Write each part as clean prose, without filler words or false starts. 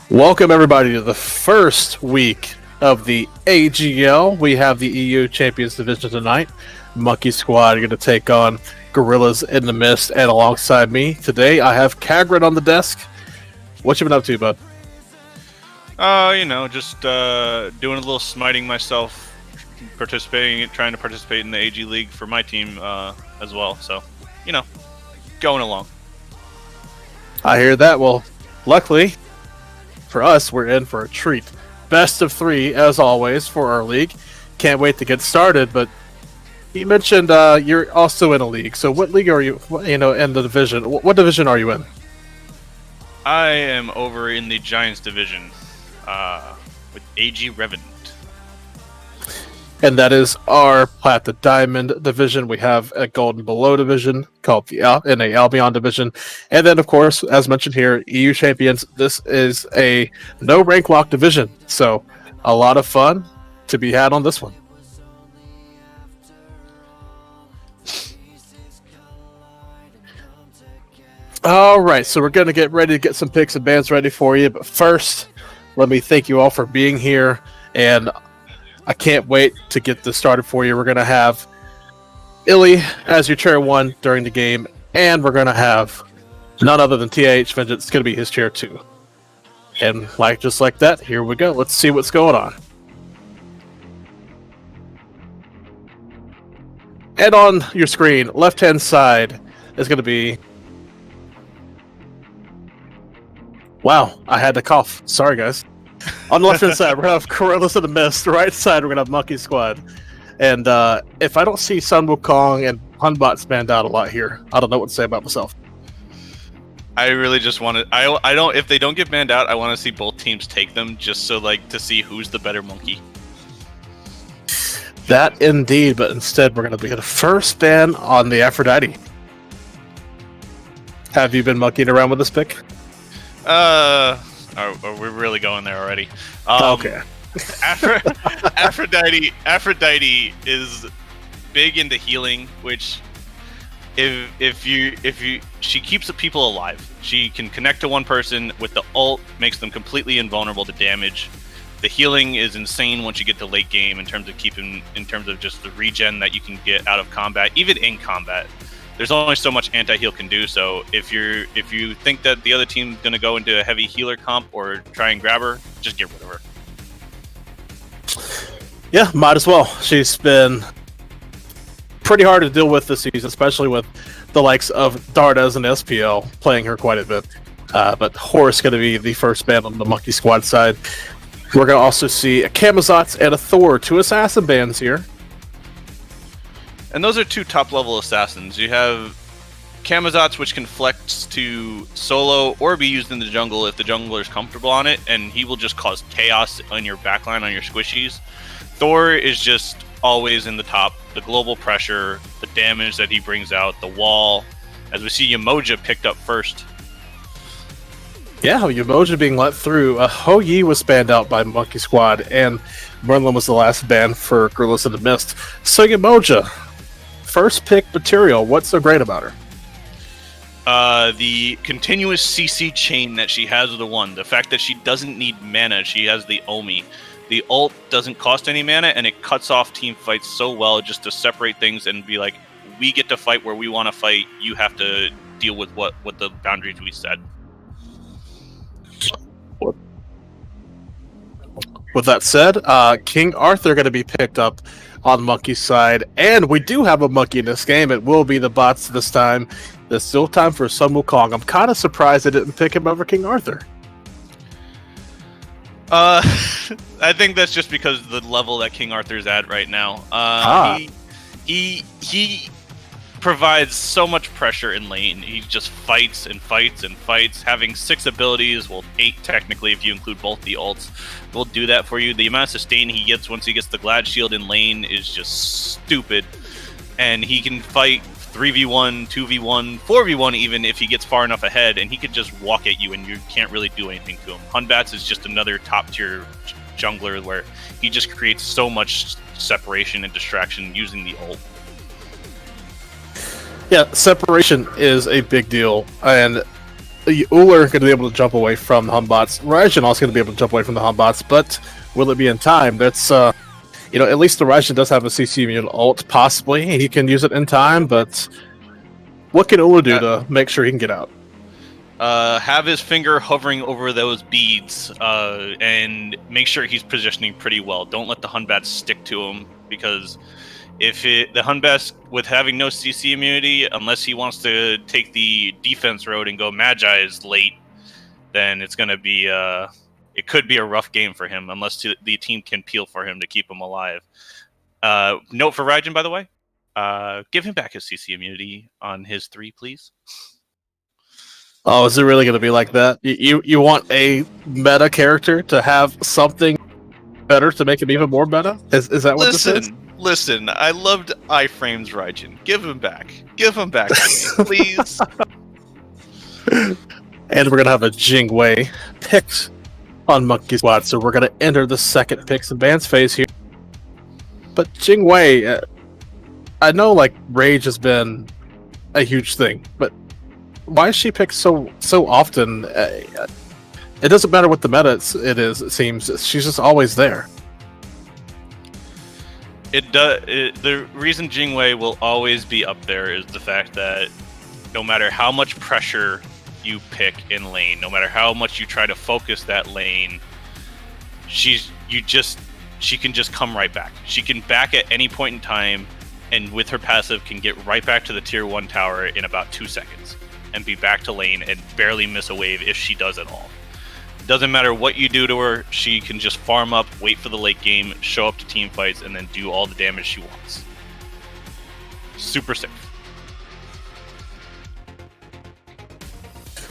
Welcome everybody to the first week of the AGL. We have the EU Champions Division tonight. Monkey Squad are going to take on Gorillas in the Mist, and alongside me today I have Cagren on the desk. What you been up to, bud? Just doing a little smiting myself, trying to participate in the AG League for my team as well. So, going along. I hear that. Well, luckily for us, we're in for a treat. Best of 3, as always, for our league. Can't wait to get started, but you mentioned you're also in a league. So what league are you, in the division? What division are you in? I am over in the Giants division with AG Revenant. And that is our Plat to Diamond division. We have a Golden Below division called the Albion division. And then, of course, as mentioned here, EU Champions. This is a no rank lock division. So a lot of fun to be had on this one. All right, so we're going to get ready to get some picks and bans ready for you. But first, let me thank you all for being here. And I can't wait to get this started for you. We're going to have Illy as your chair 1 during the game, and we're going to have none other than TAH Vengeance. It's going to be his chair 2. And just like that, here we go. Let's see what's going on. And on your screen, left-hand side is going to be... Wow, I had to cough. Sorry, guys. On the left-hand side, we're going to have Gorillas in the Mist. The right side, we're going to have Monkey Squad. And if I don't see Sun Wukong and Hunbot stand out a lot here, I don't know what to say about myself. I really just want to... I don't... If they don't get banned out, I want to see both teams take them just so, to see who's the better monkey. That indeed, but instead we're going to get a first ban on the Aphrodite. Have you been monkeying around with this pick? Are we really going there already? Okay. Aphrodite is big into healing, which she keeps the people alive. She can connect to one person with the ult, makes them completely invulnerable to damage. The healing is insane once you get to late game in terms of just the regen that you can get out of combat, even in combat. There's only so much anti-heal can do, so if you think that the other team's going to go into a heavy healer comp or try and grab her, just get rid of her. Yeah, might as well. She's been pretty hard to deal with this season, especially with the likes of Dardas and SPL playing her quite a bit. But Horus going to be the first ban on the Monkey Squad side. We're going to also see a Camazotz and a Thor, 2 assassin bans here. And those are 2 top-level assassins. You have Camazotz, which can flex to solo or be used in the jungle if the jungler is comfortable on it, and he will just cause chaos on your backline, on your squishies. Thor is just always in the top. The global pressure, the damage that he brings out, the wall. As we see, Yamoja picked up first. Yeah, Yamoja being let through. Ho Yi was banned out by Monkey Squad, and Merlin was the last ban for Gorillas in the Mist. So Yamoja, first pick material. What's so great about her? The continuous CC chain that she has with the 1. The fact that she doesn't need mana. She has the Omi. The ult doesn't cost any mana, and it cuts off team fights so well just to separate things and be like, we get to fight where we want to fight. You have to deal with what the boundaries we set. With that said, King Arthur going to be picked up on Monkey's side, and we do have a monkey in this game. It will be the bots this time. There's still time for Sun Wukong. I'm kind of surprised I didn't pick him over King Arthur. I think that's just because of the level that King Arthur's at right now. He provides so much pressure in lane. He just fights and fights and fights. Having 6 abilities, well, 8 technically if you include both the ults, will do that for you. The amount of sustain he gets once he gets the Glad Shield in lane is just stupid. And he can fight 3v1, 2v1, 4v1 even if he gets far enough ahead, and he could just walk at you and you can't really do anything to him. Hunbats is just another top tier jungler where he just creates so much separation and distraction using the ult. Yeah, separation is a big deal, and Uller going to be able to jump away from the Humbots. Raijin also going to be able to jump away from the Humbots, but will it be in time? That's at least the Raijin does have a CC immune ult. Possibly he can use it in time, but what can Uller do to make sure he can get out? Have his finger hovering over those beads, and make sure he's positioning pretty well. Don't let the Hunbats stick to him, because the Hunbats, with having no CC immunity, unless he wants to take the defense road and go Magi's late, then it's going to be it could be a rough game for him, unless the team can peel for him to keep him alive. Note for Raijin, by the way, give him back his CC immunity on his 3, please. Oh, is it really going to be like that? You want a meta character to have something better to make him even more meta? Is that what this is? Listen, I loved iframes Raijin. Give him back. Give him back to me, please. And we're going to have a Jingwei picked on Monkey Squad, so we're going to enter the second picks and bans phase here. But Jingwei, I know Rage has been a huge thing, but why is she picked so often? It doesn't matter what the meta it is, it seems. She's just always there. The reason Jingwei will always be up there is the fact that no matter how much pressure you pick in lane, no matter how much you try to focus that lane, she can just come right back. She can back at any point in time, and with her passive can get right back to the tier 1 tower in about 2 seconds and be back to lane and barely miss a wave if she does at all. Doesn't matter what you do to her, she can just farm up, wait for the late game, show up to team fights, and then do all the damage she wants. Super safe.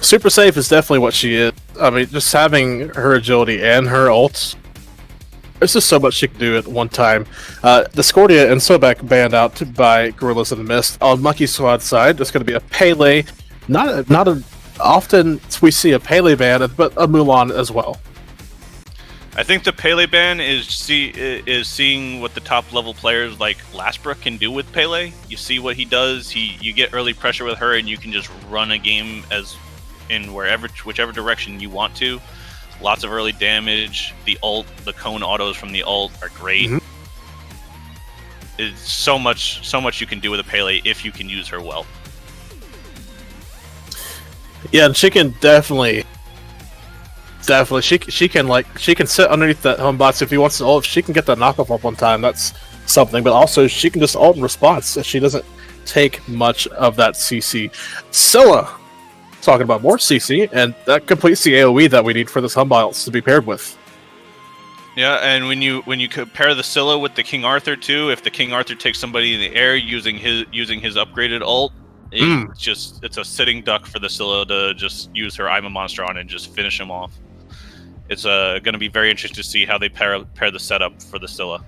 Super safe is definitely what she is. I mean, just having her agility and her ults, there's just so much she can do at one time. Discordia and Sobek banned out by Gorillas in the Mist. On Monkey Squad side, there's going to be a Pele. Often we see a Pele ban, but a Mulan as well. I think the Pele ban is seeing what the top level players like Lasbrook can do with Pele. You see what he does. You get early pressure with her, and you can just run a game whichever direction you want to. Lots of early damage. The ult, the cone autos from the ult are great. Mm-hmm. It's so much you can do with a Pele if you can use her well. Yeah, and she can definitely she can sit underneath that home box if he wants to ult. If she can get that knockoff up on time, that's something. But also she can just ult in response. She doesn't take much of that CC. Scylla, talking about more CC, and that completes the AoE that we need for this Humbots to be paired with. Yeah, and when you compare the Scylla with the King Arthur too, if the King Arthur takes somebody in the air using his upgraded ult, it's a sitting duck for the Scylla to just use her I'm a Monster on and just finish him off. It's going to be very interesting to see how they pair the setup for the Scylla.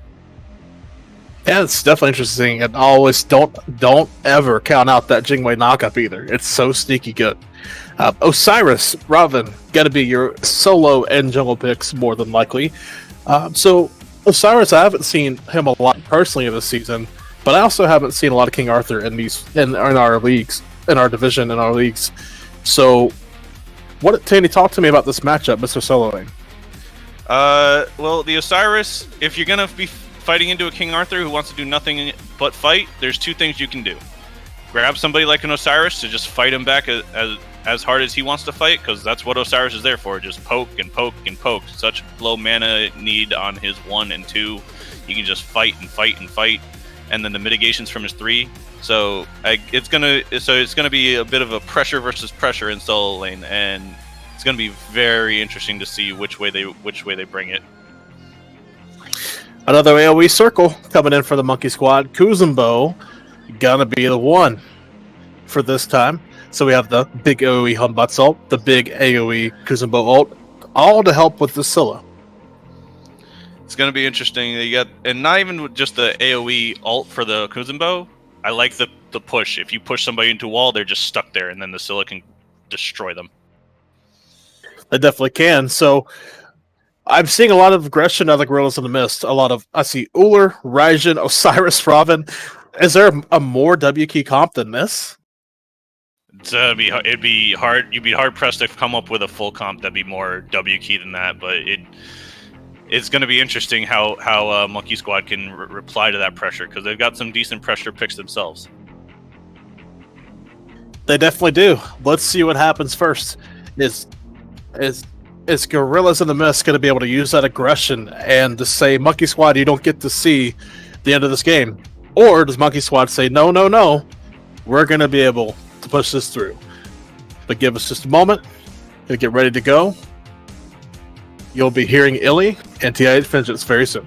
Yeah, it's definitely interesting, and always don't ever count out that Jingwei knockup either. It's so sneaky good. Osiris, Raven, gotta be your solo and jungle picks more than likely. So Osiris, I haven't seen him a lot personally in this season, but I also haven't seen a lot of King Arthur in our leagues, in our division, in our leagues. So, Tandy, talk to me about this matchup, Mr. Soloing. Well, the Osiris, if you're gonna be fighting into a King Arthur who wants to do nothing but fight, there's 2 things you can do. Grab somebody like an Osiris to just fight him back as hard as he wants to fight, because that's what Osiris is there for, just poke and poke and poke. Such low mana need on his 1 and 2. He can just fight and fight and fight, and then the mitigations from his 3. So it's gonna be a bit of a pressure versus pressure in solo lane, and it's gonna be very interesting to see which way they bring it. Another AoE circle coming in for the Monkey Squad. Kuzumbo gonna be the one for this time. So we have the big AoE Humbots ult, the big AoE Kuzumbo ult, all to help with the Scylla. It's gonna be interesting. And not even just the AoE ult for the Kuzumbo. I like the push. If you push somebody into a wall, they're just stuck there, and then the Scylla can destroy them. They definitely can. So I'm seeing a lot of aggression out of the Gorillas in the Mist. I see Uller, Raijin, Osiris, Raven. Is there a more W key comp than this? It'd be hard. You'd be hard pressed to come up with a full comp that'd be more W key than that. But it's going to be interesting how Monkey Squad can reply to that pressure, because they've got some decent pressure picks themselves. They definitely do. Let's see what happens first. Is Gorillas in the Mist going to be able to use that aggression and to say, Monkey Squad, you don't get to see the end of this game? Or does Monkey Squad say, no, no, no, we're going to be able to push this through? But give us just a moment to get ready to go. You'll be hearing Illy and TI Vengeance very soon.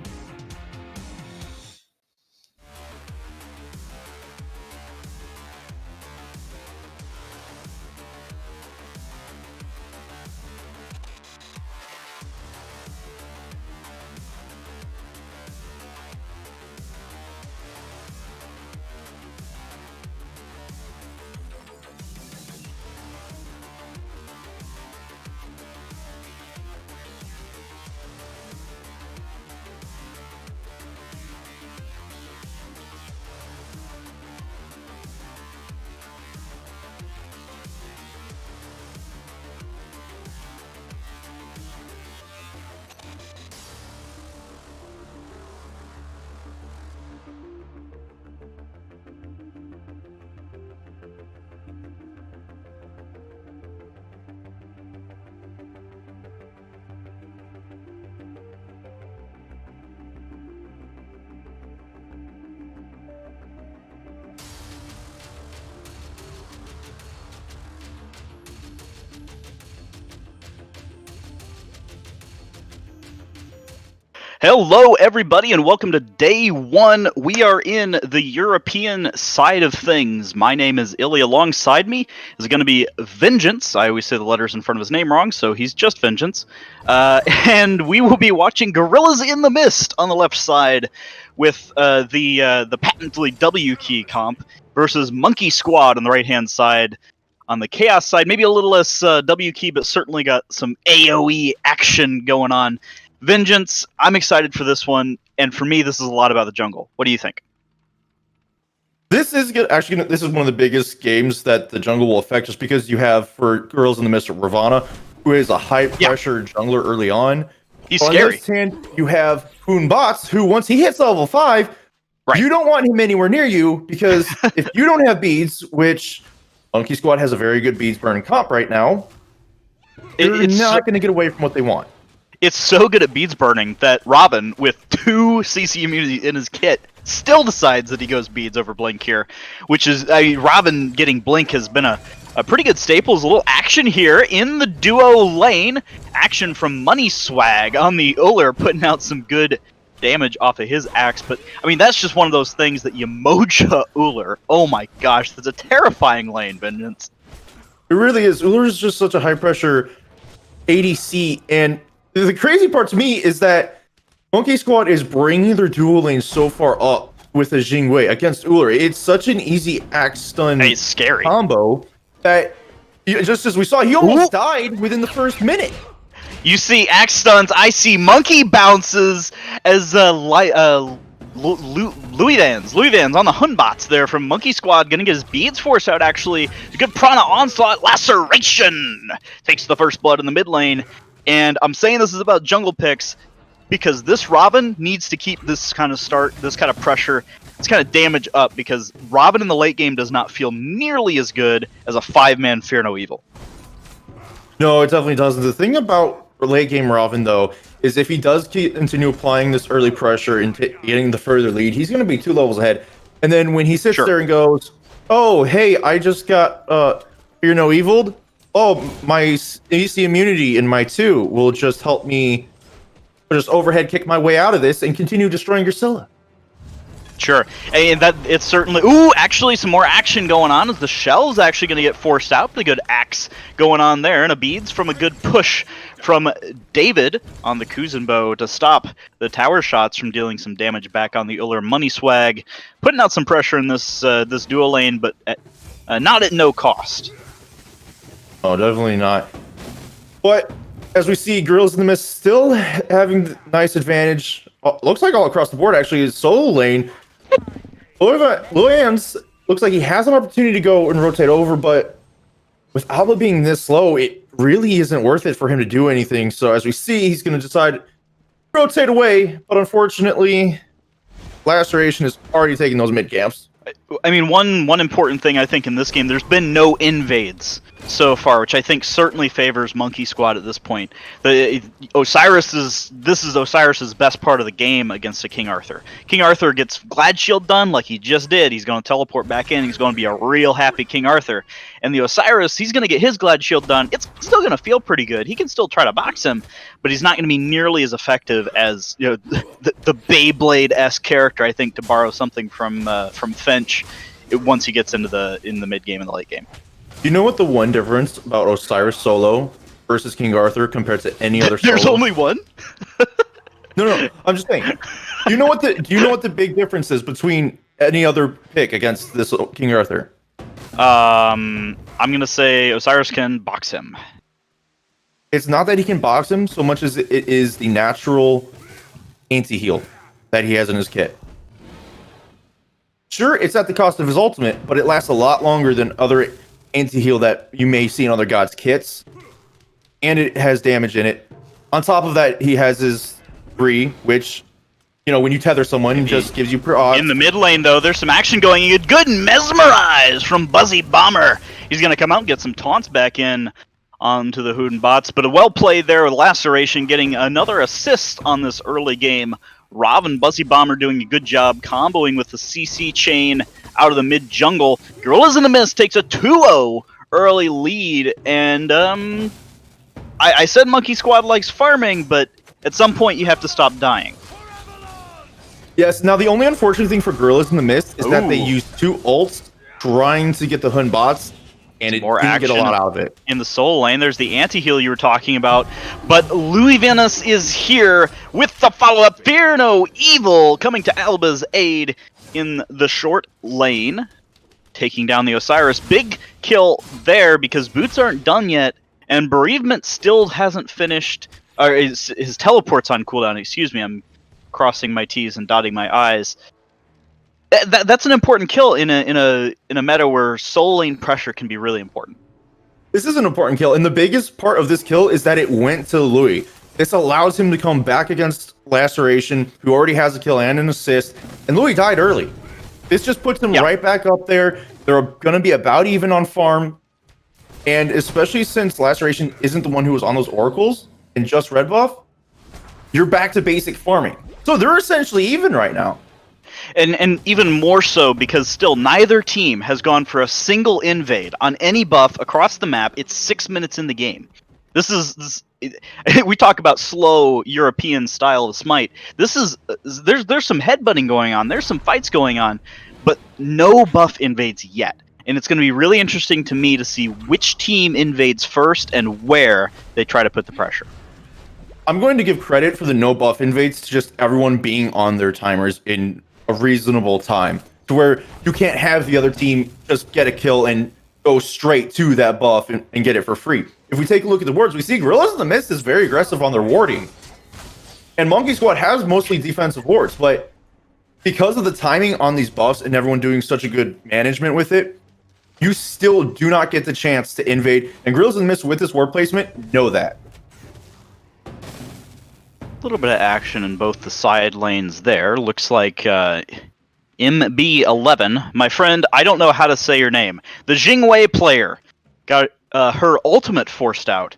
Hello, everybody, and welcome to day one. We are in the European side of things. My name is Illy. Alongside me is going to be Vengeance. I always say the letters in front of his name wrong, so he's just Vengeance. And we will be watching Gorillas in the Mist on the left side with the patently W key comp versus Monkey Squad on the right-hand side. On the Chaos side, maybe a little less W key, but certainly got some AoE action going on. Vengeance, I'm excited for this one, and for me, this is a lot about the jungle. What do you think? This is this is one of the biggest games that the jungle will affect, just because you have, for Girls in the Mist, Ravana, who is a high-pressure jungler early on. He's scary. On the other hand, you have Poon Bots, who once he hits level 5, you don't want him anywhere near you, because if you don't have beads, which Monkey Squad has a very good beads burning comp right now, you're not going to get away from what they want. It's so good at beads burning that Robin, with 2 CC immunity in his kit, still decides that he goes beads over Blink here, which is, Robin getting Blink has been a pretty good staple. There's a little action here in the duo lane. Action from Money Swag on the Uller, putting out some good damage off of his axe. But, I mean, that's just one of those things that you moja Uller. Oh my gosh, that's a terrifying lane, Vengeance. It really is. Uller is just such a high-pressure ADC, and the crazy part to me is that Monkey Squad is bringing their dual lane so far up with a Jingwei against Uller. It's such an easy axe stun combo that, just as we saw, he almost died within the first minute. You see axe stuns, I see monkey bounces as Louis Vans on the Hunbots there from Monkey Squad, gonna get his beads forced out actually. Good Prana Onslaught, Laceration! Takes the first blood in the mid lane. And I'm saying this is about jungle picks because this Robin needs to keep this kind of pressure, this kind of damage up, because Robin in the late game does not feel nearly as good as a 5-man Fear No Evil. No, it definitely doesn't. The thing about late game Robin, though, is if he does continue applying this early pressure and getting the further lead, he's going to be 2 levels ahead. And then when he sits there and goes, oh, hey, I just got Fear No Evil. Oh, my AC immunity in my 2 will just help me just overhead kick my way out of this and continue destroying your Scylla. Sure, and that it's certainly. Ooh, actually, some more action going on as the shell's actually going to get forced out. Pretty good axe going on there, and a beads from a good push from David on the Kuzenbo to stop the tower shots from dealing some damage back on the Uller. Money Swag putting out some pressure in this this dual lane, but not at no cost. Oh, definitely not. But as we see, Girls in the Mist still having nice advantage. Looks like all across the board, actually, is solo lane. Luans looks like he has an opportunity to go and rotate over, but with Alba being this low, it really isn't worth it for him to do anything. So as we see, he's going to decide to rotate away. But unfortunately, Laceration is already taking those mid camps. I mean, one important thing I think in this game, there's been no invades so far, which I think certainly favors Monkey Squad at this point. This is Osiris's best part of the game against a King Arthur. King Arthur gets Glad Shield done like he just did. He's going to teleport back in. He's going to be a real happy King Arthur. And the Osiris, he's going to get his Glad Shield done. It's still going to feel pretty good. He can still try to box him, but he's not going to be nearly as effective as the Beyblade-esque character, I think, to borrow something from Finch once he gets in the mid game and the late game. You know what the one difference about Osiris solo versus King Arthur compared to any other solo? There's only one? No, I'm just saying. Do you know what the big difference is between any other pick against this King Arthur? I'm gonna say Osiris can box him. It's not that he can box him so much as it is the natural anti-heal that he has in his kit. Sure, it's at the cost of his ultimate, but it lasts a lot longer than other anti-heal that you may see in other gods' kits, and it has damage in it. On top of that, he has his 3, which, when you tether someone, it just gives you odds. In the mid lane, though, there's some action going. Good mesmerize from Buzzy Bomber. He's going to come out and get some taunts back in onto the Hooten bots, but a well played there with Laceration getting another assist on this early game. Rob and Buzzy Bomber doing a good job comboing with the CC chain out of the mid jungle. Gorillas in the Mist takes a 2-0 early lead, and I said Monkey Squad likes farming, but at some point you have to stop dying. Yes, now the only unfortunate thing for Gorillas in the Mist is that they used 2 ults trying to get the Hun bots, and it didn't get a lot out of it. In the soul lane, there's the anti-heal you were talking about, but Louis Venus is here with the follow-up. Fear no evil coming to Alba's aid in the short lane, taking down the Osiris. Big kill there because boots aren't done yet, and Bereavement still hasn't finished, or his teleport's on cooldown, excuse me, I'm crossing my T's and dotting my I's. That's an important kill in a meta where soul lane pressure can be really important. This is an important kill, and the biggest part of this kill is that it went to Louis. This allows him to come back against Laceration, who already has a kill and an assist, and Louis died early. This just puts him right back up there. They're going to be about even on farm, and especially since Laceration isn't the one who was on those oracles and just red buff, you're back to basic farming. So they're essentially even right now. And even more so because still neither team has gone for a single invade on any buff across the map. It's 6 minutes in the game. We talk about slow European style of Smite. There's some headbutting going on. There's some fights going on, but no buff invades yet. And it's going to be really interesting to me to see which team invades first and where they try to put the pressure. I'm going to give credit for the no buff invades to just everyone being on their timers in a reasonable time, to where you can't have the other team just get a kill and go straight to that buff and get it for free. If we take a look at the wards, we see Gorillas in the Mist is very aggressive on their warding. And Monkey Squad has mostly defensive wards, but because of the timing on these buffs and everyone doing such a good management with it, you still do not get the chance to invade. And Gorillas in the Mist with this ward placement know that. A little bit of action in both the side lanes there. Looks like MB11, my friend, I don't know how to say your name. The Jingwei player got her ultimate forced out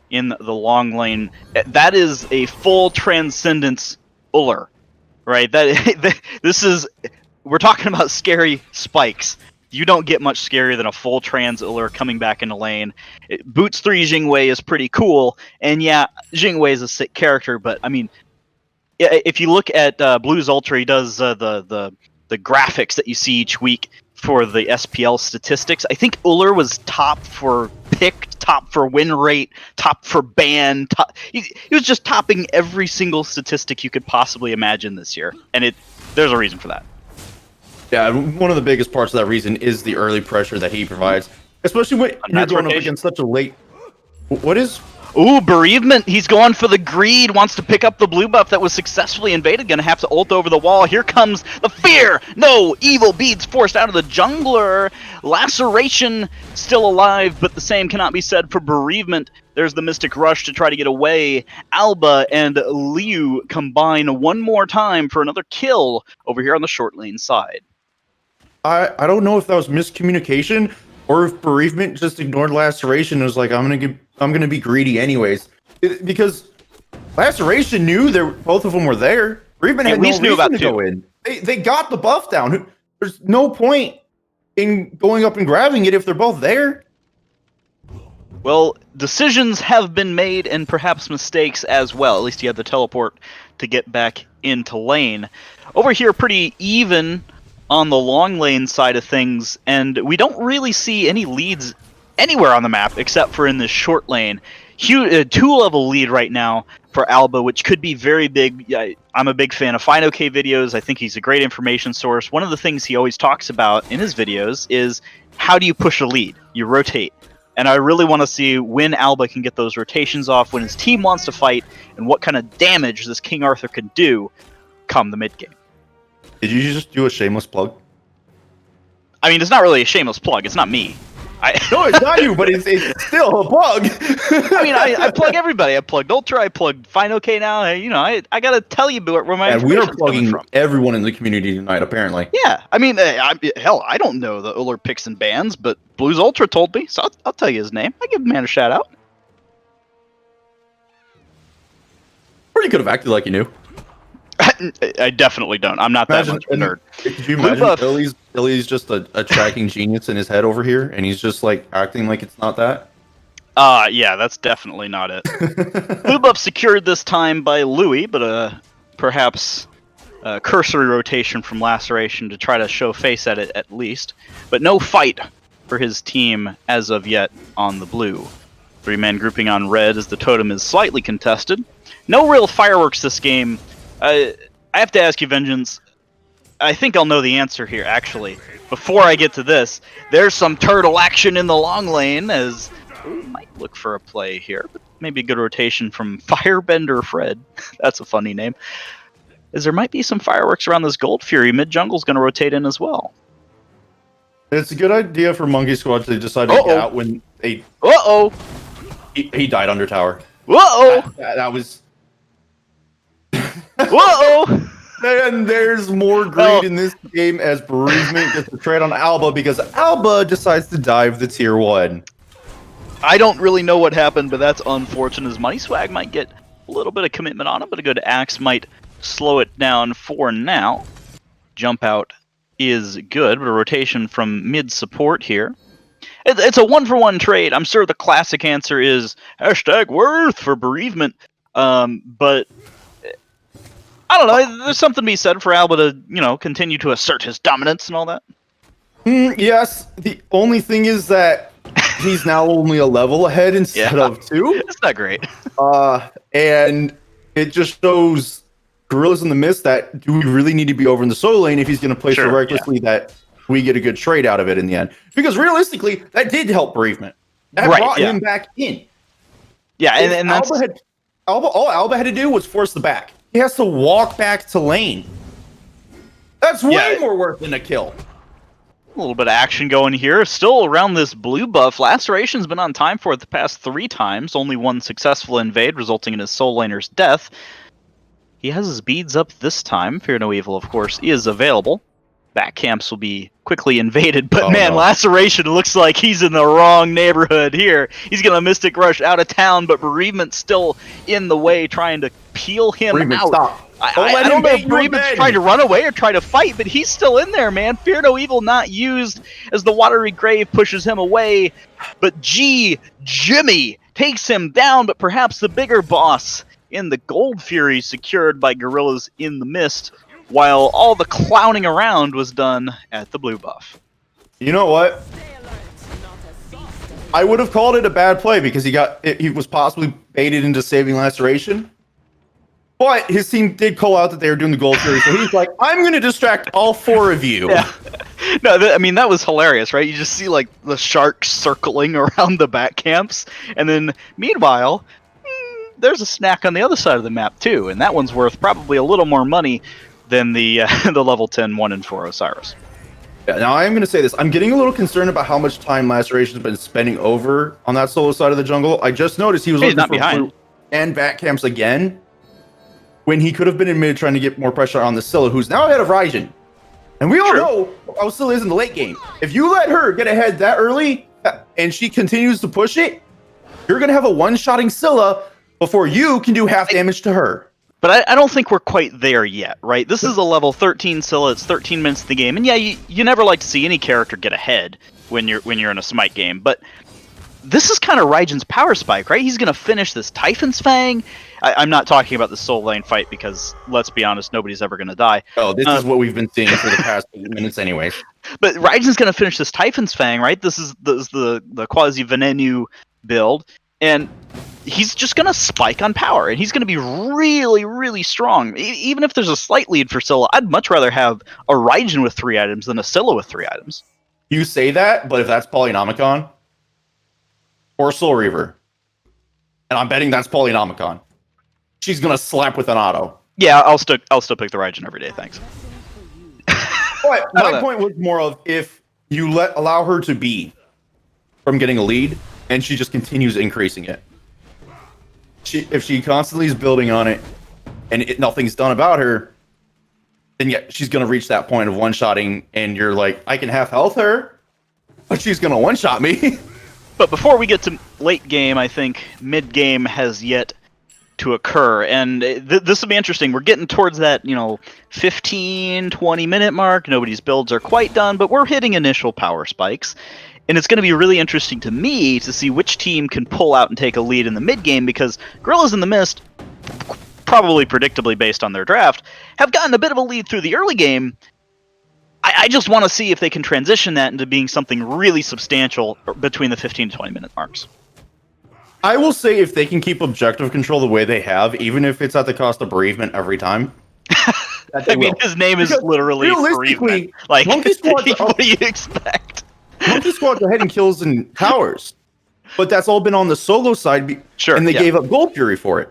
in the long lane. That is a full Transcendence Uller, right? We're talking about scary spikes. You don't get much scarier than a full trans Uller coming back into lane. Boots 3 Jingwei is pretty cool, and yeah, Jingwei is a sick character, but I mean, if you look at Blues Ultra, he does the graphics that you see each week for the SPL statistics. I think Uller was top for pick, top for win rate, top for ban. He was just topping every single statistic you could possibly imagine this year, and there's a reason for that. Yeah, one of the biggest parts of that reason is the early pressure that he provides, especially when you're going up against such a late. What is Ooh, Bereavement, he's going for the greed, wants to pick up the blue buff that was successfully invaded, gonna have to ult over the wall. Here comes the fear! No! Evil beads forced out of the jungler. Laceration still alive, but the same cannot be said for Bereavement. There's the Mystic Rush to try to get away. Alba and Liu combine one more time for another kill over here on the short lane side. I don't know if that was miscommunication or if Bereavement just ignored Laceration and was like, I'm gonna be greedy anyways. Because Laceration knew both of them were there. Bereavement had no reason to go in. They got the buff down. There's no point in going up and grabbing it if they're both there. Well, decisions have been made and perhaps mistakes as well. At least he had the teleport to get back into lane. Over here, pretty even on the long lane side of things, and we don't really see any leads anywhere on the map except for in this short lane. Huge 2-level lead right now for Alba, which could be very big. I'm a big fan of FiXT videos. I think he's a great information source. One of the things he always talks about in his videos is how do you push a lead? You rotate. And I really want to see when Alba can get those rotations off, when his team wants to fight, and what kind of damage this King Arthur can do come the mid game. Did you just do a shameless plug? I mean, it's not really a shameless plug. It's not me. No, it's not you, but it's still a plug. I mean, I plug everybody. I plugged Ultra. I plugged FiXT now. I got to tell you where my and we are plugging from. Everyone in the community tonight, apparently. Yeah, I mean, hell, I don't know the Uller picks and bans, but Blues Ultra told me, so I'll tell you his name. I give the man a shout out. Or you could have acted like you knew. I definitely don't. I'm not that much of a nerd. Could you imagine Illy's just a tracking genius in his head over here, and he's just like acting like it's not that? Yeah, that's definitely not it. Blue buff secured this time by Louis, but perhaps a cursory rotation from Laceration to try to show face at it at least. But no fight for his team as of yet on the blue. 3-man grouping on red as the totem is slightly contested. No real fireworks this game. I have to ask you, Vengeance. I think I'll know the answer here, actually. Before I get to this, there's some turtle action in the long lane as we might look for a play here, but maybe a good rotation from Firebender Fred. That's a funny name. As there might be some fireworks around this Gold Fury. Mid-jungle's going to rotate in as well. It's a good idea for Monkey Squad to decide to get out when they... Uh-oh! He died under tower. Uh-oh! That was... Whoa! And there's more greed in this game as Bereavement gets the trade on Alba because Alba decides to dive the tier 1. I don't really know what happened, but that's unfortunate as Money Swag might get a little bit of commitment on him, but a good axe might slow it down for now. Jump out is good, but a rotation from mid support here. It's a 1-for-1 trade. I'm sure the classic answer is #worth for Bereavement, but... I don't know, there's something to be said for Alba to, continue to assert his dominance and all that. Yes, the only thing is that he's now only a level ahead instead of 2. It's not great. And it just shows Gorillas in the Mist that do we really need to be over in the solo lane if he's going to play so recklessly that we get a good trade out of it in the end. Because realistically, that did help Bereavement. That brought him back in. Yeah, and that's... all Alba had to do was force the back. He has to walk back to lane. That's way more worth than a kill. A little bit of action going here. Still around this blue buff. Laceration's been on time for it the past 3 times. Only one successful invade, resulting in his soul laner's death. He has his beads up this time. Fear no evil, of course, is available. Back camps will be quickly invaded, but Laceration looks like he's in the wrong neighborhood here. He's going to Mystic Rush out of town, but Bereavement's still in the way, trying to peel him out. Stop. I don't know if Bereavement's trying to run away or try to fight, but he's still in there, man. Fear no evil not used as the Watery Grave pushes him away, but Jimmy takes him down, but perhaps the bigger boss in the Gold Fury secured by Gorillas in the Mist, while all the clowning around was done at the blue buff. You know what? I would have called it a bad play because he was possibly baited into saving Laceration. But his team did call out that they were doing the Gold Fury, so he's like, I'm going to distract all 4 of you. Yeah. No, I mean, that was hilarious, right? You just see, like, the sharks circling around the back camps, and then, meanwhile, there's a snack on the other side of the map too, and that one's worth probably a little more money than the the level 10 1 and 4 Osiris. Yeah, now I am going to say this. I'm getting a little concerned about how much time Laceration's been spending over on that solo side of the jungle. I just noticed he was looking for blue and back camps again when he could have been in mid trying to get more pressure on the Scylla, who's now ahead of Raijin. And we all know how Scylla is in the late game. If you let her get ahead that early and she continues to push it, you're going to have a one-shotting Scylla before you can do half damage to her. But I don't think we're quite there yet, right? This is a level 13 Scylla. It's 13 minutes of the game, and yeah, you never like to see any character get ahead when you're in a Smite game. But this is kind of Raijin's power spike, right? He's going to finish this Typhon's Fang. I'm not talking about the soul lane fight because, let's be honest, nobody's ever going to die. Oh, this is what we've been seeing for the past 8 minutes, anyways. But Raijin's going to finish this Typhon's Fang, right? This is the quasi Venenu build, and he's just going to spike on power, and he's going to be really, really strong. Even if there's a slight lead for Scylla, I'd much rather have a Raijin with 3 items than a Scylla with 3 items. You say that, but if that's Polynomicon or Soul Reaver, and I'm betting that's Polynomicon, she's going to slap with an auto. Yeah, I'll still pick the Raijin every day, thanks. But my point was more of if you allow her to be from getting a lead, and she just continues increasing it. If she constantly is building on it, and nothing's done about her, then yeah, she's gonna reach that point of one-shotting, and you're like, I can half health her, but she's gonna one-shot me. But before we get to late game, I think mid game has yet to occur, and this will be interesting. We're getting towards that 15-20 minute mark. Nobody's builds are quite done, but we're hitting initial power spikes. And it's going to be really interesting to me to see which team can pull out and take a lead in the mid game, because Gorillas in the Mist, probably predictably based on their draft, have gotten a bit of a lead through the early game. I just want to see if they can transition that into being something really substantial between the 15 to 20 minute marks. I will say if they can keep objective control the way they have, even if it's at the cost of bereavement every time. I mean, his name is literally bereavement. Like, Monkey Squad, what do you expect? Monkey Squad go ahead and kills and towers, but that's all been on the solo side, and they gave up Gold Fury for it.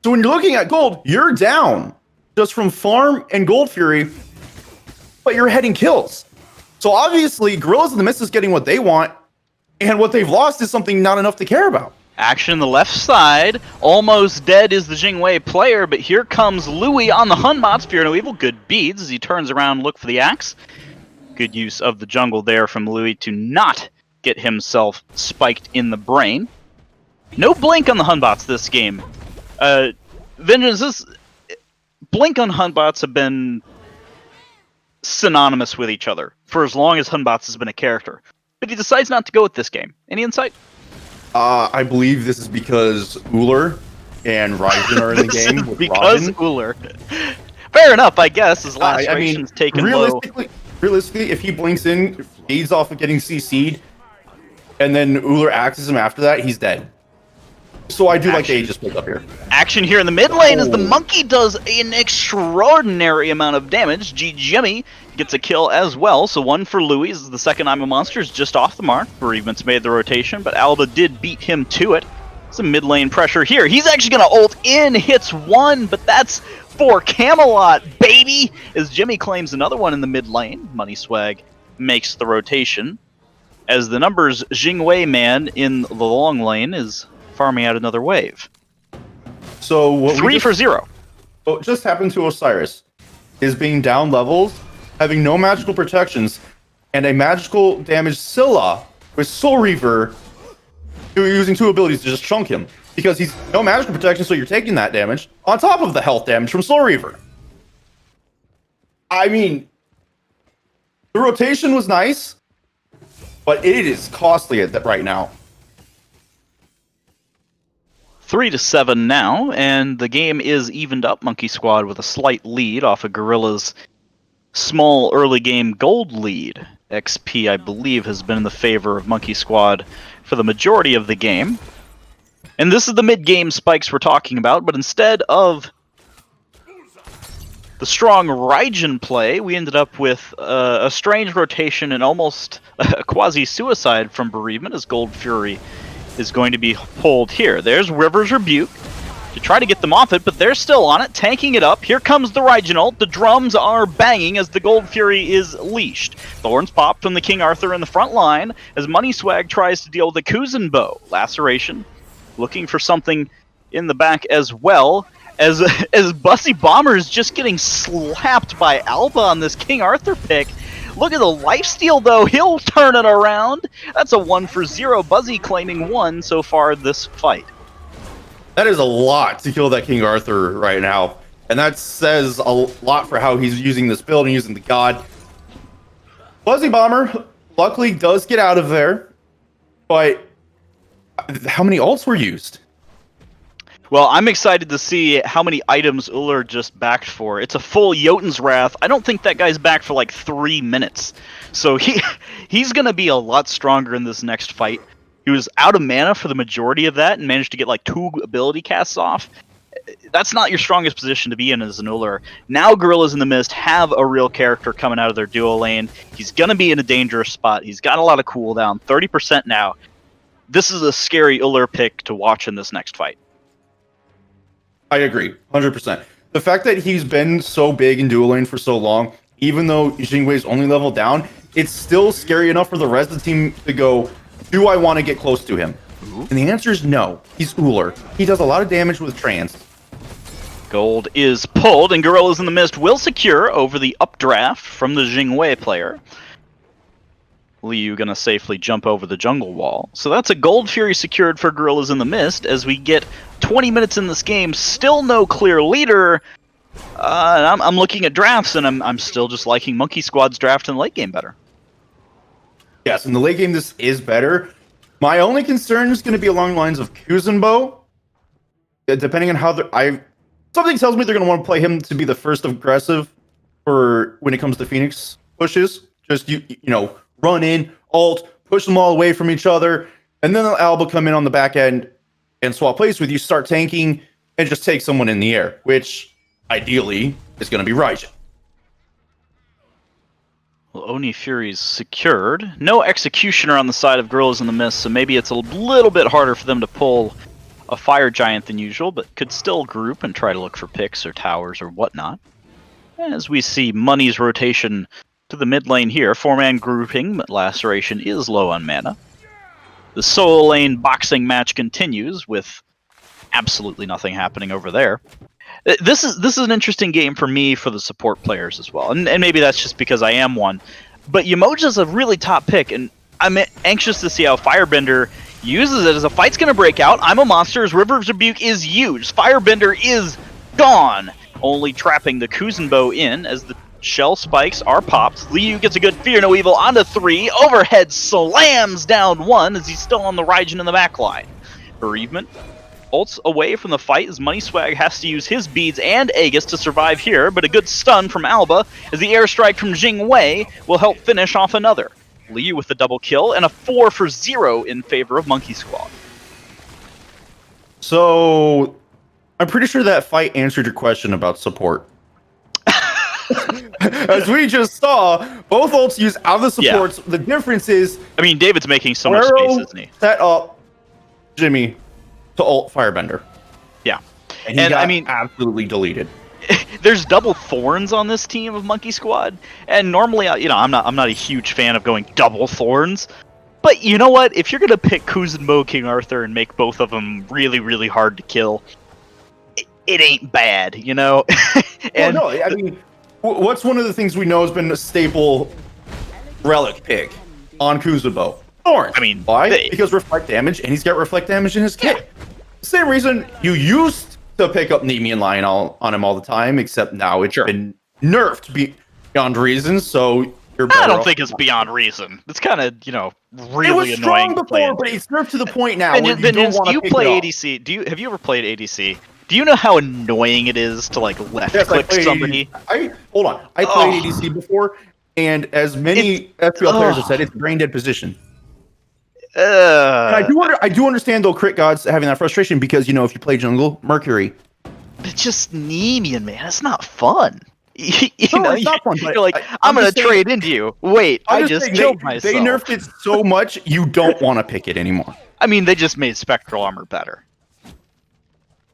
So when you're looking at gold, you're down just from farm and Gold Fury, but you're heading kills. So obviously, Gorillas in the Mist is getting what they want, and what they've lost is something not enough to care about. Action on the left side. Almost dead is the Jingwei player, but here comes Louis on the Hunbots. Fear no evil. Good beads as he turns around, look for the axe. Good use of the jungle there from Louis to not get himself spiked in the brain. No blink on the Hunbots this game. Vengeance, blink on Hunbots have been synonymous with each other for as long as Hunbots has been a character. But he decides not to go with this game. Any insight? I believe this is because Uller and Raijin are in the game. With because Raijin. Uller. Fair enough, I guess. His laceration's taken low. Realistically, if he blinks in, feeds off of getting CC'd, and then Uller axes him after that, he's dead. So I do like the Aegis pick up here. Action here in the mid lane as the monkey does an extraordinary amount of damage. Jimmy gets a kill as well, so one for Louis as the second I'm a Monster is just off the mark. Bereavement's made the rotation, but Alba did beat him to it. Some mid lane pressure here. He's actually going to ult in, hits one, but that's for Camelot, baby! As Jimmy claims another one in the mid lane. Money Swag makes the rotation. As the numbers Jingwei man in the long lane is farming out another wave. So what 3 for 0. What just happened to Osiris is being down levels, having no magical protections, and a magical damage Scylla with Soul Reaver using 2 abilities to just chunk him. Because he's no magical protection, so you're taking that damage on top of the health damage from Soul Reaver. I mean, the rotation was nice, but it is costly right now. 3-7 now, and the game is evened up. Monkey Squad with a slight lead off of Gorilla's small early game gold lead. XP, I believe, has been in the favor of Monkey Squad for the majority of the game. And this is the mid-game spikes we're talking about, but instead of the strong Raijin play, we ended up with a strange rotation and almost a quasi-suicide from Bereavement as Gold Fury is going to be pulled here. There's River's Rebuke. to try to get them off it, but they're still on it, tanking it up. Here comes the Raijin ult. The drums are banging as the Gold Fury is leashed. Thorns pop from the King Arthur in the front line as Money Swag tries to deal with the Kuzenbo. Laceration, looking for something in the back as well. As Bussy Bomber is just getting slapped by Alba on this King Arthur pick. Look at the lifesteal, though. He'll turn it around. That's a 1 for 0. Buzzy claiming 1 so far this fight. That is a lot to kill that King Arthur right now. And that says a lot for how he's using this build and using the God. Buzzy Bomber, luckily, does get out of there. But how many ults were used? Well, I'm excited to see how many items Uller just backed for. It's a full Jotun's Wrath. I don't think that guy's back for like 3 minutes. So he's going to be a lot stronger in this next fight. He was out of mana for the majority of that and managed to get like 2 ability casts off. That's not your strongest position to be in as an Uller. Now Gorillas in the Mist have a real character coming out of their duo lane. He's going to be in a dangerous spot. He's got a lot of cooldown, 30% now. This is a scary Uller pick to watch in this next fight. I agree, 100%. The fact that he's been so big in dual lane for so long, even though Jingwei's only level down, it's still scary enough for the rest of the team to go, do I want to get close to him? Ooh. And the answer is no. He's Uller. He does a lot of damage with trance. Gold is pulled, and Gorillas in the Mist will secure over the updraft from the Jingwei player. Liu gonna safely jump over the jungle wall. So that's a Gold Fury secured for Gorillas in the Mist as we get 20 minutes in this game, still no clear leader. I'm looking at drafts, and I'm still just liking Monkey Squad's draft in the late game better. Yes, in the late game, this is better. My only concern is going to be along the lines of Kuzenbo. Depending on how something tells me they're going to want to play him to be the first aggressive for when it comes to Phoenix pushes. Just you know, run in, ult, push them all away from each other, and then Alba come in on the back end and swap plays with you, start tanking, and just take someone in the air, which ideally is going to be Raijin. Well, Oni Fury's secured. No Executioner on the side of Gorillas in the Mist, so maybe it's a little bit harder for them to pull a Fire Giant than usual, but could still group and try to look for picks or towers or whatnot. As we see Money's rotation to the mid lane here, 4-man grouping, but Laceration is low on mana. The solo lane boxing match continues with absolutely nothing happening over there. This is an interesting game for me for the support players as well, and maybe that's just because I am one. But Yamoja's a really top pick, and I'm anxious to see how Firebender uses it as a fight's going to break out. I'm a monster as River's Rebuke is used. Firebender is gone, only trapping the Kuzenbo in as the shell spikes are popped. Liu gets a good Fear No Evil onto 3. Overhead slams down 1 as he's still on the Raijin in the backline. Bereavement ults away from the fight as Money Swag has to use his beads and Aegis to survive here, but a good stun from Alba as the airstrike from Jingwei will help finish off another. Liu with the double kill and a 4 for 0 in favor of Monkey Squad. So I'm pretty sure that fight answered your question about support. As we just saw, both ults use out of the supports. Yeah. The difference is, I mean, David's making so much space, isn't he? Set up Jimmy to ult Firebender. Yeah, and he got, I mean, absolutely deleted. There's double Thorns on this team of Monkey Squad, and normally, you know, I'm not a huge fan of going double Thorns. But you know what? If you're gonna pick Kuzenbo, King Arthur, and make both of them really, really hard to kill, it ain't bad, you know. And well, no, I mean, what's one of the things we know has been a staple relic pick on Kuzenbo? Thorns. I mean, why? Because reflect damage, and he's got reflect damage in his kit. Same reason you used to pick up Nemean Lion on him all the time, except now it's been nerfed beyond reason. So you're better I don't think it's beyond reason. It's kind of, you know, really annoying. It was strong before, but it's nerfed to the point now where you don't want to pick play it ADC. Have you ever played ADC? Do you know how annoying it is to like left-click somebody? Hold on. I played ADC before, and as many FPL players have said, it's a brain dead position. And I do understand though crit gods having that frustration because, you know, if you play jungle, Mercury. It's just Nemean, man. It's not fun. you know, it's not fun. You're like, I'm going to trade into you. Wait, I just killed myself. They nerfed it so much, you don't want to pick it anymore. I mean, they just made Spectral Armor better.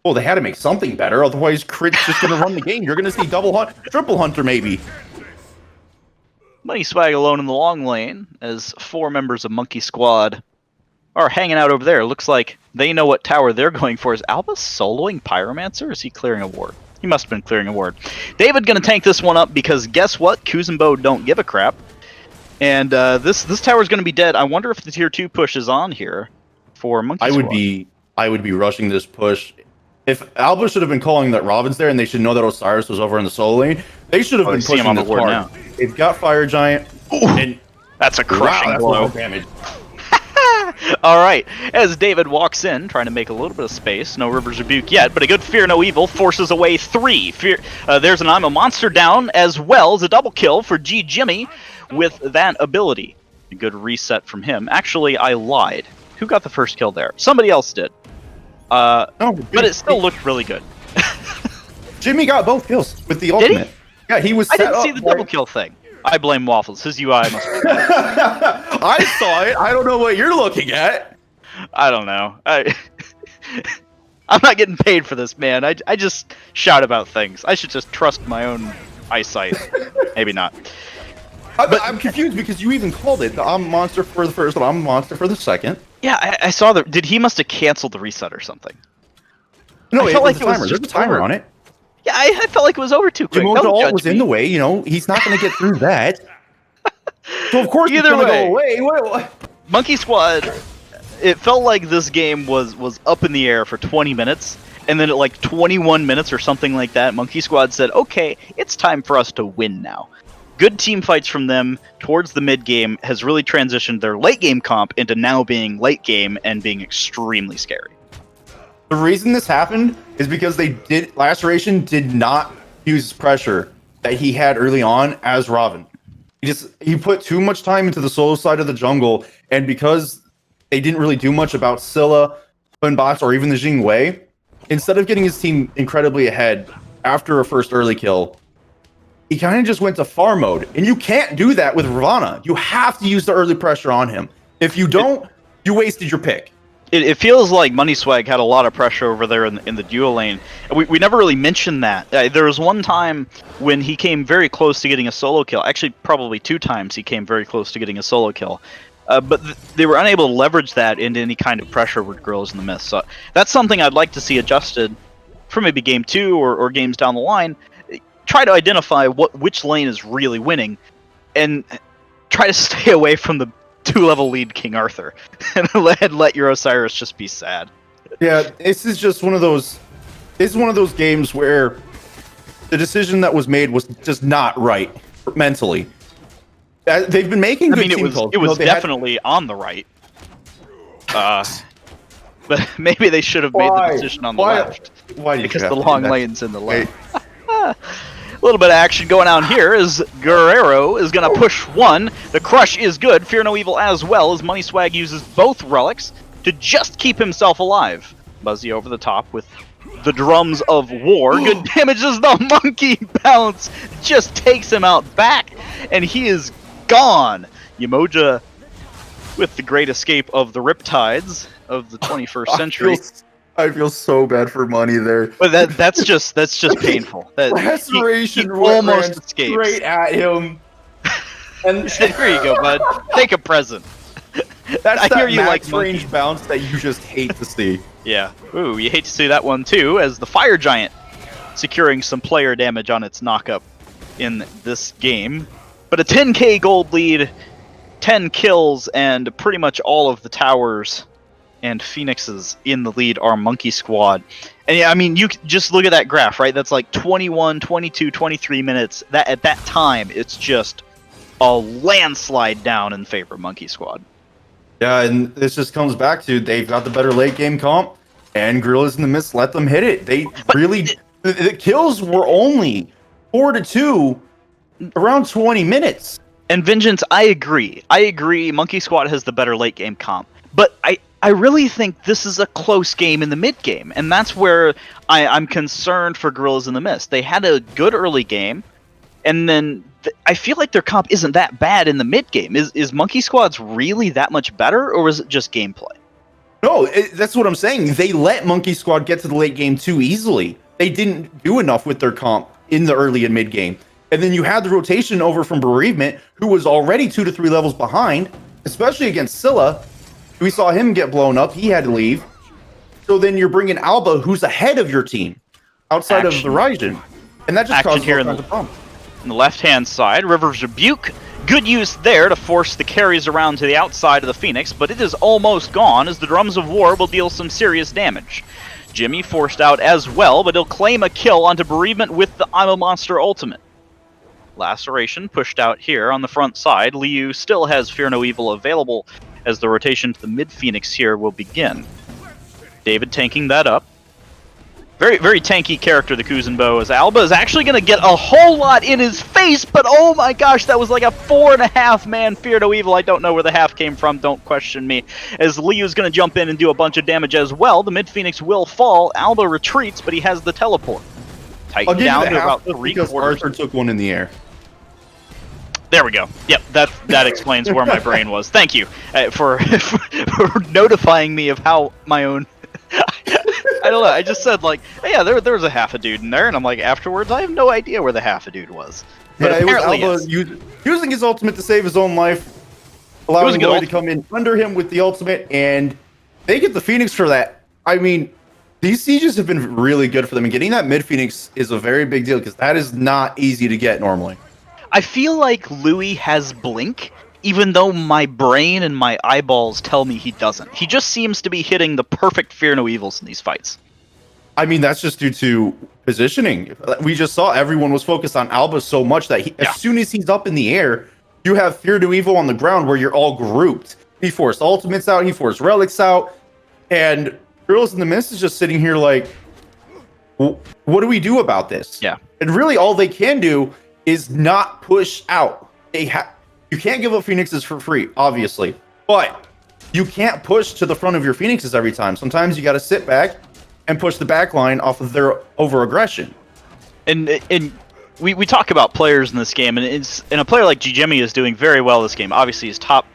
Well, they had to make something better, otherwise Crit's just going to run the game. You're going to see triple hunter maybe. MajinBuusha alone in the long lane as 4 members of Monkey Squad are hanging out over there. Looks like they know what tower they're going for. Is Alba soloing Pyromancer, or is he clearing a ward? He must have been clearing a ward. David going to tank this one up because guess what? Kuzenbo don't give a crap. And this tower is going to be dead. I wonder if the tier 2 push is on here for Monkey Squad. I would be rushing this push. If Alba should have been calling that Robin's there, and they should know that Osiris was over in the solo lane, they should have been pushing on the hard. Now. They've got Fire Giant. And that's a crushing blow. Damage. All right, as David walks in, trying to make a little bit of space. No River's Rebuke yet, but a good Fear No Evil forces away 3. There's an I'm a Monster down, as well as a double kill for G Jimmy with that ability. A good reset from him. Actually, I lied. Who got the first kill there? Somebody else did. But it still looked really good. Jimmy got both kills with the ultimate. Yeah, he was. I didn't see the double kill thing. I blame Waffles. His UI must be bad. I saw it. I don't know what you're looking at. I don't know. I'm not getting paid for this, man. I just shout about things. I should just trust my own eyesight. Maybe not. I'm confused because you even called it. I'm monster for the first one. I'm monster for the second. Yeah, I saw that. He must have canceled the reset or something? No, it was a timer. There's a timer on it. Yeah, I felt like it was over too quick. Ult was in the way. You know, he's not going to get through that. So of course he's going to go away. What? Monkey Squad. It felt like this game was up in the air for 20 minutes, and then at like 21 minutes or something like that, Monkey Squad said, "Okay, it's time for us to win now." Good team fights from them towards the mid game has really transitioned their late game comp into now being late game and being extremely scary. The reason this happened is because Laceration did not use pressure that he had early on as Robin. He put too much time into the solo side of the jungle, and because they didn't really do much about Scylla, Bots, or even the Jing Wei, instead of getting his team incredibly ahead after a first early kill, he kind of just went to farm mode. And you can't do that with Ravana. You have to use the early pressure on him. If you don't, you wasted your pick. It feels like MajinBuusha had a lot of pressure over there in the duo lane. We never really mentioned that. There was one time when he came very close to getting a solo kill. Actually, probably 2 times he came very close to getting a solo kill. But they were unable to leverage that into any kind of pressure with Gorillas in the Mist. So that's something I'd like to see adjusted for maybe game 2 or games down the line. Try to identify which lane is really winning, and try to stay away from the 2-level lead King Arthur, and let your Osiris just be sad. Yeah, this is just one of those. This is one of those games where the decision that was made was just not right mentally. They've been making good team calls. It was definitely on the right. But maybe they should have made the decision on the left. Why? Because the long lane's in the left. A little bit of action going on here as Guerrero is going to push 1. The crush is good. Fear No Evil as well as MajinBuusha uses both relics to just keep himself alive. Buzzy over the top with the drums of war. Good damage as the monkey bounce just takes him out back, and he is gone. Yamoja with the great escape of the Riptides of the 21st century. I feel so bad for Money there. But that's just painful. Laceration he almost escapes. Straight at him. And here you go, bud. Take a present. That's I hear you like range bounce that you just hate to see. Yeah. Ooh, you hate to see that one too, as the Fire Giant securing some player damage on its knockup in this game. But a 10k gold lead, 10 kills, and pretty much all of the towers and Phoenixes in the lead are Monkey Squad. And yeah, I mean, you just look at that graph, right? That's like 21, 22, 23 minutes. That at that time, it's just a landslide down in favor of Monkey Squad. Yeah, and this just comes back to they've got the better late game comp, and Gorillas in the Mist let them hit it. The kills were only 4-2, around 20 minutes. And Vengeance, I agree. Monkey Squad has the better late game comp. But I really think this is a close game in the mid game, and that's where I'm concerned for Gorillas in the Mist. They had a good early game, and then I feel like their comp isn't that bad in the mid game. Is Monkey Squad's really that much better, or is it just gameplay? No, that's what I'm saying. They let Monkey Squad get to the late game too easily. They didn't do enough with their comp in the early and mid game. And then you had the rotation over from Bereavement, who was already 2 to 3 levels behind, especially against Scylla. We saw him get blown up. He had to leave. So then you're bringing Alba, who's ahead of your team, outside of the Ryzen. And that just causes all kinds of problems. On the left-hand side, River's Rebuke. Good use there to force the carries around to the outside of the Phoenix, but it is almost gone as the Drums of War will deal some serious damage. Jimmy forced out as well, but he'll claim a kill onto Bereavement with the I'm a Monster ultimate. Laceration pushed out here on the front side. Liu still has Fear No Evil available as the rotation to the mid-Phoenix here will begin. David tanking that up. Very, very tanky character, the Kuzenbo, as Alba is actually going to get a whole lot in his face, but oh my gosh, that was like a 4.5-man Fear No Evil. I don't know where the half came from, don't question me. As Liu's going to jump in and do a bunch of damage as well, the mid-Phoenix will fall. Alba retreats, but he has the teleport. Tighten down to about 3/4. Arthur took one in the air. There we go. Yep, that explains where my brain was. Thank you for notifying me of how my own... I don't know, I just said like, oh, yeah, there was a half a dude in there, and I'm like, afterwards, I have no idea where the half a dude was. But yeah, it was Alba using his ultimate to save his own life, allowing Lloyd to come in under him with the ultimate, and they get the Phoenix for that. I mean, these sieges have been really good for them, and getting that mid-Phoenix is a very big deal, because that is not easy to get normally. I feel like Louis has Blink, even though my brain and my eyeballs tell me he doesn't. He just seems to be hitting the perfect Fear No Evils in these fights. I mean, that's just due to positioning. We just saw everyone was focused on Alba so much that as soon as he's up in the air, you have Fear No Evil on the ground where you're all grouped. He forced ultimates out, he forced relics out, and Girls in the Mist is just sitting here like, what do we do about this? Yeah. And really all they can do is not push out. You can't give up Phoenixes for free, obviously, but you can't push to the front of your Phoenixes every time. Sometimes you got to sit back and push the back line off of their over-aggression. And we talk about players in this game, and a player like Jimmy is doing very well this game. Obviously, he's top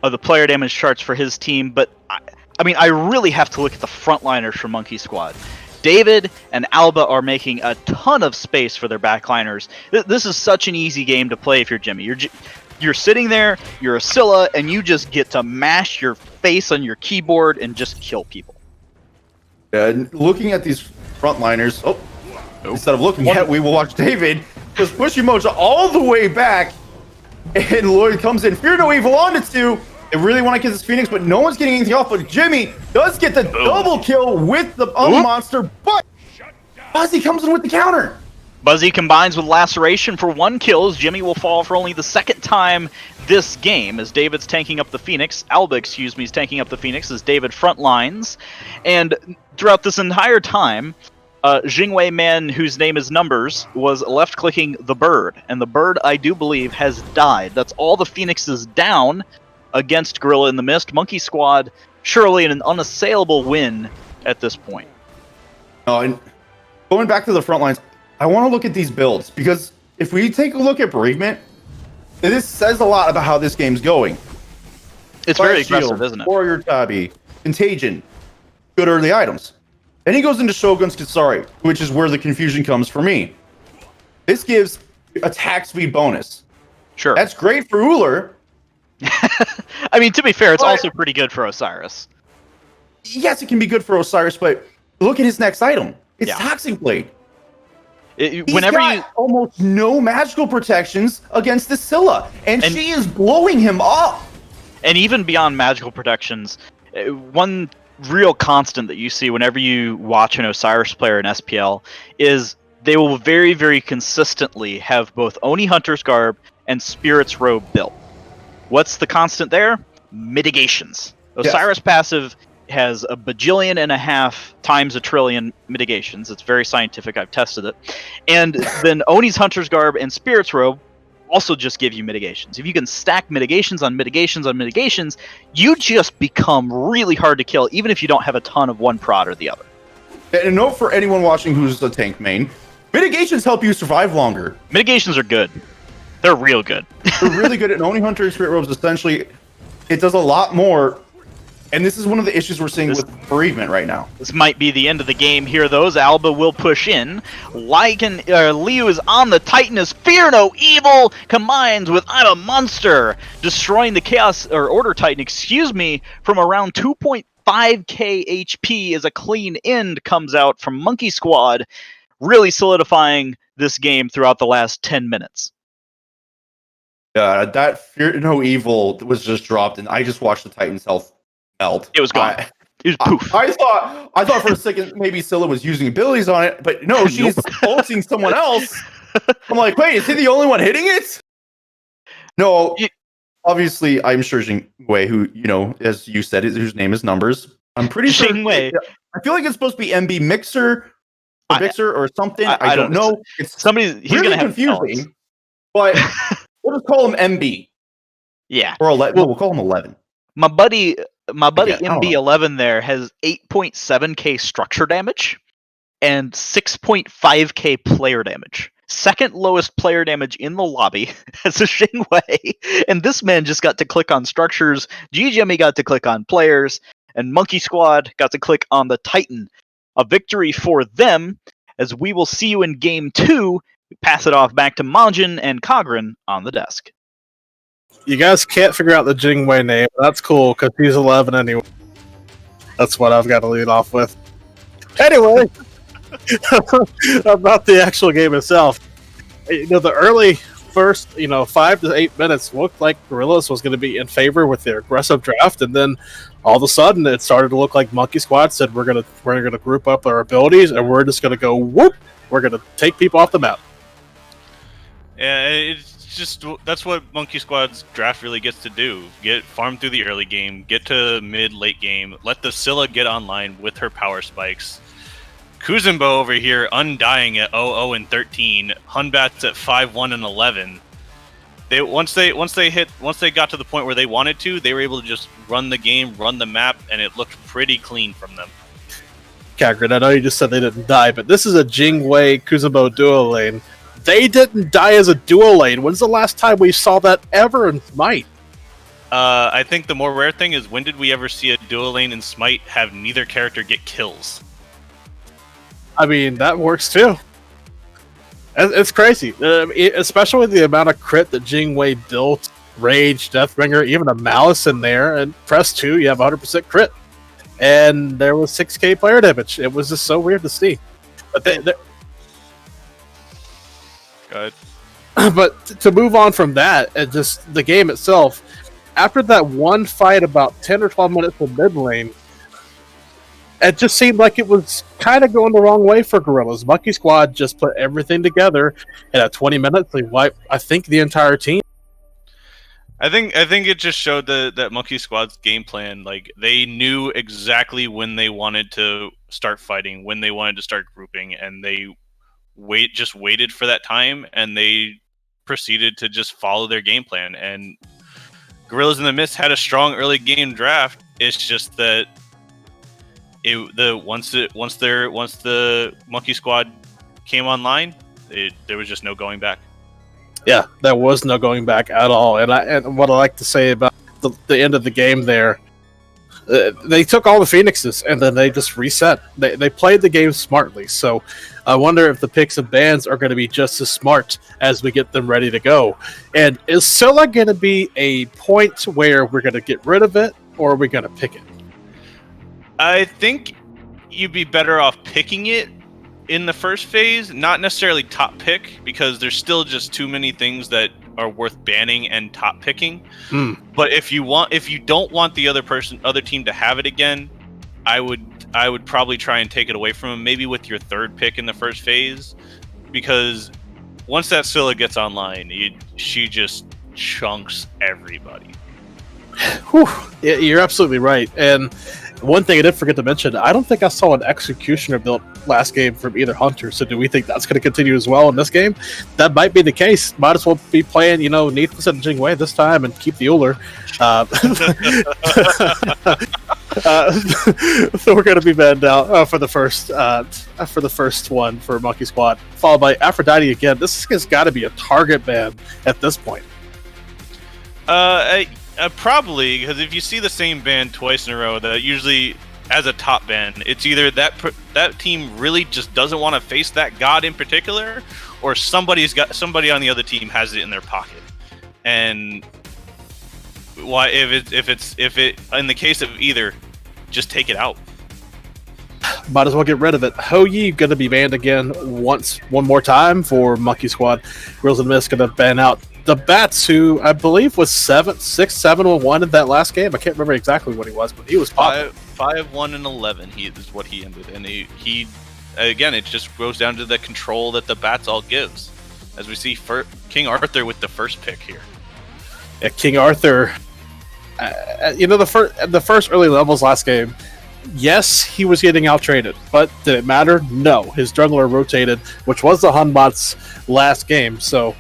of the player damage charts for his team, but I mean, I really have to look at the frontliners for Monkey Squad. David and Alba are making a ton of space for their backliners. This is such an easy game to play if you're Jimmy. You're sitting there, you're a Scylla, and you just get to mash your face on your keyboard and just kill people. And looking at these frontliners, instead of looking at, we will watch David just push Umoja all the way back, and Lloyd comes in. Fear No Evil on it too. They really want to get this Phoenix, but no one's getting anything off. But Jimmy does get the double kill with the monster, but Buzzy comes in with the counter. Buzzy combines with Laceration for 1 kill, as Jimmy will fall for only the 2nd time this game, as David's tanking up the Phoenix. Alba, excuse me, is tanking up the Phoenix as David front lines. And throughout this entire time, Jingwei Man, whose name is Numbers, was left-clicking the bird. And the bird, I do believe, has died. That's all the Phoenixes down against Gorilla in the Mist. Monkey Squad, surely an unassailable win at this point. And going back to the front lines, I want to look at these builds, because if we take a look at Bereavement, this says a lot about how this game's going. It's very aggressive, isn't it? Warrior Tabi, Contagion, good early items. Then he goes into Shogun's Katsari, which is where the confusion comes for me. This gives attack speed bonus. Sure. That's great for Uller. I mean, to be fair, it's also pretty good for Osiris. Yes, it can be good for Osiris, but look at his next item. It's Toxic Blade. Whenever you almost no magical protections against the Scylla, and she is blowing him up. And even beyond magical protections, one real constant that you see whenever you watch an Osiris player in SPL is they will very, very consistently have both Oni Hunter's Garb and Spirit's Robe built. What's the constant there? Mitigations. Osiris passive has 1.5 bajillion times 1 trillion mitigations. It's very scientific. I've tested it. And then Oni's Hunter's Garb and Spirit's Robe also just give you mitigations. If you can stack mitigations on mitigations on mitigations, you just become really hard to kill, even if you don't have a ton of one prod or the other. And a note for anyone watching who's a tank main, mitigations help you survive longer. Mitigations are good. They're real good. They're really good. And Oni Hunter and Spirit Robes, essentially, it does a lot more And this is one of the issues we're seeing with bereavement right now. This might be the end of the game here, though, as Alba will push in. Liu is on the Titan as Fear No Evil combines with I'm a Monster, destroying the Chaos, or Order Titan, from around 2.5k HP as a clean end comes out from Monkey Squad, really solidifying this game throughout the last 10 minutes. That Fear No Evil was just dropped, and I just watched the Titan's health melt. It was gone. It was poof. I thought for a second maybe Scylla was using abilities on it, but no, she's ulting someone else. I'm like, wait, is he the only one hitting it? No, obviously, I'm sure Jingwei, who, as you said, whose name is Numbers. I'm pretty sure. Jingwei. I feel like it's supposed to be MB Mixer or something. I don't know. It's somebody. He's really gonna have confusing, but we'll just call him MB. Yeah, or 11. Well, we'll call him 11. My buddy MB11 there has 8.7k structure damage and 6.5k player damage. Second lowest player damage in the lobby as a Xingwei. And this man just got to click on structures. GGME got to click on players. And Monkey Squad got to click on the Titan. A victory for them, as we will see you in Game 2. We pass it off back to Majin and Cagren on the desk. You guys can't figure out the Jingwei name. That's cool, because he's 11 anyway. That's what I've got to lead off with. Anyway, about the actual game itself. The early first, 5 to 8 minutes looked like Gorillas was going to be in favor with their aggressive draft, and then all of a sudden it started to look like Monkey Squad said we're gonna group up our abilities and we're just gonna go whoop. We're gonna take people off the map. Yeah, it's just that's what Monkey Squad's draft really gets to do. Get farm through the early game, get to mid-late game, let the Scylla get online with her power spikes. Kuzumbo over here undying at 0-0 and 13. Hunbats at 5-1 and 11. Once they got to the point where they wanted to, they were able to just run the game, run the map, and it looked pretty clean from them. Cagren, I know you just said they didn't die, but this is a Jingwei Kuzumbo duo lane. They didn't die as a duo lane. When's the last time we saw that ever in SMITE? I think the more rare thing is, when did we ever see a duo lane in SMITE have neither character get kills? I mean, that works too. It's crazy, especially with the amount of crit that Jingwei built. Rage, Deathbringer, even a Malice in there, and press 2, you have 100% crit. And there was 6k player damage. It was just so weird to see. But Go ahead. But to move on from that, and just the game itself, after that one fight about 10 or 12 minutes in mid lane, it just seemed like it was kind of going the wrong way for Gorillas. Monkey Squad just put everything together, and at 20 minutes, they wiped, I think, the entire team. I think it just showed that Monkey Squad's game plan. Like, they knew exactly when they wanted to start fighting, when they wanted to start grouping, and they just waited for that time, and they proceeded to just follow their game plan. And Gorillas in the Mist had a strong early game draft. It's just that once the Monkey Squad came online, there was just no going back. Yeah, there was no going back at all. And what I like to say about the end of the game there, they took all the Phoenixes and then they just reset. They played the game smartly. So I wonder if the picks and bans are going to be just as smart as we get them ready to go. And is Scylla going to be a point where we're going to get rid of it, or are we going to pick it? I think you'd be better off picking it in the first phase, not necessarily top pick, because there's still just too many things that are worth banning and top picking. But if you don't want the other team to have it again, I would probably try and take it away from them, maybe with your third pick in the first phase, because once that Scylla gets online, she just chunks everybody. Whew. Yeah, you're absolutely right. And one thing I did forget to mention, I don't think I saw an Executioner built last game from either Hunter, so do we think that's going to continue as well in this game? That might be the case. Might as well be playing, Neath and Jingwei this time and keep the Uller. So we're going to be banned out for the first one for Monkey Squad, followed by Aphrodite again. This has got to be a target ban at this point. Probably, because if you see the same band twice in a row, that usually as a top band, it's either that team really just doesn't want to face that god in particular, or somebody on the other team has it in their pocket. And why, if it in the case of either, just take it out. Might as well get rid of it. Ho-Yi going to be banned again one more time for Monkey Squad. Grills and Mist going to ban out the Bats, who I believe was 6-7-1 in that last game. I can't remember exactly what he was, but he was popular. 5-1-11. He is what he ended, and he again, it just goes down to the control that the Bats all gives, as we see for King Arthur with the first pick here. Yeah, King Arthur. The first early levels last game. Yes, he was getting out-traded, but did it matter? No. His jungler rotated, which was the Hunbot's last game. So,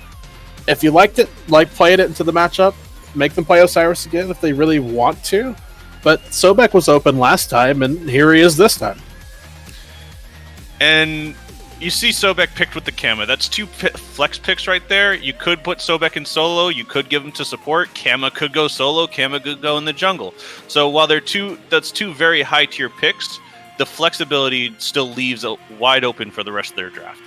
if you liked it, playing it into the matchup, make them play Osiris again if they really want to. But Sobek was open last time, and here he is this time. And you see Sobek picked with the Kama. That's two flex picks right there. You could put Sobek in solo. You could give him to support. Kama could go solo. Kama could go in the jungle. So while that's two very high tier picks, the flexibility still leaves it wide open for the rest of their draft.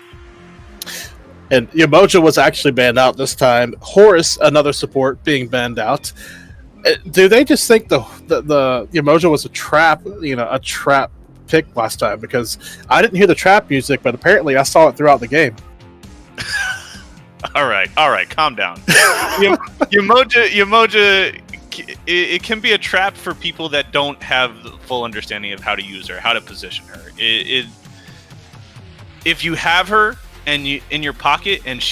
And Yamoja was actually banned out this time. Horus, another support, being banned out. Do they just think the Yamoja was a trap pick last time? Because I didn't hear the trap music, but apparently I saw it throughout the game. All right, calm down. Yamoja, it can be a trap for people that don't have the full understanding of how to use her, how to position her. If you have her and in your pocket and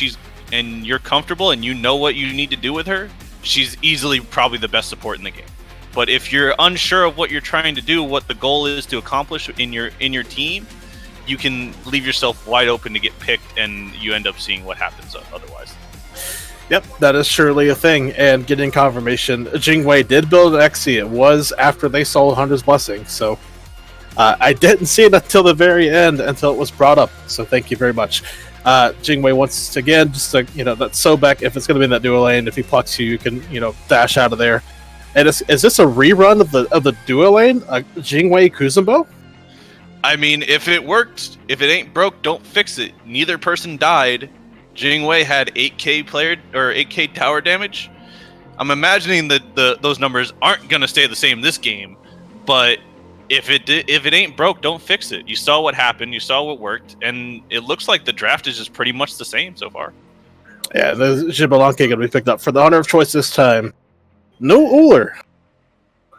you're comfortable and you know what you need to do with her, she's easily probably the best support in the game. But if you're unsure of what you're trying to do, what the goal is to accomplish in your team, you can leave yourself wide open to get picked, and you end up seeing what happens otherwise. Yep, that is surely a thing. And getting confirmation, Jingwei did build an XC. It was after they sold Hunter's Blessing, so I didn't see it until the very end, until it was brought up. So thank you very much. Jingwei once again, just that Sobek, if it's going to be in that duo lane, if he plucks you, you can dash out of there. And is this a rerun of the duo lane, Jingwei Kuzumbo? I mean, if it worked, if it ain't broke, don't fix it. Neither person died. Jingwei had 8k tower damage. I'm imagining that those numbers aren't gonna stay the same this game, but if it ain't broke, don't fix it. You saw what happened, you saw what worked, and it looks like the draft is just pretty much the same so far. Yeah, the Xbalanque gonna be picked up for the honor of choice this time. No Uller.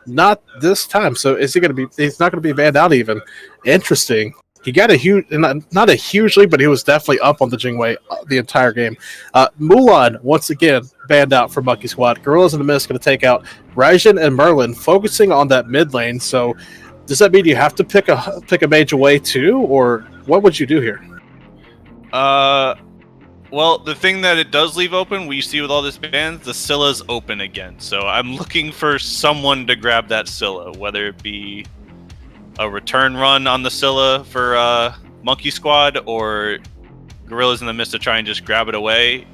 Not this time. So is he going to be... He's not going to be banned out even. Interesting. He got a huge... Not a huge lead, but he was definitely up on the Jingwei the entire game. Mulan, once again, banned out for Monkey Squad. Gorillas in the Mist going to take out Raijin and Merlin, focusing on that mid lane. So does that mean you have to pick a mage away too? Or what would you do here? Well, the thing that it does leave open, we see with all this bans, the Scylla's open again. So I'm looking for someone to grab that Scylla, whether it be a return run on the Scylla for Monkey Squad or Gorillas in the Mist to try and just grab it away.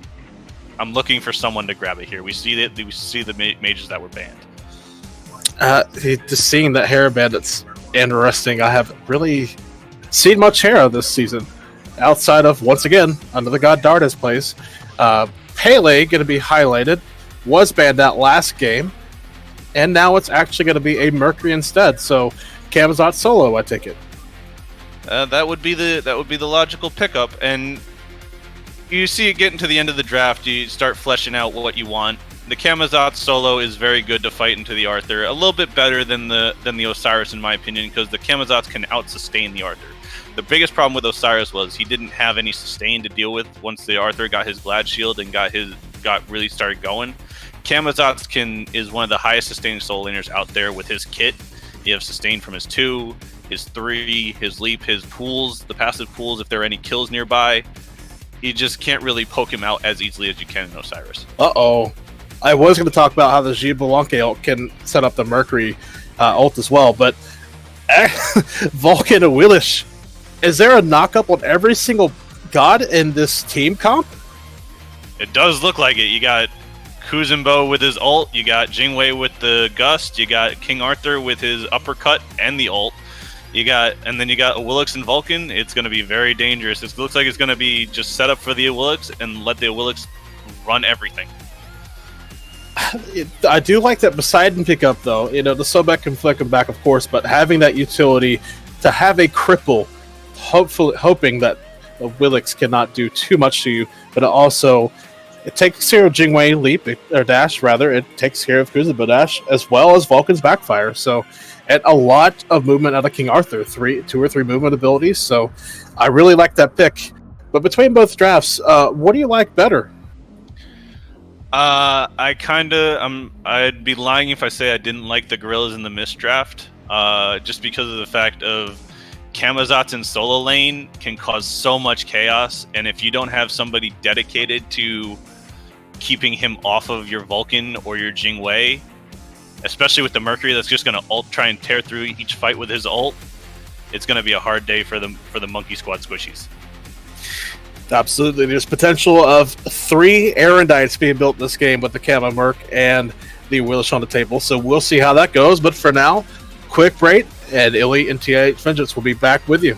I'm looking for someone to grab it here. We see the mages that were banned. Just seeing that Hera bandit's interesting. I haven't really seen much Hera this season. Outside of, once again, under the god Darda's place. Pele, going to be highlighted, was banned out last game, and now it's actually going to be a Mercury instead. So, Camazot solo, I take it. That would be the logical pickup, and you see it getting to the end of the draft. You start fleshing out what you want. The Camazot solo is very good to fight into the Arthur. A little bit better than the Osiris, in my opinion, because the Camazots can out-sustain the Arthur. The biggest problem with Osiris was he didn't have any sustain to deal with once the Arthur got his Glad Shield and got really started going. Camazots is one of the highest sustaining soul laners out there with his kit. You have sustain from his 2, his 3, his leap, his pools, the passive pools if there are any kills nearby. You just can't really poke him out as easily as you can in Osiris. Uh-oh. I was going to talk about how the Xbalanque ult can set up the Mercury ult as well, but Vulcan and Willish. Is there a knock-up on every single god in this team comp? It does look like it. You got Kuzenbo with his ult, you got Jingwei with the gust, you got King Arthur with his uppercut and the ult. And then you got Awilix and Vulcan. It's going to be very dangerous. It looks like it's going to be just set up for the Awilix and let the Awilix run everything. I do like that Poseidon pickup, though. You know, the Sobek can flick him back, of course, but having that utility to have a cripple, hoping that Awilix cannot do too much to you, but it takes care of Jingwei leap, or dash, rather. It takes care of Kuzenbo dash, as well as Vulcan's backfire. So, and a lot of movement out of King Arthur, 2 or 3 movement abilities. So, I really like that pick. But between both drafts, what do you like better? I'd be lying if I say I didn't like the Gorillas in the Mist draft. Just because of the fact of Camazotz in solo lane can cause so much chaos, and if you don't have somebody dedicated to keeping him off of your Vulcan or your Jingwei, especially with the Mercury that's just going to ult try and tear through each fight with his ult, it's going to be a hard day for the Monkey Squad squishies. Absolutely. There's potential of 3 Aerondites being built in this game with the Camo Merc and the Willish on the table, so we'll see how that goes. But for now, quick break, and Illy and TH Vengeance will be back with you.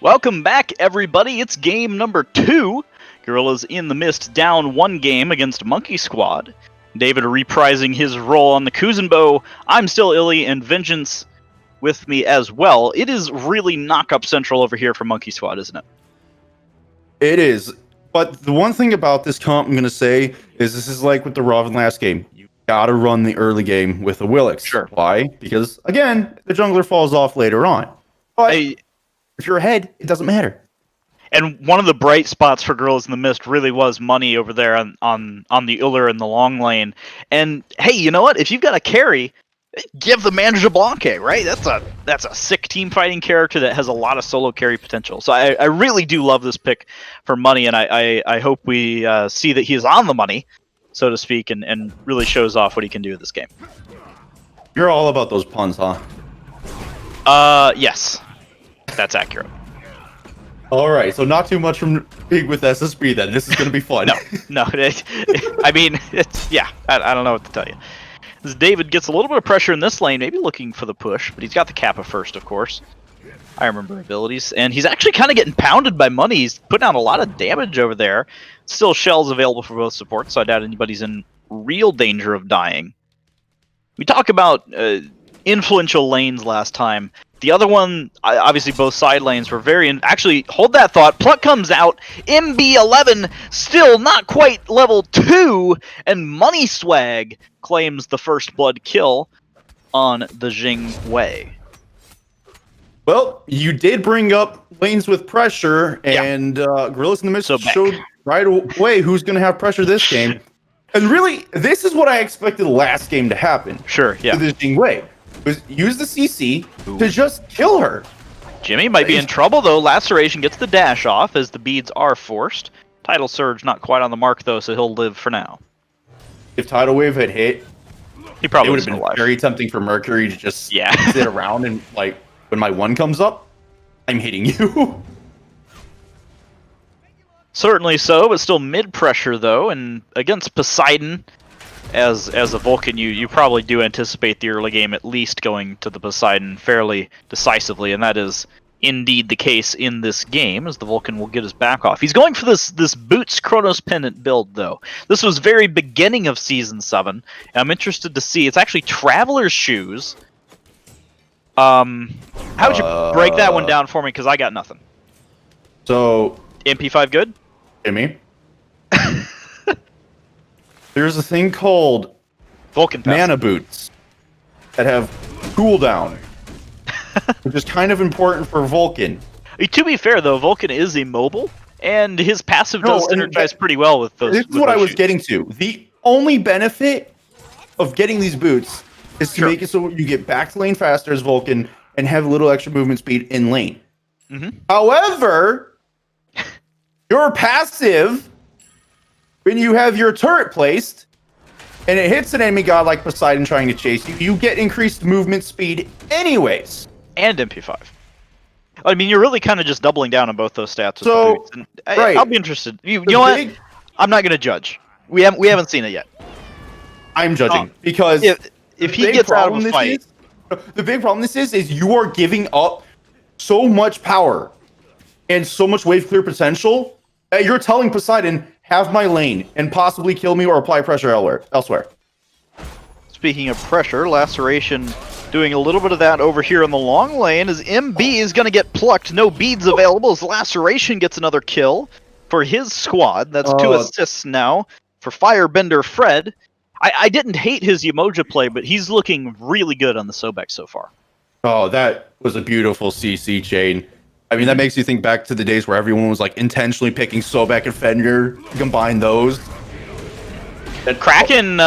Welcome back, everybody. It's game number 2. Gorillas in the Mist down 1 game against Monkey Squad. David reprising his role on the Kuzenbo. I'm still Illy, and Vengeance with me as well. It is really knock-up central over here for Monkey Squad, isn't it? It is. But the one thing about this comp I'm going to say is this is like with the Robin last game. You got to run the early game with a Willix. Sure. Why? Because, again, the jungler falls off later on. But if you're ahead, it doesn't matter. And one of the bright spots for Gorillas in the Mist really was money over there on the Uller in the long lane. And hey, you know what? If you've got a carry, give the manager Blanque, right? That's a sick team fighting character that has a lot of solo carry potential. So I really do love this pick for money, and I hope we see that he is on the money, so to speak, and really shows off what he can do in this game. You're all about those puns, huh? Yes. That's accurate. All right, so not too much from Pig with SSB then. This is going to be fun. No. I mean, I don't know what to tell you. As David gets a little bit of pressure in this lane, maybe looking for the push, but he's got the Kappa first, of course. I remember abilities, and he's actually kind of getting pounded by money. He's putting out a lot of damage over there. Still shells available for both supports, so I doubt anybody's in real danger of dying. We talk about influential lanes last time. The other one, obviously both side lanes were actually, hold that thought, Pluck comes out, MB11, still not quite level 2, and Money Swag claims the first blood kill on the Jingwei. Well, you did bring up lanes with pressure, and Gorillas in the Mist showed right away who's going to have pressure this game. And really, this is what I expected last game to happen. Sure, yeah. To this Jingwei. Was use the CC to just kill her. Jimmy might be in trouble, though. Laceration gets the dash off as the beads are forced. Tidal Surge not quite on the mark, though, so he'll live for now. If Tidal Wave had hit, he probably would have been alive. Very tempting for Mercury to just sit around and, like, when my 1 comes up, I'm hitting you. Certainly so, but still mid-pressure, though, and against Poseidon, as a Vulcan, you probably do anticipate the early game at least going to the Poseidon fairly decisively, and that is indeed the case in this game, as the Vulcan will get his back off. He's going for this Boots Chronos Pendant build, though. This was very beginning of Season 7, and I'm interested to see. It's actually Traveler's Shoes, How would you break that one down for me? Because I got nothing. So MP5 good? Jimmy, there's a thing called Vulcan passive. mana boots that have cooldown, which is kind of important for Vulcan. To be fair, though, Vulcan is immobile, and his passive does synergize pretty well with those. This is what I was getting to. The only benefit of getting these boots is to make it so you get back to lane faster as Vulcan and have a little extra movement speed in lane. However, your passive, when you have your turret placed and it hits an enemy god like Poseidon trying to chase you, you get increased movement speed anyways. And MP5. I mean, you're really kind of just doubling down on both those stats. With the boots. And I'll be interested. You know what? I'm not going to judge. We haven't seen it yet. I'm judging because if he gets out of a fight, the big problem is you are giving up so much power and so much wave clear potential that you're telling Poseidon, have my lane and possibly kill me or apply pressure elsewhere. Speaking of pressure, Laceration doing a little bit of that over here in the long lane as MB is going to get plucked. No beads available as Laceration gets another kill for his squad. That's 2 assists now for Firebender Fred. I didn't hate his Umoja play, but he's looking really good on the Sobek so far. Oh, that was a beautiful CC chain. I mean, that makes you think back to the days where everyone was like intentionally picking Sobek and Fender to combine those. Cracken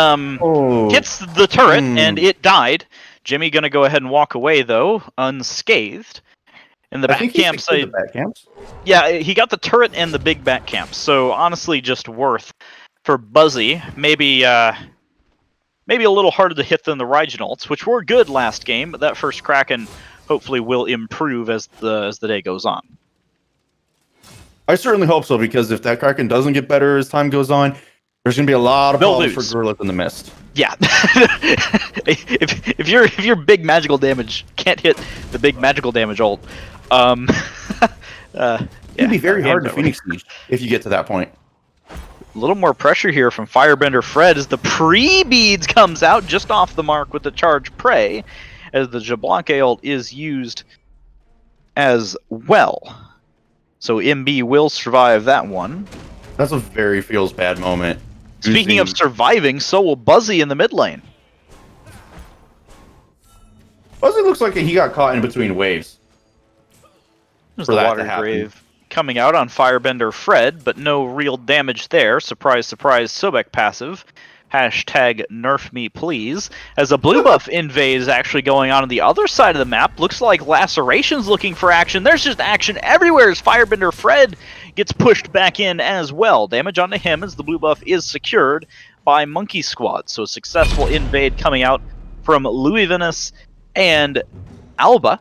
hits the turret and it died. Jimmy gonna go ahead and walk away though, unscathed. In the back camps, yeah, he got the turret and the big back camps. So honestly, just worth for Buzzy. Maybe a little harder to hit than the Regionals, which were good last game, but that first Kraken hopefully will improve as the day goes on. I certainly hope so, because if that Kraken doesn't get better as time goes on, there's going to be a lot of problems for Gorillas in the Mist. Yeah. if your big magical damage can't hit the big magical damage ult, it'd be very hard to Phoenix Siege if you get to that point. A little more pressure here from Firebender Fred as the pre-beads comes out just off the mark with the charge prey, as the Jablanque ult is used as well. So MB will survive that one. That's a very feels bad moment. Speaking of surviving, so will Buzzy in the mid lane. Buzzy looks like he got caught in between waves. There's the water grave coming out on Firebender Fred, but no real damage there. Surprise, surprise, Sobek passive. Hashtag nerf me please. As a blue buff invade is actually going on the other side of the map. Looks like Laceration's looking for action. There's just action everywhere as Firebender Fred gets pushed back in as well. Damage onto him as the blue buff is secured by Monkey Squad. So a successful invade coming out from Louis Venice and Alba,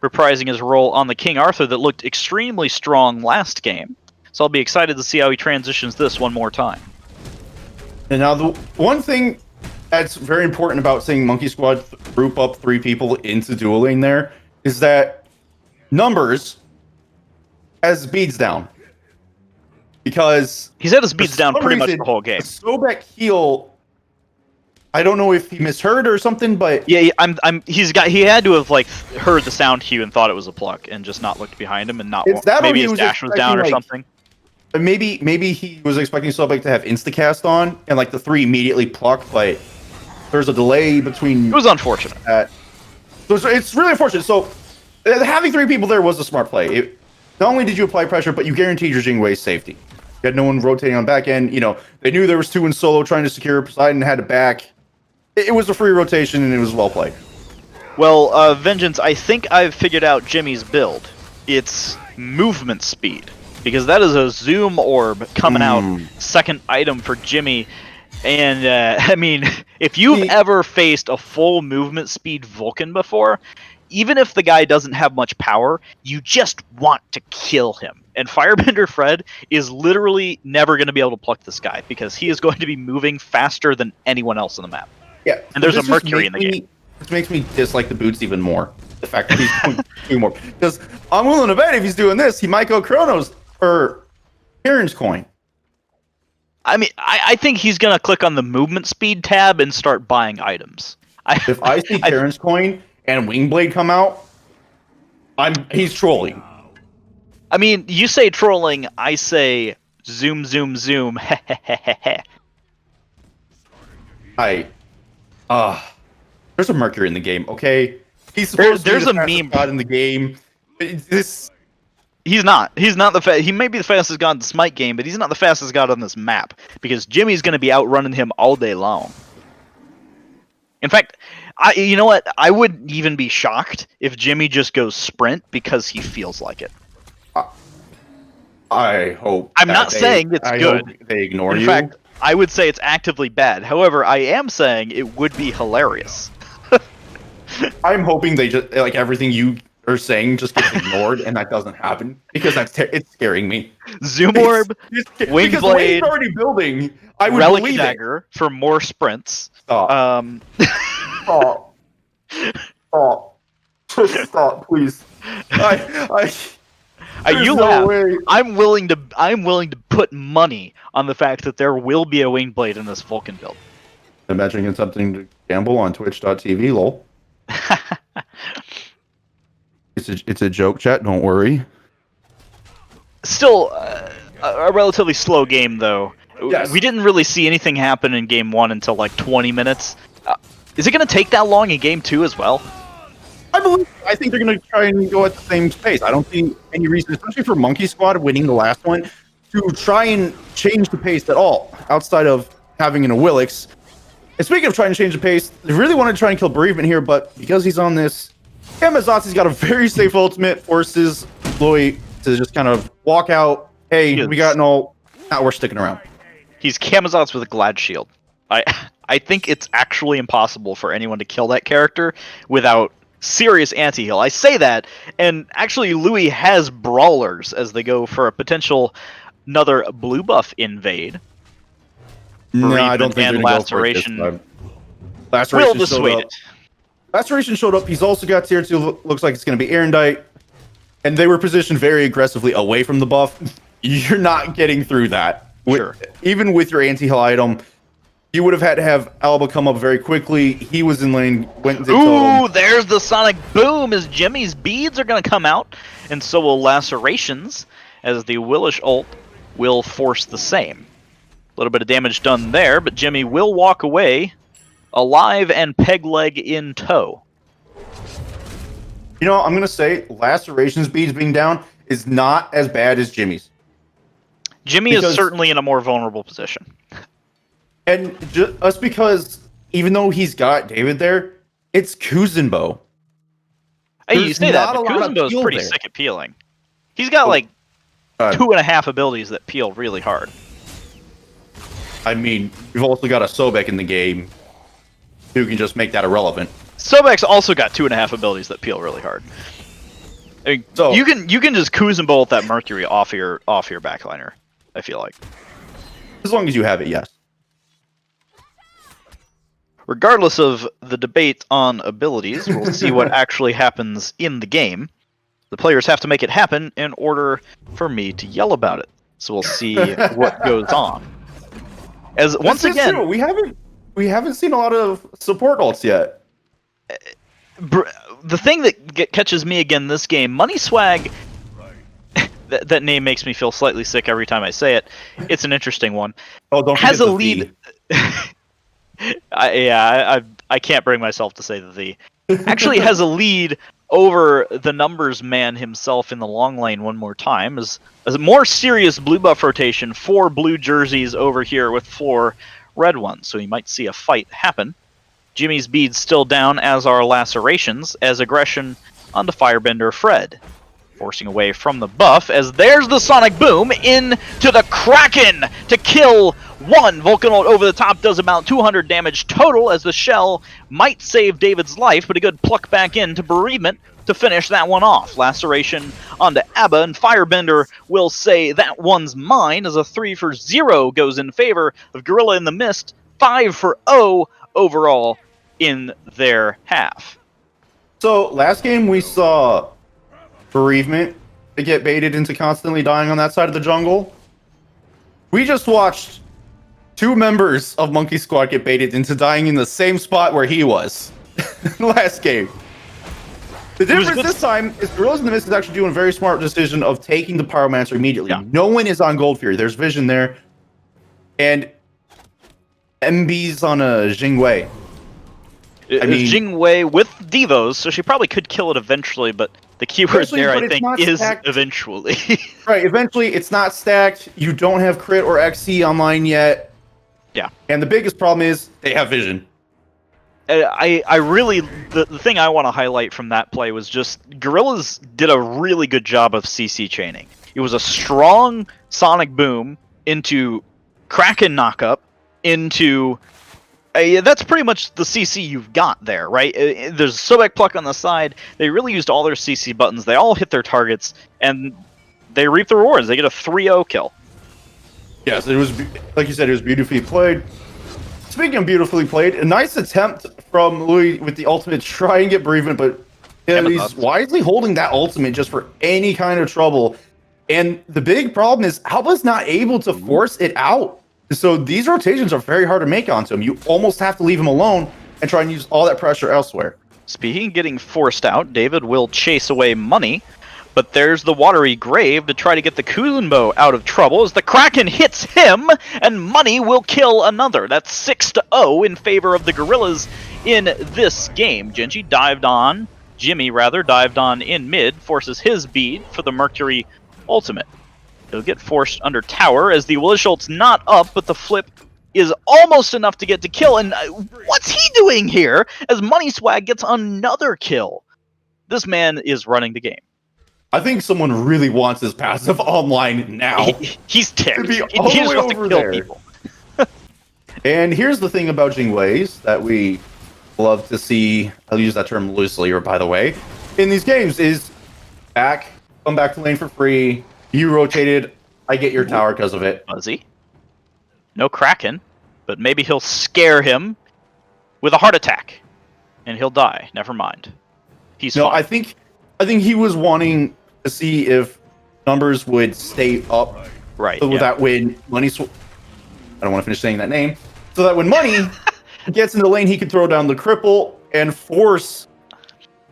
reprising his role on the King Arthur that looked extremely strong last game. So I'll be excited to see how he transitions this one more time. And now the one thing that's very important about seeing Monkey Squad group up 3 people into dueling there is that Numbers has beads down. Because he's had his beads down pretty much the whole game. Sobek heal, I don't know if he misheard or something, but yeah, he had to have like heard the sound cue and thought it was a pluck and just not looked behind him and not maybe his dash was down or something. Maybe he was expecting Sobek to have instacast on and like the 3 immediately pluck, but there's a delay between. It was unfortunate. So it's really unfortunate. So having 3 people there was a smart play. Not only did you apply pressure, but you guaranteed your Jingwei's safety. You had no one rotating on back end. You know, they knew there was 2 in solo trying to secure. Poseidon had to back. It was a free rotation and it was well played. Well, Vengeance, I think I've figured out Jimmy's build. It's movement speed. Because that is a zoom orb coming out, second item for Jimmy. And, I mean, if you've ever faced a full movement speed Vulcan before, even if the guy doesn't have much power, you just want to kill him. And Firebender Fred is literally never going to be able to pluck this guy, because he is going to be moving faster than anyone else on the map. Yeah, and there's a Mercury in the game. This makes me dislike the boots even more. The fact that he's doing more. Because I'm willing to bet if he's doing this, he might go Chronos or Karen's coin. I mean, I think he's going to click on the movement speed tab and start buying items. If I see Karen's coin and Wingblade come out, he's trolling. I mean, you say trolling, I say zoom, zoom, zoom. There's a Mercury in the game, okay? He's supposed to be the fastest god in the game. He's not. He's not he may be the fastest god in the Smite game, but he's not the fastest god on this map because Jimmy's going to be outrunning him all day long. In fact, you know what? I wouldn't even be shocked if Jimmy just goes sprint because he feels like it. I hope. I'm not saying it's good. Hope they ignore you. In fact, I would say it's actively bad. However, I am saying it would be hilarious. I'm hoping they just like everything you are saying just gets ignored and that doesn't happen because it's scaring me. Zoom orb, Wingblade, already building. I would Relic believe Dagger for more sprints. Stop. Stop, please. You laugh. I'm willing to put money on the fact that there will be a Wingblade in this Vulcan build. Imagining it's something to gamble on Twitch.tv, lol. It's a joke, chat. Don't worry. Still, a relatively slow game, though. Yes. We didn't really see anything happen in Game 1 until like 20 minutes. Is it going to take that long in Game 2 as well? I think they're going to try and go at the same pace. I don't see any reason, especially for Monkey Squad winning the last one, to try and change the pace at all, outside of having an Willix. And speaking of trying to change the pace, they really want to try and kill Bereavement here, but because he's on this, Kamazatsi's got a very safe ultimate, forces Louis to just kind of walk out. Hey, we got now we're sticking around. He's Kamazats with a Glad Shield. I think it's actually impossible for anyone to kill that character without serious anti-heal. I say that, and actually Louis has brawlers as they go for a potential another blue buff invade. No, I don't think they're going to go for it this time. Laceration will dissuade it. Laceration showed up. He's also got tier 2. Looks like it's going to be Erendite. And they were positioned very aggressively away from the buff. You're not getting through that. Sure. Even with your anti-heal item, you would have had to have Alba come up very quickly. He was in lane, went into totem. Ooh, there's the sonic boom as Jimmy's beads are going to come out. And so will Lacerations, as the Willish ult will force the same. A little bit of damage done there, but Jimmy will walk away alive and peg leg in tow. You know, I'm going to say Lacerations beads being down is not as bad as Jimmy's. Jimmy is certainly in a more vulnerable position. And just because, even though he's got David there, it's Kuzenbo. Hey, you say that, but Kuzenbo is pretty sick at peeling. He's got like 2.5 abilities that peel really hard. I mean, you've also got a Sobek in the game who can just make that irrelevant. Sobek's also got 2.5 abilities that peel really hard. I mean, so you can just Kuzenbo with that Mercury off your backliner, I feel like. As long as you have it, yes. Regardless of the debate on abilities, we'll see what actually happens in the game. The players have to make it happen in order for me to yell about it. So we'll see what goes on. As once again, true. we haven't seen a lot of support ults yet. The thing that catches me again this game, Money Swag. That name makes me feel slightly sick every time I say it. It's an interesting one. Oh, don't has a lead. I can't bring myself to say the actually has a lead over the numbers man himself in the long lane one more time as a more serious blue buff rotation, 4 blue jerseys over here with 4 red ones, so you might see a fight happen. Jimmy's beads still down, as are Lacerations, as aggression onto Firebender Fred, forcing away from the buff, as there's the sonic boom into the Kraken to kill one. Vulcan ult over the top does about 200 damage total, as the shell might save David's life, but a good pluck back into Bereavement to finish that one off. Laceration onto Abba, and Firebender will say that one's mine, as a 3-for-0 goes in favor of Gorilla in the Mist, 5-for-0 overall in their half. So last game we saw Bereavement to get baited into constantly dying on that side of the jungle. We just watched 2 members of Monkey Squad get baited into dying in the same spot where he was last game. The difference this time is Gorillas in the Mist is actually doing a very smart decision of taking the Pyromancer immediately. Yeah. No one is on Gold Fury. There's vision there. And MB's on a Jingwei. I mean, Jingwei with Devos, so she probably could kill it eventually, but the keyword there, I think, is stacked. Eventually. Right, eventually it's not stacked. You don't have crit or XC online yet. Yeah. And the biggest problem is they have vision. I really, the thing I want to highlight from that play was just Gorillas did a really good job of CC chaining. It was a strong Sonic Boom into Kraken knockup into... that's pretty much the CC you've got there, right? There's Sobek Pluck on the side. They really used all their CC buttons. They all hit their targets, and they reap the rewards. They get a 3-0 kill. Yes, it was, like you said, it was beautifully played. Speaking of beautifully played, a nice attempt from Louis with the ultimate to try and get bereavement, but he's wisely holding that ultimate just for any kind of trouble. And the big problem is Alba's not able to force it out. So these rotations are very hard to make onto him. You almost have to leave him alone and try and use all that pressure elsewhere. Speaking of getting forced out, David will chase away Money, but there's the Watery Grave to try to get the Kuzenbo out of trouble as the Kraken hits him, and Money will kill another. That's 6-0 in favor of the Gorillas in this game. Jimmy dived on in mid, forces his bead for the Mercury ultimate. He'll get forced under tower as the Wilshult's not up, but the flip is almost enough to get to kill. And what's he doing here as Money Swag gets another kill? This man is running the game. I think someone really wants his passive online now. He's ticked. He just wants to kill people. And here's the thing about Jingweis that we love to see, I'll use that term loosely, or by the way, in these games is come back to lane for free. You rotated, I get your tower because of it. Fuzzy. No Kraken, but maybe he'll scare him with a heart attack, and he'll die. Never mind. He's fine. I think he was wanting to see if numbers would stay up. Right. So that when Money... I don't want to finish saying that name. So that when Money gets in the lane, he can throw down the cripple and force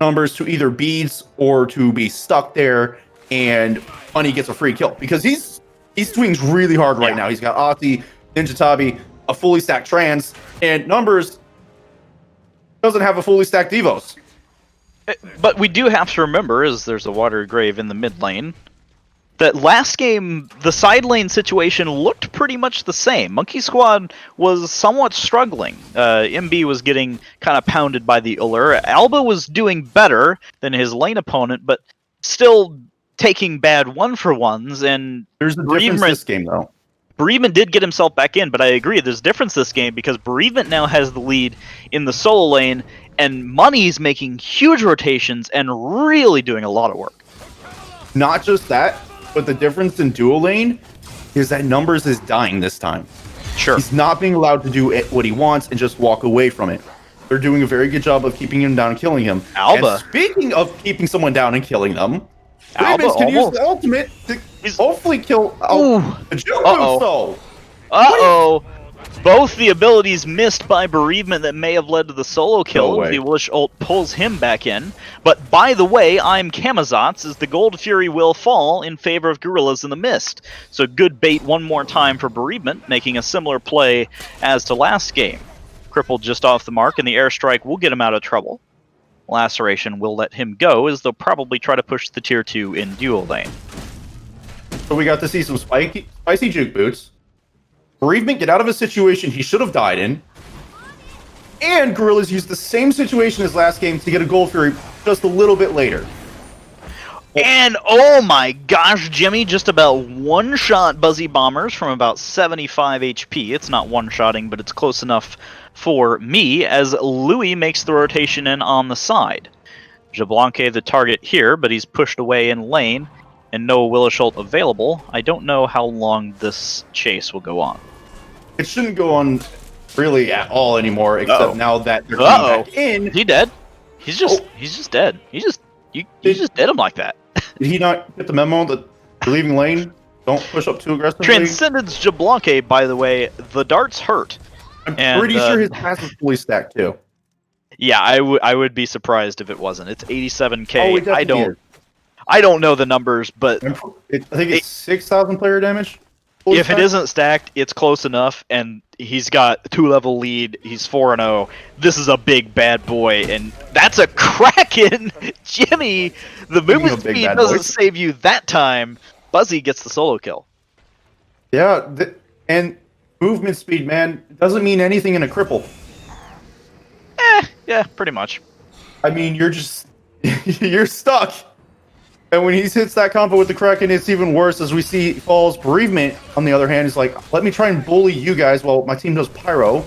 numbers to either beads or to be stuck there, and Money gets a free kill. Because he swings really hard right now. He's got Ati, Ninja Tabi, a fully stacked Trans, and Numbers doesn't have a fully stacked Devos. But we do have to remember, as there's a Watery Grave in the mid lane, that last game, the side lane situation looked pretty much the same. Monkey Squad was somewhat struggling. MB was getting kind of pounded by the Ullr. Alba was doing better than his lane opponent, but still taking bad one-for-ones. And there's a difference this game, though. Bereavement did get himself back in, but I agree, there's a difference this game because Bereavement now has the lead in the solo lane, and Money's making huge rotations and really doing a lot of work. Not just that, but the difference in dual lane is that Numbers is dying this time. Sure. He's not being allowed to do what he wants and just walk away from it. They're doing a very good job of keeping him down and killing him. Alba. And speaking of keeping someone down and killing them, Alba can use the ultimate to hopefully kill Uh-oh. Both the abilities missed by Bereavement that may have led to the solo kill. The Wilsh ult pulls him back in. But by the way, I'm Kamazotz as the Gold Fury will fall in favor of Gorillas in the Mist. So good bait one more time for Bereavement, making a similar play as to last game. Crippled just off the mark, and the airstrike will get him out of trouble. Laceration will let him go, as they'll probably try to push the tier 2 in dual lane. So we got to see some spicy juke boots. Bereavement get out of a situation he should have died in. And Gorillas used the same situation as last game to get a Gold Fury just a little bit later. And oh my gosh, Jimmy just about one-shot Buzzy Bombers from about 75 HP. It's not one-shotting, but it's close enough for me as Louis makes the rotation in on the side. Jablanque the target here, but he's pushed away in lane and no Willishult available. I don't know how long this chase will go on. It shouldn't go on really at all anymore, except now that they're coming back in. Is he dead? He's just dead. You just dead him like that. Did he not get the memo that you're leaving lane? Don't push up too aggressively. Transcendence Jablanque, by the way, the darts hurt. I'm pretty sure his pass is fully stacked too. Yeah, I would be surprised if it wasn't. It's 87k. Oh, it definitely is. I don't know the numbers, but I think it's 6,000 player damage. if it isn't stacked, it's close enough, and he's got 2-level lead. He's 4-0. This is a big bad boy, and that's a Kraken! Jimmy, the movement speed doesn't save you that time. Buzzy gets the solo kill. Yeah, and movement speed, man, doesn't mean anything in a cripple. Yeah, pretty much. I mean, you're just you're stuck. And when he hits that combo with the Kraken, it's even worse. As we see Fall's Bereavement, on the other hand, is like, let me try and bully you guys while my team does Pyro.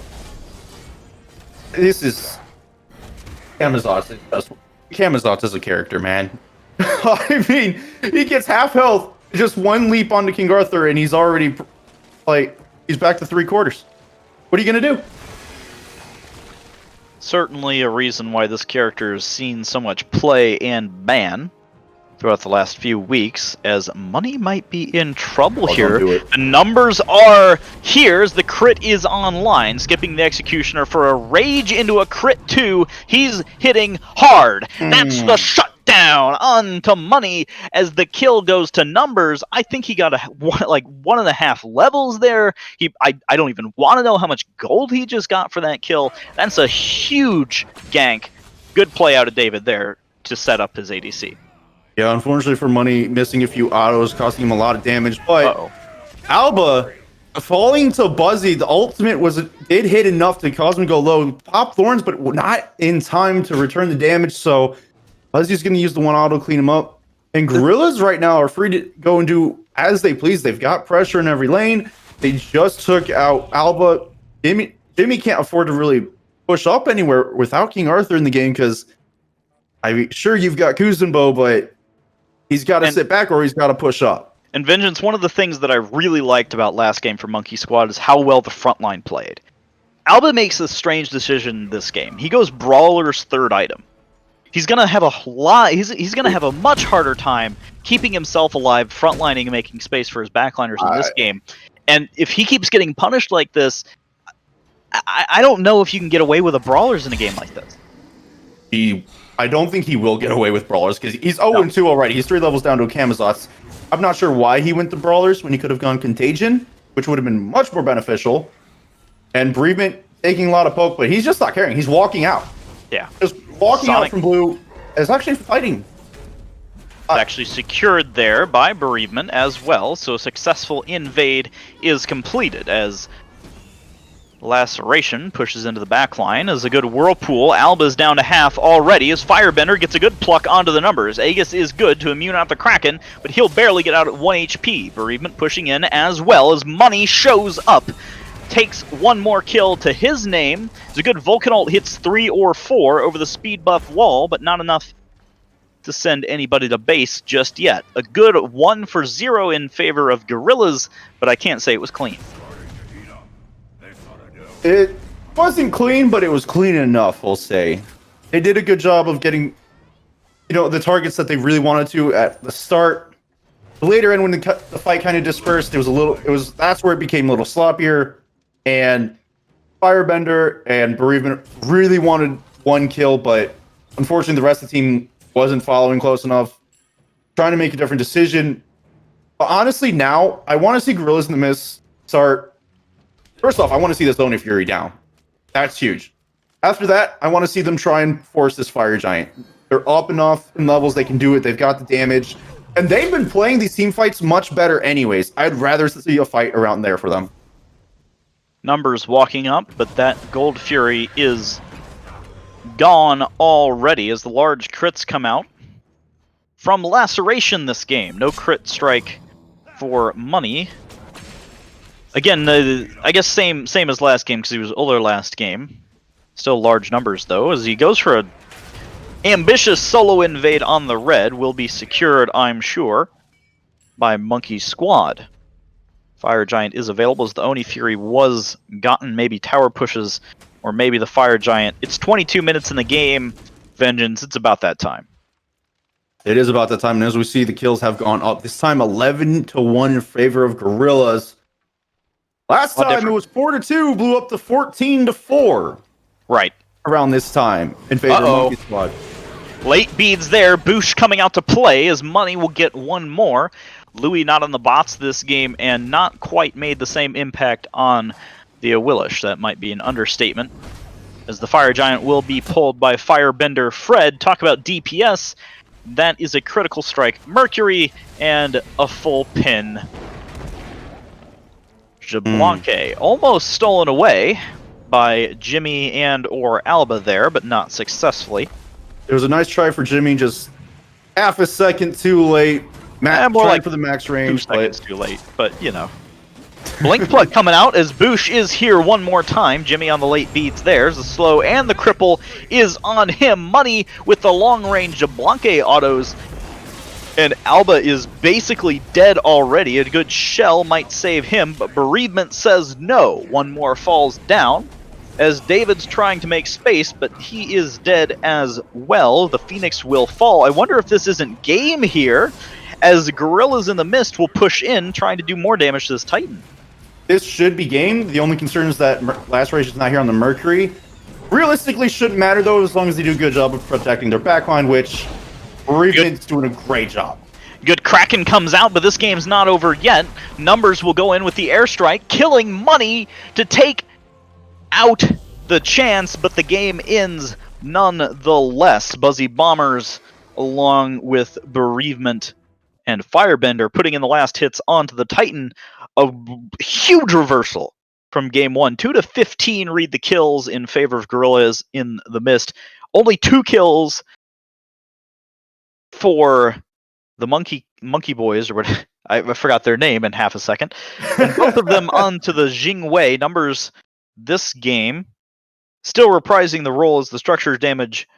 This is... Camazotz is a character, man. I mean, he gets half health, just one leap onto King Arthur, and he's already, like, he's back to 3/4. What are you going to do? Certainly a reason why this character has seen so much play and ban throughout the last few weeks, as Money might be in trouble here. The numbers are here as the crit is online, skipping the Executioner for a rage into a crit 2. He's hitting hard. That's the shutdown onto Money as the kill goes to Numbers. I think he got like 1.5 levels there. I don't even want to know how much gold he just got for that kill. That's a huge gank. Good play out of David there to set up his ADC. Yeah, unfortunately for Money, missing a few autos, costing him a lot of damage. But Alba falling to Buzzy, the ultimate did hit enough to cause him to go low. Pop Thorns, but not in time to return the damage. So Buzzy's going to use the one auto, clean him up. And Gorillas right now are free to go and do as they please. They've got pressure in every lane. They just took out Alba. Jimmy can't afford to really push up anywhere without King Arthur in the game, because I mean, sure, you've got Kuzenbo, but he's got to sit back or he's got to push up. And Vengeance, one of the things that I really liked about last game for Monkey Squad is how well the frontline played. Alba makes a strange decision this game. He goes Brawler's third item. He's gonna have he's gonna have a much harder time keeping himself alive, frontlining and making space for his backliners in this game. And if he keeps getting punished like this, I don't know if you can get away with a Brawlers in a game like this. I don't think he will get away with Brawlers, because he's 0-2 already. He's 3 levels down to a Camazotz. I'm not sure why he went to Brawlers when he could have gone Contagion, which would have been much more beneficial. And Bereavement taking a lot of poke, but he's just not caring. He's walking out. Yeah. Just walking out from blue is actually fighting. Actually secured there by Bereavement as well, so a successful invade is completed as Laceration pushes into the back line as a good Whirlpool. Alba's down to half already as Firebender gets a good pluck onto the Numbers. Aegis is good to immune out the Kraken, but he'll barely get out at 1 HP. Bereavement pushing in as well as Money shows up. Takes one more kill to his name. It's a good Vulcan ult, hits 3 or 4 over the speed buff wall, but not enough to send anybody to base just yet. A good 1 for 0 in favor of Gorillas, but I can't say it was clean. It wasn't clean, but it was clean enough, we'll say. They did a good job of getting, the targets that they really wanted to at the start. The later end, when the fight kind of dispersed, that's where it became a little sloppier. And Firebender and Bereavement really wanted one kill, but unfortunately the rest of the team wasn't following close enough, trying to make a different decision. But honestly, now I want to see Gorillas in the Mist start. First off, I want to see this Zone of Fury down. That's huge. After that, I want to see them try and force this Fire Giant. They're up enough in levels, they can do it, they've got the damage. And they've been playing these team fights much better anyways. I'd rather see a fight around there for them. Numbers walking up, but that Gold Fury is gone already as the large crits come out from Laceration this game. No crit strike for Money. Again, I guess same as last game because he was older last game. Still large numbers though, as he goes for a ambitious solo invade on the red. Will be secured, I'm sure, by Monkey Squad. Fire Giant is available as the Oni Fury was gotten. Maybe tower pushes, or maybe the Fire Giant. It's 22 minutes in the game. Vengeance, it's about that time. It is about that time, and as we see, the kills have gone up. This time 11-1 in favor of Gorillas. Last time it was 4-2, blew up to 14-4. Right. around this time in favor of Monkey Squad. Late beads there. Boosh coming out to play as Money will get one more. Louis not on the bots this game and not quite made the same impact on the Awilish. That might be an understatement, as the Fire Giant will be pulled by Firebender Fred. Talk about DPS. That is a critical strike Mercury and a full pin. Jablanque almost stolen away by Jimmy and or Alba there, but not successfully. It was a nice try for Jimmy, just half a second too late. More like for the max range, 2 seconds too late, but you know. Blink Plug coming out as Boosh is here one more time. Jimmy on the late beats there. The slow and the cripple is on him. Money with the long range Jablanque autos. And Alba is basically dead already. A good shell might save him, but Bereavement says no. One more falls down as David's trying to make space, but he is dead as well. The Phoenix will fall. I wonder if this isn't game here, as Gorillas in the Mist will push in, trying to do more damage to this Titan. This should be game. The only concern is that Laceration is not here on the Mercury. Realistically, shouldn't matter though, as long as they do a good job of protecting their backline, which Bereavement's doing a great job. Good Kraken comes out, but this game's not over yet. Numbers will go in with the airstrike, killing Money to take out the chance, but the game ends nonetheless. Buzzy Bombers, along with Bereavement and Firebender, putting in the last hits onto the Titan. A huge reversal from game 1. 2 to 15 read the kills in favor of Gorillas in the Mist. Only 2 kills for the Monkey Boys, or what I forgot their name in half a second. And both of them onto the Jingwei. Numbers this game still reprising the role as the structures damage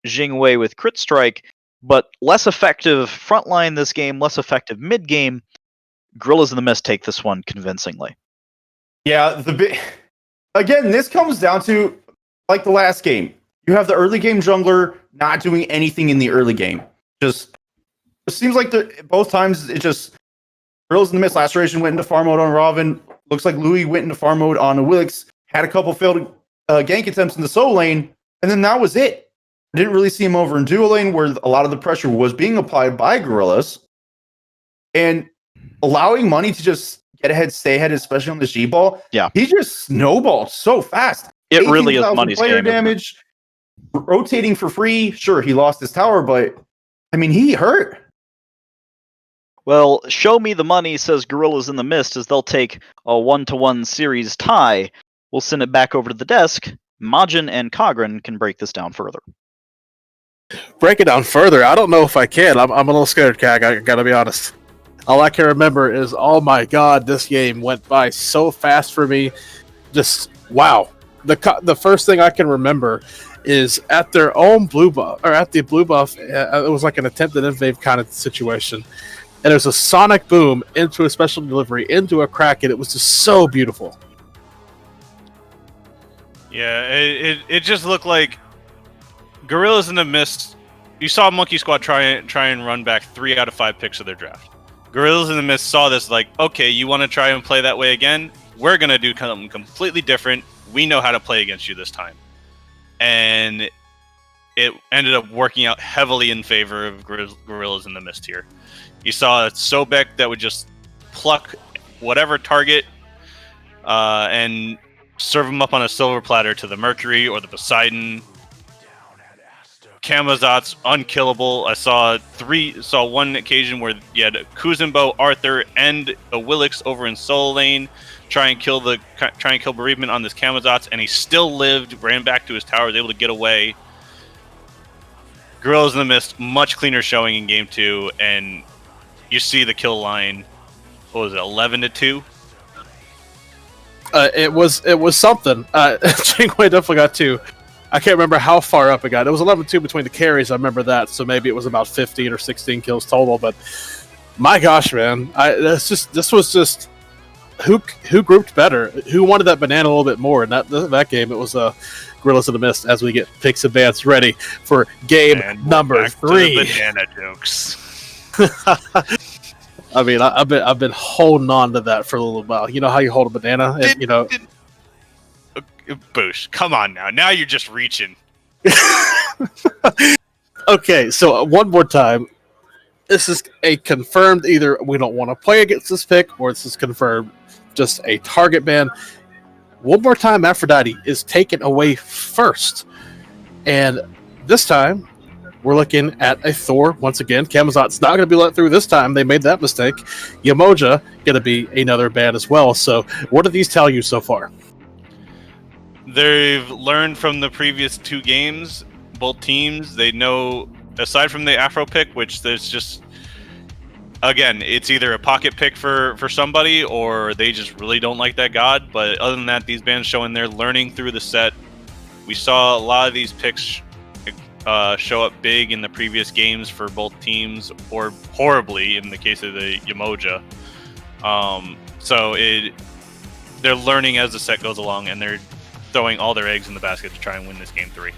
Jingwei with crit strike, but less effective frontline this game, less effective mid game. Gorillas in the Mist take this one convincingly. Yeah, again, this comes down to like the last game. You have the early game jungler not doing anything in the early game. Just it seems like both times it just Gorillas in the Mist. Laceration went into farm mode on Robin. Looks like Louis went into farm mode on Awilix. Had a couple failed gank attempts in the solo lane, and then that was it. I didn't really see him over in duo lane, where a lot of the pressure was being applied by Gorillas, and allowing Money to just get ahead, stay ahead, especially on the G-ball. Yeah, he just snowballed so fast. It really is Money's player game, damage, rotating for free. Sure, he lost his tower, but I mean, he hurt. Well, show me the money, says Gorillas in the Mist, as they'll take a 1-1 series tie. We'll send it back over to the desk. Majin and Cagren can break this down further. Break it down further? I don't know if I can. I'm a little scared, Cag. I gotta be honest. All I can remember is, oh my god, this game went by so fast for me. Just, wow. The first thing I can remember is at their own blue buff, or at the blue buff, it was like an attempted invade kind of situation. And there's a sonic boom into a special delivery, into a Kraken. It was just so beautiful. Yeah, it just looked like Gorillas in the Mist. You saw Monkey Squad try and run back 3 out of 5 picks of their draft. Gorillas in the Mist saw this like, okay, you want to try and play that way again? We're going to do something completely different. We know how to play against you this time. And it ended up working out heavily in favor of Gorillas in the Mist here. You saw Sobek that would just pluck whatever target and serve them up on a silver platter to the Mercury or the Poseidon. Camazot's unkillable. I saw one occasion where you had Kuzenbo, Arthur, and Awilix over in solo lane try and kill Bereavement on this Camazot's, and he still lived, ran back to his tower, was able to get away. Gorillas in the Mist, much cleaner showing in game 2, and you see the kill line. What was it, 11-2? It was something. Jingwei definitely got 2. I can't remember how far up it got. It was 11-2 between the carries. I remember that. So maybe it was about 15 or 16 kills total. But my gosh, man, this was just who grouped better, who wanted that banana a little bit more. And that game, it was Gorillas in the Mist. As we get picks advance ready for game number 3. Banana jokes. I mean, I've been holding on to that for a little while. You know how you hold a banana, and Boosh, come on now. Now you're just reaching. Okay, so one more time. This is a confirmed either we don't want to play against this pick, or this is confirmed just a target ban. One more time, Aphrodite is taken away first. And this time, we're looking at a Thor once again. Camazot's not going to be let through this time. They made that mistake. Yamoja going to be another ban as well. So what do these tell you so far? They've learned from the previous 2 games, both teams. They know, aside from the Afro pick, which there's just, again, it's either a pocket pick for somebody or they just really don't like that god. But other than that, these bans showing they're learning through the set. We saw a lot of these picks show up big in the previous games for both teams, or horribly in the case of the Yamoja. So they're learning as the set goes along, and they're throwing all their eggs in the basket to try and win this game 3.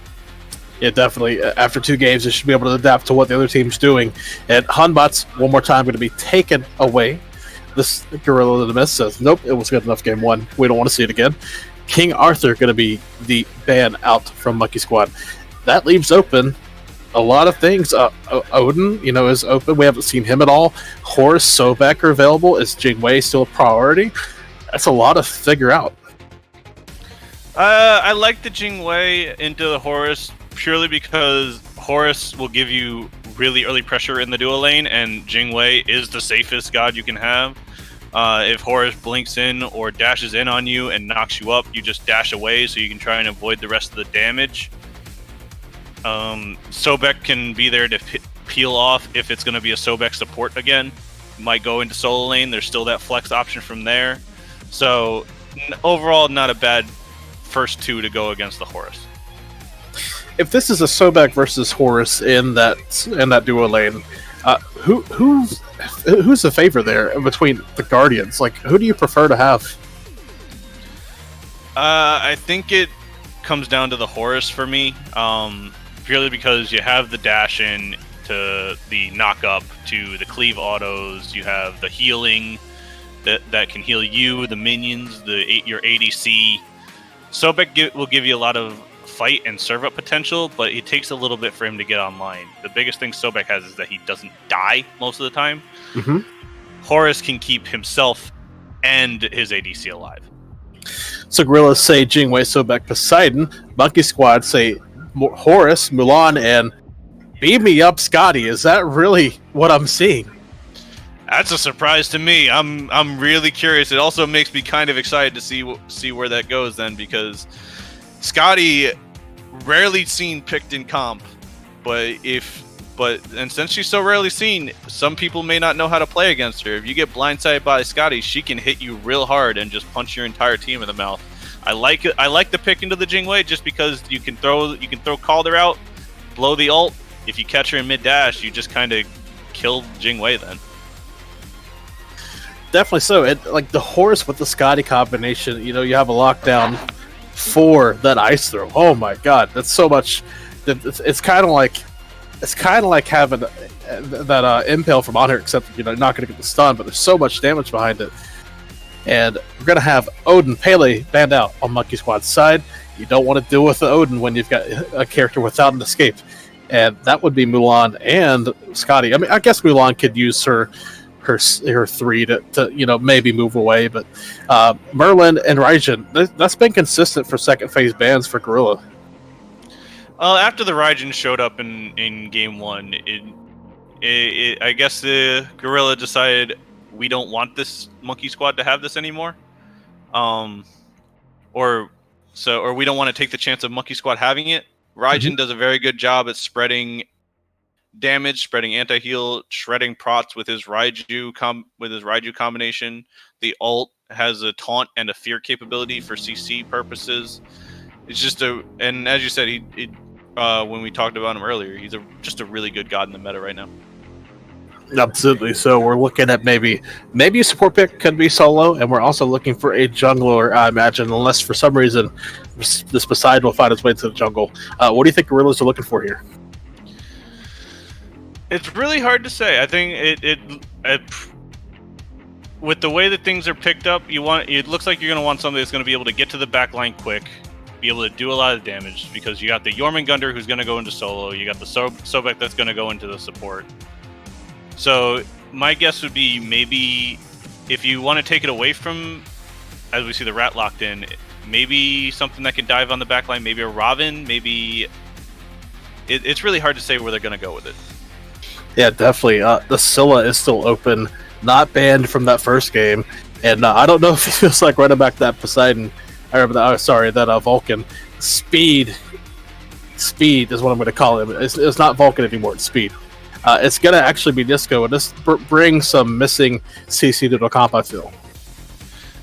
Yeah, definitely. After 2 games, they should be able to adapt to what the other team's doing. And Hanbot's, one more time, going to be taken away. This Gorilla the Mist says, nope, it was good enough game 1. We don't want to see it again. King Arthur going to be the ban out from Monkey Squad. That leaves open a lot of things. Odin, is open. We haven't seen him at all. Horus, Sobek are available. Is Jingwei still a priority? That's a lot to figure out. I like the Jingwei into the Horus purely because Horus will give you really early pressure in the duo lane, and Jingwei is the safest god you can have. If Horus blinks in or dashes in on you and knocks you up, you just dash away so you can try and avoid the rest of the damage. Sobek can be there to peel off if it's going to be a Sobek support again. Might go into solo lane. There's still that flex option from there. So overall, not a bad first 2 to go against the Horus. If this is a Sobek versus Horus in that duo lane, who's the favor there between the Guardians? Like, who do you prefer to have? I think it comes down to the Horus for me. Purely because you have the dash in to the knock up to the cleave autos, you have the healing that can heal you, the minions, your ADC. Sobek will give you a lot of fight and serve up potential, but it takes a little bit for him to get online. The biggest thing Sobek has is that he doesn't die most of the time. Mm-hmm. Horus can keep himself and his ADC alive. So Gorillas say Jingwei, Sobek, Poseidon. Monkey Squad say Horus, Mulan, and beam me up, Scotty. Is that really what I'm seeing? That's a surprise to me. I'm really curious. It also makes me kind of excited to see where that goes then, because Scotty rarely seen picked in comp, but since she's so rarely seen, some people may not know how to play against her. If you get blindsided by Scotty, she can hit you real hard and just punch your entire team in the mouth. I like it. I like the pick into the Jingwei just because you can throw Calder out, blow the ult. If you catch her in mid dash, you just kind of kill Jingwei then. Definitely so. Like the Horus with the Scotty combination, you have a lockdown for that ice throw. Oh my god, that's so much. It's kind of like having that impale from on her, except you're not going to get the stun, but there's so much damage behind it. And we're going to have Odin Pele banned out on Monkey Squad's side. You don't want to deal with the Odin when you've got a character without an escape. And that would be Mulan and Scotty. I mean, I guess Mulan could use her 3 to maybe move away, but Merlin and Raijin, that's been consistent for second phase bans for Gorilla. After the Raijin showed up in game 1, I guess the Gorilla decided we don't want this Monkey Squad to have this anymore, or we don't want to take the chance of Monkey Squad having it. Raijin does a very good job at spreading damage, spreading anti-heal, shredding prots with his Raiju combination. The ult has a taunt and a fear capability for CC purposes. It's just and as you said, when we talked about him earlier, he's just a really good god in the meta right now. Absolutely. So we're looking at maybe a support pick could be solo, and we're also looking for a jungler, I imagine, unless for some reason this Poseidon will find its way to the jungle. What do you think Gorillas are looking for here? It's really hard to say. I think it with the way that things are picked up, it looks like you're going to want somebody that's going to be able to get to the back line quick, be able to do a lot of damage because you got the Jormungandr who's going to go into solo, you got the Sobek that's going to go into the support. So my guess would be maybe if you want to take it away from, as we see the Rat locked in, maybe something that can dive on the backline, maybe a Robin, maybe... It's really hard to say where they're going to go with it. Yeah, definitely. The Scylla is still open, not banned from that first game, and I don't know if it feels like running back that Poseidon. I remember that. That Vulcan. Speed is what I'm going to call him. It's not Vulcan anymore. It's Speed. It's going to actually be Disco, and this brings some missing CC to the comp, I feel.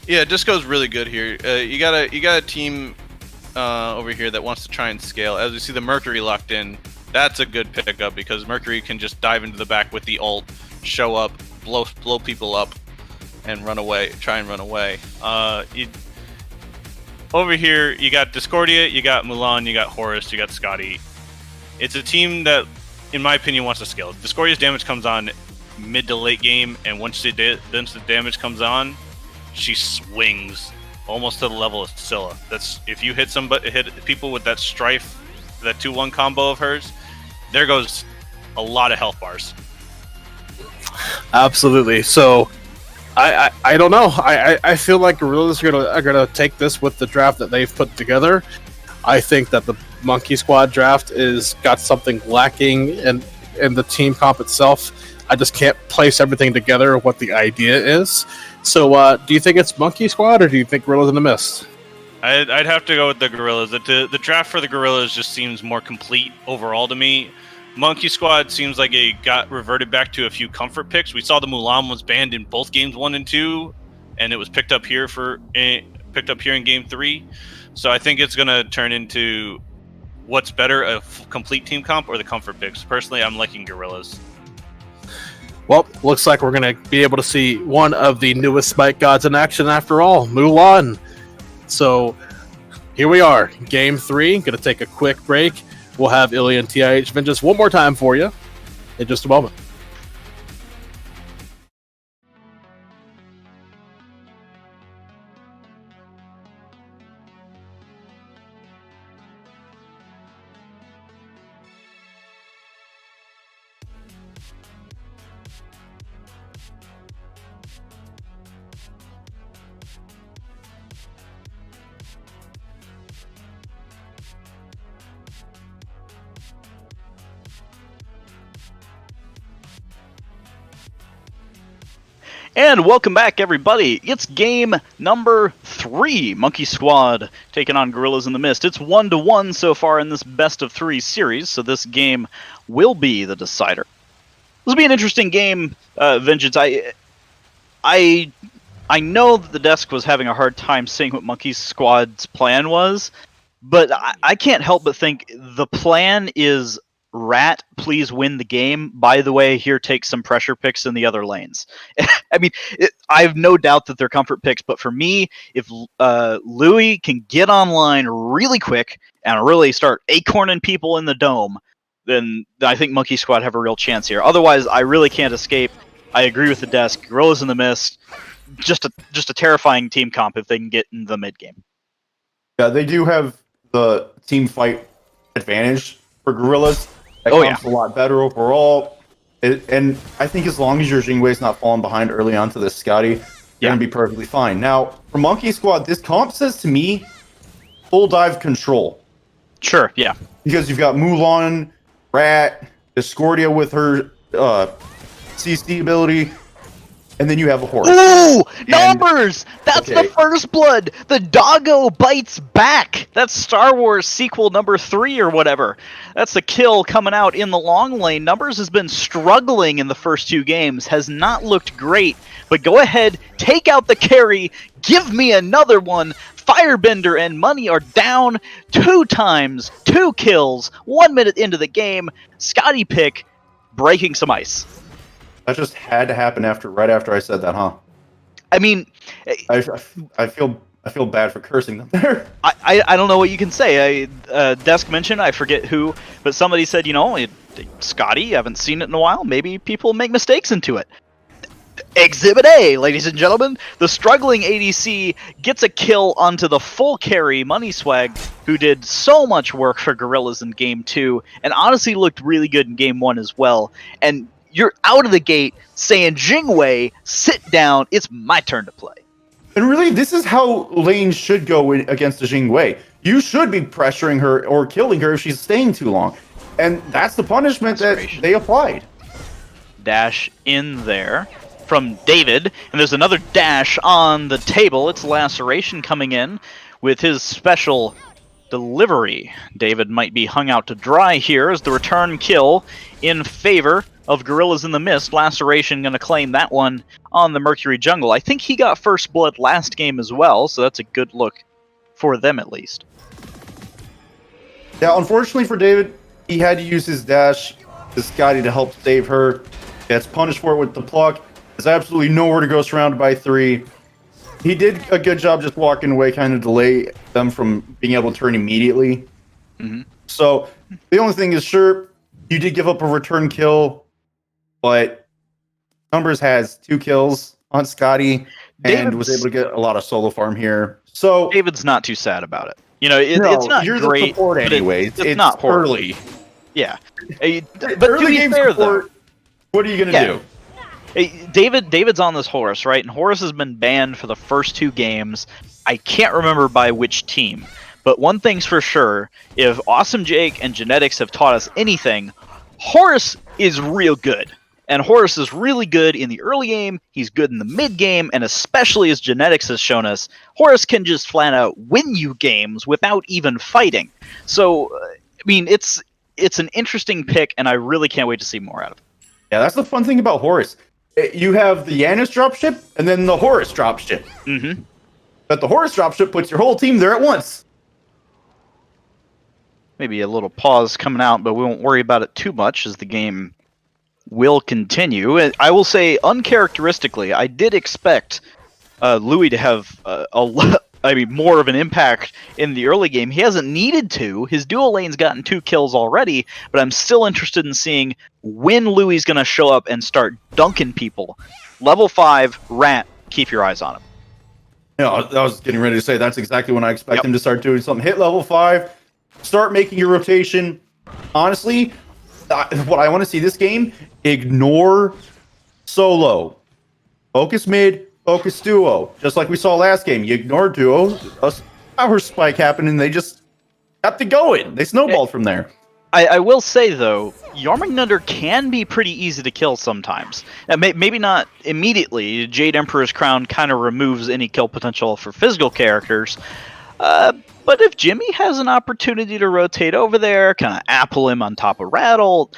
Yeah, Disco's really good here. You got a team over here that wants to try and scale. As we see the Mercury locked in, that's a good pickup because Mercury can just dive into the back with the ult, show up, blow people up, and run away. Try and run away. Over here, you got Discordia, you got Mulan, you got Horus, you got Scotty. It's a team that, in my opinion, wants to scale. Discordia's damage comes on mid to late game, and once the damage comes on, she swings almost to the level of Scylla. That's if you hit people with that Strife, that 2-1 combo of hers, there goes a lot of health bars. Absolutely. So I don't know. I feel like Guerrillas are gonna take this with the draft that they've put together. I think that the Monkey Squad draft is got something lacking in the team comp itself. I just can't place everything together what the idea is. So do you think it's Monkey Squad or do you think Gorillas in the Mist? I'd have to go with the Gorillas. The draft for the Gorillas just seems more complete overall to me. Monkey Squad seems like it got reverted back to a few comfort picks. We saw the Mulan was banned in both games 1 and 2, and it was picked up here in game 3. So I think it's going to turn into what's better, a complete team comp or the comfort picks. Personally, I'm liking Gorillas. Well, looks like we're going to be able to see one of the newest Smite gods in action after all, Mulan. So here we are, game 3. Going to take a quick break. We'll have Illy and TIH Vengeance one more time for you in just a moment. And welcome back, everybody. It's game number 3. Monkey Squad taking on Gorillas in the Mist. It's 1-1 so far in this best of 3 series, so this game will be the decider. This will be an interesting game, Vengeance. I know that the desk was having a hard time seeing what Monkey Squad's plan was, but I can't help but think the plan is Rat, please win the game. By the way, here, take some pressure picks in the other lanes. I mean, I have no doubt that they're comfort picks, but for me, if Louis can get online really quick and really start acorning people in the dome, then I think Monkey Squad have a real chance here. Otherwise, I really can't escape. I agree with the desk. Gorillas in the Mist, just a terrifying team comp if they can get in the mid game. Yeah, they do have the team fight advantage for Gorillas. That a lot better overall. And I think as long as your Jingwei's not falling behind early on to the Scotty, you're going to be perfectly fine. Now, for Monkey Squad, this comp says to me, full dive control. Sure, yeah. Because you've got Mulan, Rat, Discordia with her CC ability, and then you have a horse. Ooh! Numbers! That's the first blood! The doggo bites back! That's Star Wars sequel number 3 or whatever. That's the kill coming out in the long lane. Numbers has been struggling in the first 2 games, has not looked great, but go ahead, take out the carry, give me another one. Firebender and Money are down 2 times, 2 kills, 1 minute into the game. Scotty pick, breaking some ice. That just had to happen right after I said that, huh? I mean, I feel bad for cursing them there. I don't know what you can say. Desk mentioned, I forget who, but somebody said, Scotty, I haven't seen it in a while. Maybe people make mistakes into it. Exhibit A, ladies and gentlemen. The struggling ADC gets a kill onto the full carry Money Swag, who did so much work for Gorillas in Game 2, and honestly looked really good in Game 1 as well. And you're out of the gate saying, Jingwei, sit down, it's my turn to play. And really, this is how lanes should go against the Jingwei. You should be pressuring her or killing her if she's staying too long. And that's the punishment that they applied. Dash in there from David, and there's another dash on the table. It's Laceration coming in with his special delivery. David might be hung out to dry here as the return kill in favor of Gorillas in the Mist. Laceration going to claim that one on the Mercury Jungle. I think he got first blood last game as well, so that's a good look for them at least. Yeah, unfortunately for David, he had to use his dash to Scotty to help save her. Gets punished for it with the pluck. There's absolutely nowhere to go surrounded by 3. He did a good job just walking away, kind of delay them from being able to turn immediately. Mm-hmm. So the only thing is, sure, you did give up a return kill, but Numbers has 2 kills on Scotty and was able to get a lot of solo farm here. So David's not too sad about it. You know, no, it's not you're great. The support anyways. It's not horrible. Early. Yeah, but early to be game fair support, though, what are you gonna do? Hey, David's on this Horus, right? And Horus has been banned for the first 2 games. I can't remember by which team, but one thing's for sure: if Awesome Jake and Genetics have taught us anything, Horus is real good. And Horus is really good in the early game, he's good in the mid game, and especially as Genetics has shown us, Horus can just flat out win you games without even fighting. So, I mean, it's an interesting pick, and I really can't wait to see more out of it. Yeah, that's the fun thing about Horus. You have the Yanis dropship, and then the Horus dropship. Mm-hmm. But the Horus dropship puts your whole team there at once. Maybe a little pause coming out, but we won't worry about it too much as the game will continue. I will say, uncharacteristically, I did expect Louis to have more of an impact in the early game. He hasn't needed to. His dual lane's gotten 2 kills already, but I'm still interested in seeing when Louis is going to show up and start dunking people. Level 5, Rat, keep your eyes on him. Yeah, I was getting ready to say that's exactly when I expect him to start doing something. Hit level 5, start making your rotation. Honestly, what I want to see this game, ignore solo. Focus mid, focus duo. Just like we saw last game. You ignore duo, a power spike happened, and they just got to going. They snowballed from there. I will say, though, Yarmingnunder can be pretty easy to kill sometimes. Maybe not immediately. Jade Emperor's Crown kind of removes any kill potential for physical characters. But if Jimmy has an opportunity to rotate over there, kind of apple him on top of Rattle,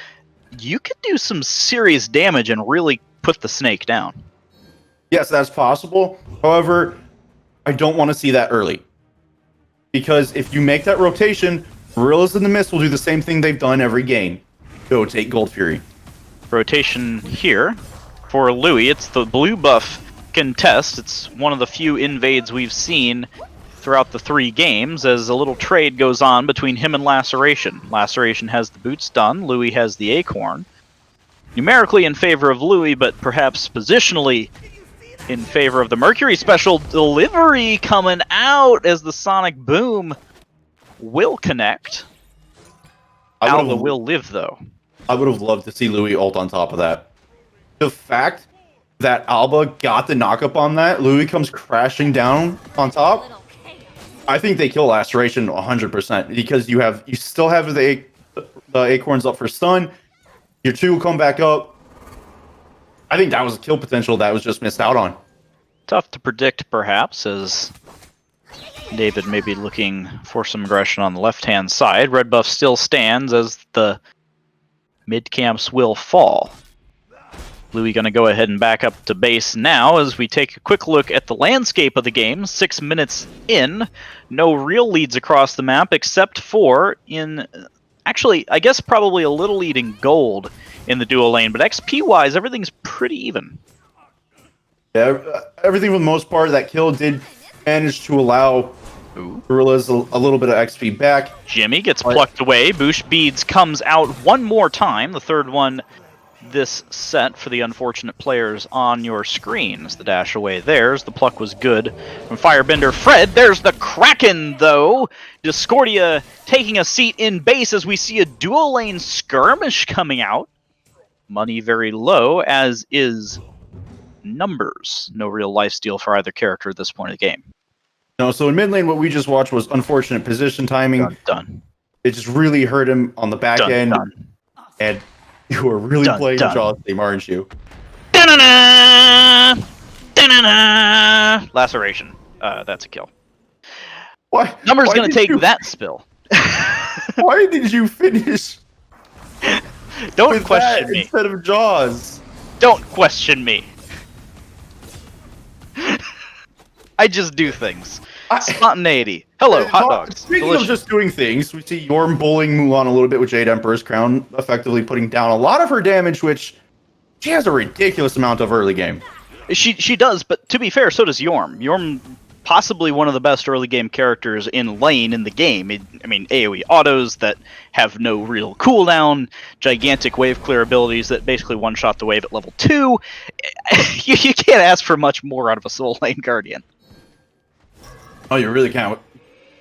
you could do some serious damage and really put the snake down. Yes, that's possible. However, I don't want to see that early. Because if you make that rotation, Gorillas in the Mist will do the same thing they've done every game. Go take Gold Fury. Rotation here for Louis. It's the blue buff contest. It's one of the few invades we've seen throughout the 3 games as a little trade goes on between him and Laceration. Laceration has the boots done. Louis has the acorn. Numerically in favor of Louis, but perhaps positionally in favor of the Mercury. Special delivery coming out as the Sonic Boom will connect. Alba will live, though. I would have loved to see Louis ult on top of that. The fact that Alba got the knockup on that, Louis comes crashing down on top. I think they kill Laceration 100% because you still have the acorns up for stun. Your 2 will come back up. I think that was a kill potential that was just missed out on. Tough to predict, perhaps, as David may be looking for some aggression on the left-hand side. Red buff still stands as the mid-camps will fall. Louis going to go ahead and back up to base now as we take a quick look at the landscape of the game. 6 minutes in. No real leads across the map except for in... Actually, I guess probably a little lead in gold in the dual lane, but XP-wise, everything's pretty even. Yeah, everything for the most part. That kill did manage to allow Gorillas a little bit of XP back. Jimmy gets plucked away. Boosh Beads comes out one more time. The third one this set for the unfortunate players on your screens. The dash away there's. The pluck was good from Firebender Fred. There's the Kraken, though. Discordia taking a seat in base as we see a dual lane skirmish coming out. Money very low, as is Numbers. No real lifesteal for either character at this point of the game. No, so in mid lane, what we just watched was unfortunate position timing. Done. It just really hurt him on the back end. And you are really playing the Jaws theme, aren't you? Da-na-na! Da-na-na! Laceration. That's a kill. Why? Numbers going to take that spill. Why did you finish Don't question me. instead of Jaws? Don't question me. I just do things. Spontaneity. Hello, hot dogs. Speaking Delicious. of just doing things, we see Yorm bullying Mulan a little bit with Jade Emperor's Crown, effectively putting down a lot of her damage, which she has a ridiculous amount of early game. She does, but to be fair, so does Yorm. Yorm, possibly one of the best early game characters in lane in the game. I mean, AoE autos that have no real cooldown, gigantic wave clear abilities that basically one-shot the wave at level 2. You can't ask for much more out of a soul lane guardian. Oh, you really can't.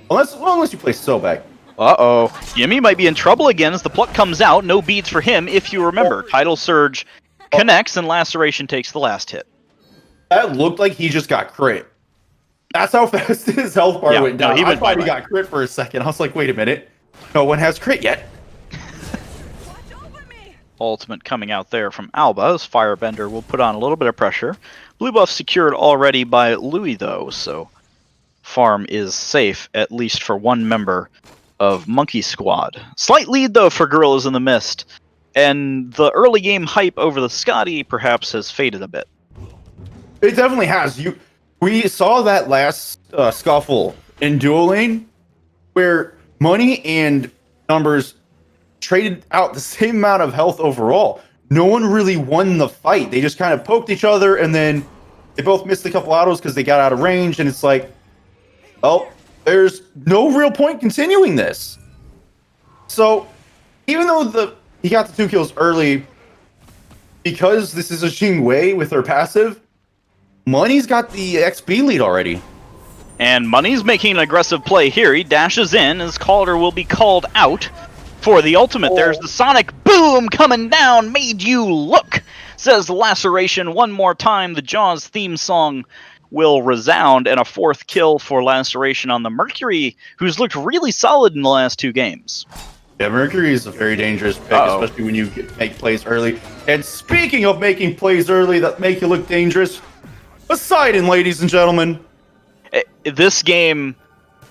Unless you play Sobek. Uh-oh. Yimmy might be in trouble again as the pluck comes out. No beads for him, if you remember. Tidal Surge connects and Laceration takes the last hit. That looked like he just got crit. That's how fast his health bar went down. I thought he got crit for a second. I was like, wait a minute. No one has crit yet. Ultimate coming out there from Alba as Firebender will put on a little bit of pressure. Blue buff secured already by Louis, though, so farm is safe, at least for one member of Monkey Squad. Slight lead, though, for Gorillas in the Mist, and the early game hype over the Scotty perhaps has faded a bit. It definitely has. We saw that last scuffle in dual lane where Money and Numbers traded out the same amount of health overall. No one really won the fight. They just kind of poked each other, and then they both missed a couple autos because they got out of range, and it's like, well, there's no real point continuing this. So, even though he got the 2 kills early, because this is a Xing Wei with her passive, Money's got the XP lead already. And Money's making an aggressive play here. He dashes in as Calder will be called out for the ultimate. There's the sonic boom coming down. Made you look, says Laceration. One more time, the Jaws theme song will resound, and a 4th kill for Laceration on the Mercury, who's looked really solid in the last 2 games. Yeah, Mercury is a very dangerous pick, especially when you make plays early. And speaking of making plays early that make you look dangerous, Poseidon, ladies and gentlemen. This game,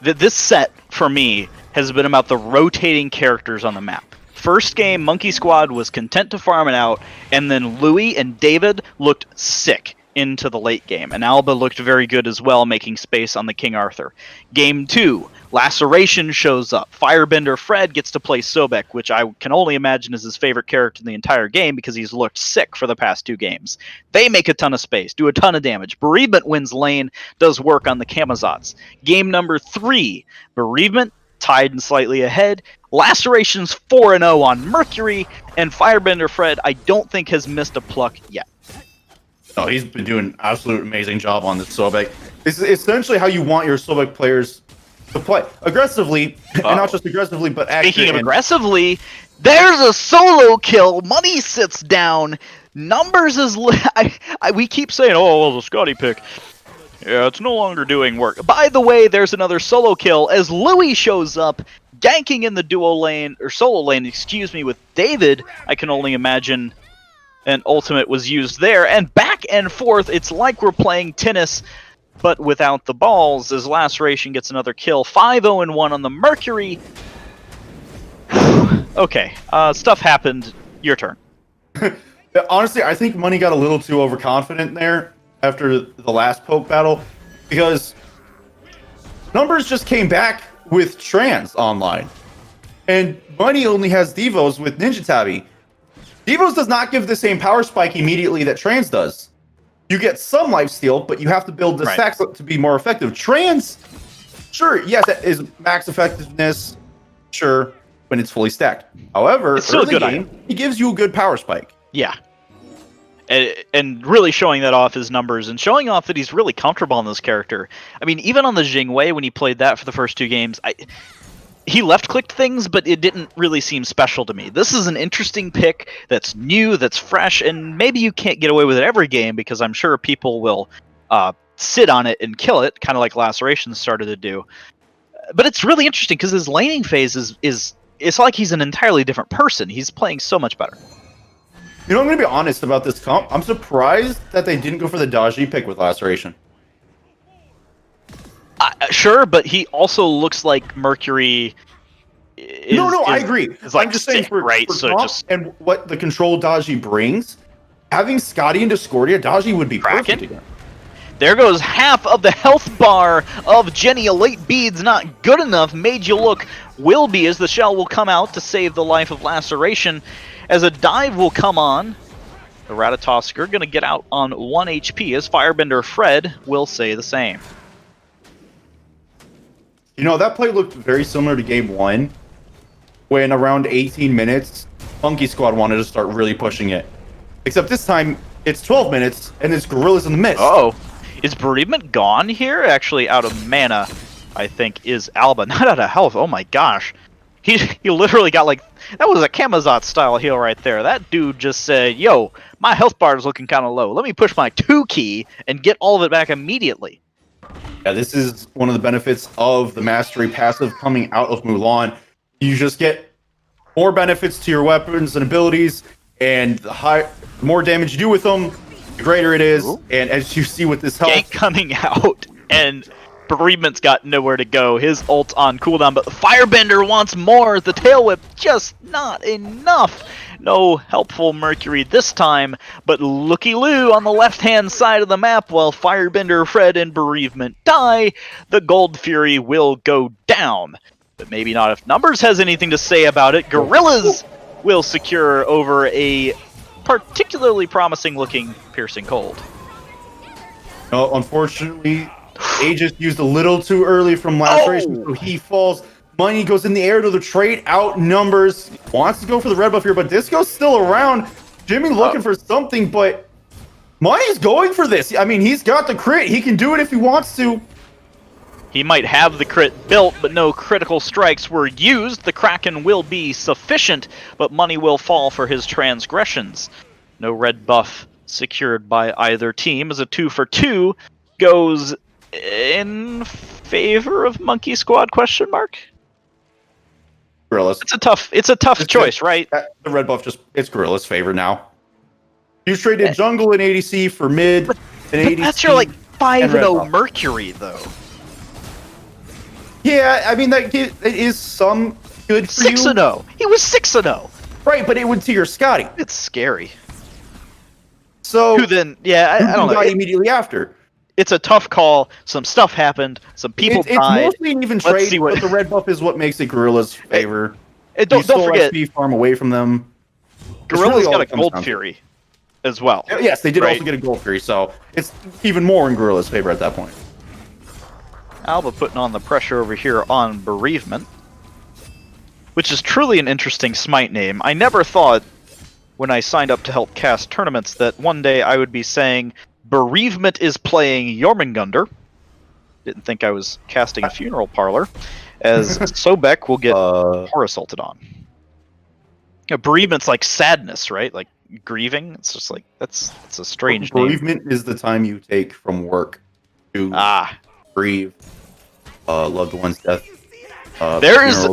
this set, for me, has been about the rotating characters on the map. First game, Monkey Squad was content to farm it out, and then Louis and David looked sick into the late game, and Alba looked very good as well, making space on the King Arthur. Game 2, Laceration shows up. Firebender Fred gets to play Sobek, which I can only imagine is his favorite character in the entire game because he's looked sick for the past 2 games. They make a ton of space, do a ton of damage. Bereavement wins lane, does work on the Camazotz. Game number 3, Bereavement tied and slightly ahead. Laceration's 4-0 on Mercury, and Firebender Fred I don't think has missed a pluck yet. Oh, he's been doing an absolute amazing job on this Sobek. It's essentially how you want your Sobek players to play. Aggressively, and not just aggressively, but accurate. Speaking of aggressively, there's a solo kill. Money sits down. Numbers is... we keep saying, oh, well, the Scotty pick. Yeah, it's no longer doing work. By the way, there's another solo kill as Louis shows up, ganking in the duo lane, or solo lane, excuse me, with David. I can only imagine an ultimate was used there, and back and forth, it's like we're playing tennis, but without the balls, as Laceration gets another kill. 5-0-1 on the Mercury. Okay, stuff happened. Your turn. Honestly, I think Money got a little too overconfident there after the last poke battle, because Numbers just came back with Trans online, and Money only has Devos with Ninja Tabi. Devos does not give the same power spike immediately that Trans does. You get some lifesteal, but you have to build the stacks to be more effective. Trans, sure, yes, that is max effectiveness, sure, when it's fully stacked. However, it's still early a good game, he gives you a good power spike. Yeah. And really showing that off his numbers and showing off that he's really comfortable in this character. I mean, even on the Jingwei, when he played that for the first 2 games, he left-clicked things, but it didn't really seem special to me. This is an interesting pick that's new, that's fresh, and maybe you can't get away with it every game because I'm sure people will sit on it and kill it, kind of like Laceration started to do. But it's really interesting because his laning phase is it's like he's an entirely different person. He's playing so much better. You know, I'm going to be honest about this comp. I'm surprised that they didn't go for the Daji pick with Laceration. Sure, but he also looks like Mercury. I agree. Like I'm just saying for so comp just and what the control Daji brings, having Scotty and Discordia, Daji would be perfect again. There goes half of the health bar of Jenny. Elite Beads not good enough. Made you look. Will be as the shell will come out to save the life of Laceration. As a dive will come on, the Ratatosker going to get out on 1 HP as Firebender Fred will say the same. You know, that play looked very similar to game 1, when around 18 minutes, Monkey Squad wanted to start really pushing it. Except this time, it's 12 minutes, and it's Gorillas in the mist. Oh, is Bereavement gone here? Actually, out of mana, I think, is Alba. Not out of health. Oh my gosh. He literally got like, that was a Kamazot style heal right there. That dude just said, yo, my health bar is looking kind of low. Let me push my 2 key and get all of it back immediately. Yeah, this is one of the benefits of the Mastery passive coming out of Mulan. You just get more benefits to your weapons and abilities, and the more damage you do with them, the greater it is. Ooh. And as you see with this health... Gank coming out, and Bereavement's got nowhere to go. His ult's on cooldown, but Firebender wants more. The Tail Whip just not enough. No helpful Mercury this time, but looky-loo on the left-hand side of the map while Firebender, Fred, and Bereavement die. The Gold Fury will go down. But maybe not if Numbers has anything to say about it. Gorillas will secure over a particularly promising-looking Piercing Cold. No, unfortunately... Aegis used a little too early from Laceration, so he falls. Money goes in the air to the trade, outnumbers. Wants to go for the red buff here, but Disco's still around. Jimmy looking for something, but Money's going for this. I mean, he's got the crit. He can do it if he wants to. He might have the crit built, but no critical strikes were used. The Kraken will be sufficient, but Money will fall for his transgressions. No red buff secured by either team as a 2-for-2 goes in favor of Monkey Squad ? Gorillas. It's a tough choice, right? The red buff it's Gorillas' favor now. You traded jungle and ADC for mid and ADC. That's your like 5-0 Mercury though. Yeah, I mean that it is some good for 6-0. He was 6-0. Right, but it went to your Scotty. It's scary. So who then? Yeah, I don't know. Immediately after. It's a tough call. Some stuff happened. Some people died. It's mostly an even trade, but the red buff is what makes it Gorillas' favor. Don't forget, XP farm away from them. Gorillas got a Gold Fury as well. Yes, they did also get a Gold Fury, so it's even more in Gorillas' favor at that point. Alba putting on the pressure over here on Bereavement, which is truly an interesting Smite name. I never thought, when I signed up to help cast tournaments, that one day I would be saying, Bereavement is playing Jormungandr. Didn't think I was casting a funeral parlor, as Sobek will get Horus ulted on. You know, Bereavement's like sadness, right? Like grieving. It's just like it's a strange name. Bereavement is the time you take from work to grieve loved one's death.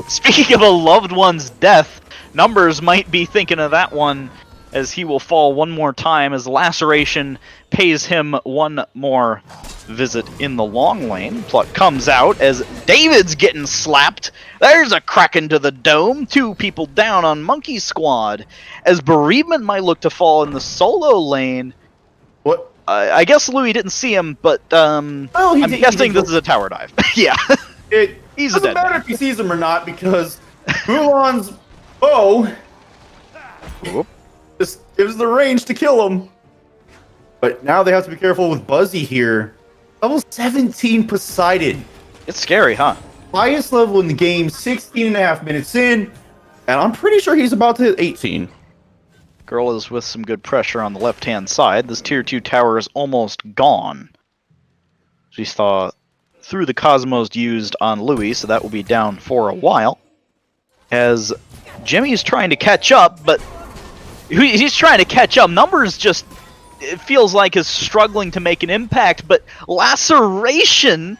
Speaking of a loved one's death, Numbers might be thinking of that one, as he will fall one more time as Laceration pays him one more visit in the long lane. Pluck comes out as David's getting slapped. There's a Kraken to the dome. 2 people down on Monkey Squad. As Bereavement might look to fall in the solo lane. What? I guess Louis didn't see him, but I'm guessing this is a tower dive. Yeah. He's a dead. It doesn't matter if he sees him or not, because Mulan's bow just gives the range to kill him. But now they have to be careful with Buzzy here. Level 17 Poseidon. It's scary, huh? Highest level in the game, 16.5 minutes in. And I'm pretty sure he's about to hit 18. Gorillas with some good pressure on the left-hand side. This tier 2 tower is almost gone. We saw through the Cosmos used on Louis, so that will be down for a while. As Jimmy's trying to catch up, but he's trying to catch up. Numbers just, it feels like, is struggling to make an impact, but Laceration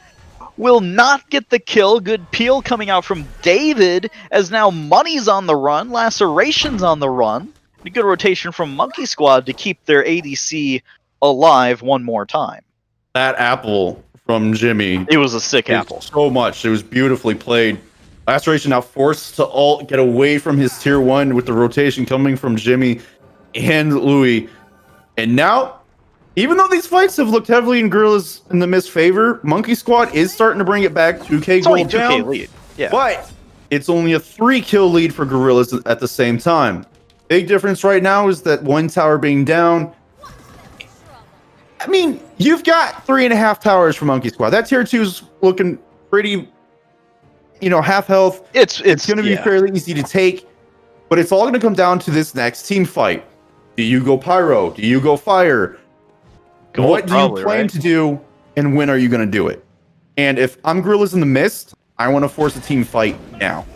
will not get the kill. Good peel coming out from David, as now Money's on the run, Laceration's on the run. A good rotation from Monkey Squad to keep their ADC alive one more time. That apple from Jimmy. It was a sick apple. So much. It was beautifully played. Laceration now forced to ult, get away from his tier 1 with the rotation coming from Jimmy and Louis. And now, even though these fights have looked heavily in Gorillas in the Mist favor, Monkey Squad is starting to bring it back. 2K It's only gold 2K down, lead. Yeah. but it's only a 3-kill lead for Gorillas at the same time. Big difference right now is that 1 tower being down. I mean, you've got 3.5 towers for Monkey Squad. That tier 2's looking pretty, half health. It's going to be fairly easy to take, but it's all going to come down to this next team fight. Do you go Pyro? Do you go Fire? What do you plan to do, and when are you going to do it? And if I'm Gorillas in the Mist, I want to force a team fight now.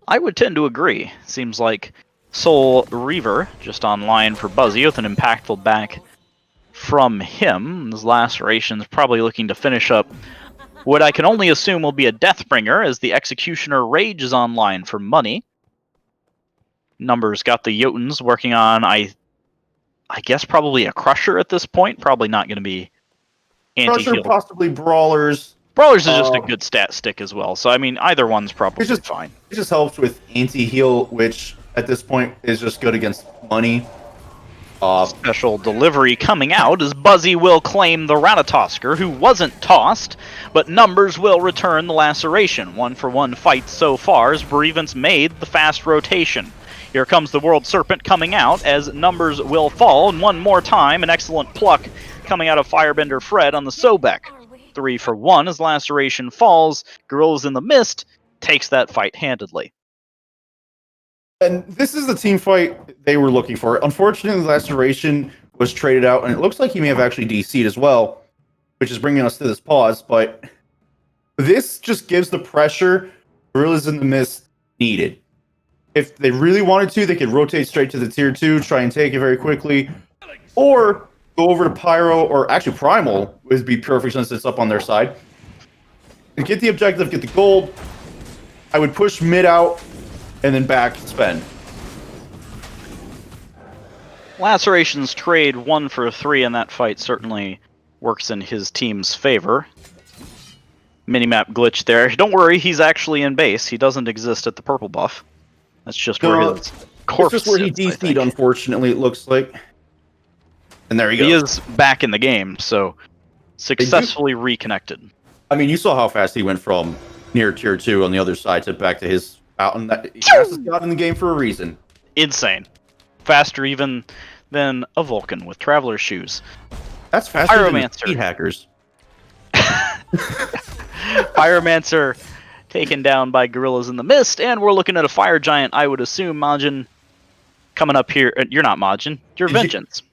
I would tend to agree. Seems like Soul Reaver just online for Buzzy with an impactful back from him. His Laceration's probably looking to finish up what I can only assume will be a Deathbringer, as the Executioner Rage is online for Money. Numbers got the Jotuns working on, I guess, probably a Crusher at this point. Probably not going to be anti-heal. Crusher, possibly Brawlers. Brawlers is just a good stat stick as well, so I mean, either one's probably fine. It just helps with anti-heal, which at this point is just good against Money. Special delivery coming out as Buzzy will claim the Ratatosker, who wasn't tossed, but Numbers will return the Laceration. 1-for-1 fight so far as Bereavance made the fast rotation. Here comes the World Serpent coming out as Numbers will fall, and one more time, an excellent pluck coming out of Firebender Fred on the Sobek. 3-for-1 as Laceration falls. Gorillas in the Mist takes that fight handedly. And this is the team fight they were looking for. Unfortunately, Laceration was traded out, and it looks like he may have actually DC'd as well, which is bringing us to this pause. But this just gives the pressure Gorillas in the Mist needed. If they really wanted to, they could rotate straight to the tier 2, try and take it very quickly, or go over to Pyro, or actually Primal would be perfect since it's up on their side. And get the objective, get the gold. I would push mid out, and then back spend. Laceration's trade 1-for-3 in that fight certainly works in his team's favor. Minimap glitch there. Don't worry, he's actually in base. He doesn't exist at the purple buff. That's just where his corpse It's just where he sits, DC'd, unfortunately, it looks like. And there he goes. He is back in the game, so successfully reconnected. I mean, you saw how fast he went from near tier 2 on the other side to back to his out, and that he fastest got in the game for a reason. Insane. Faster even than a Vulcan with Traveler shoes. That's faster than the speed hackers. Pyromancer taken down by Gorillas in the Mist, and we're looking at a Fire Giant, I would assume, Majin, coming up here. You're not Majin, you're Vengeance.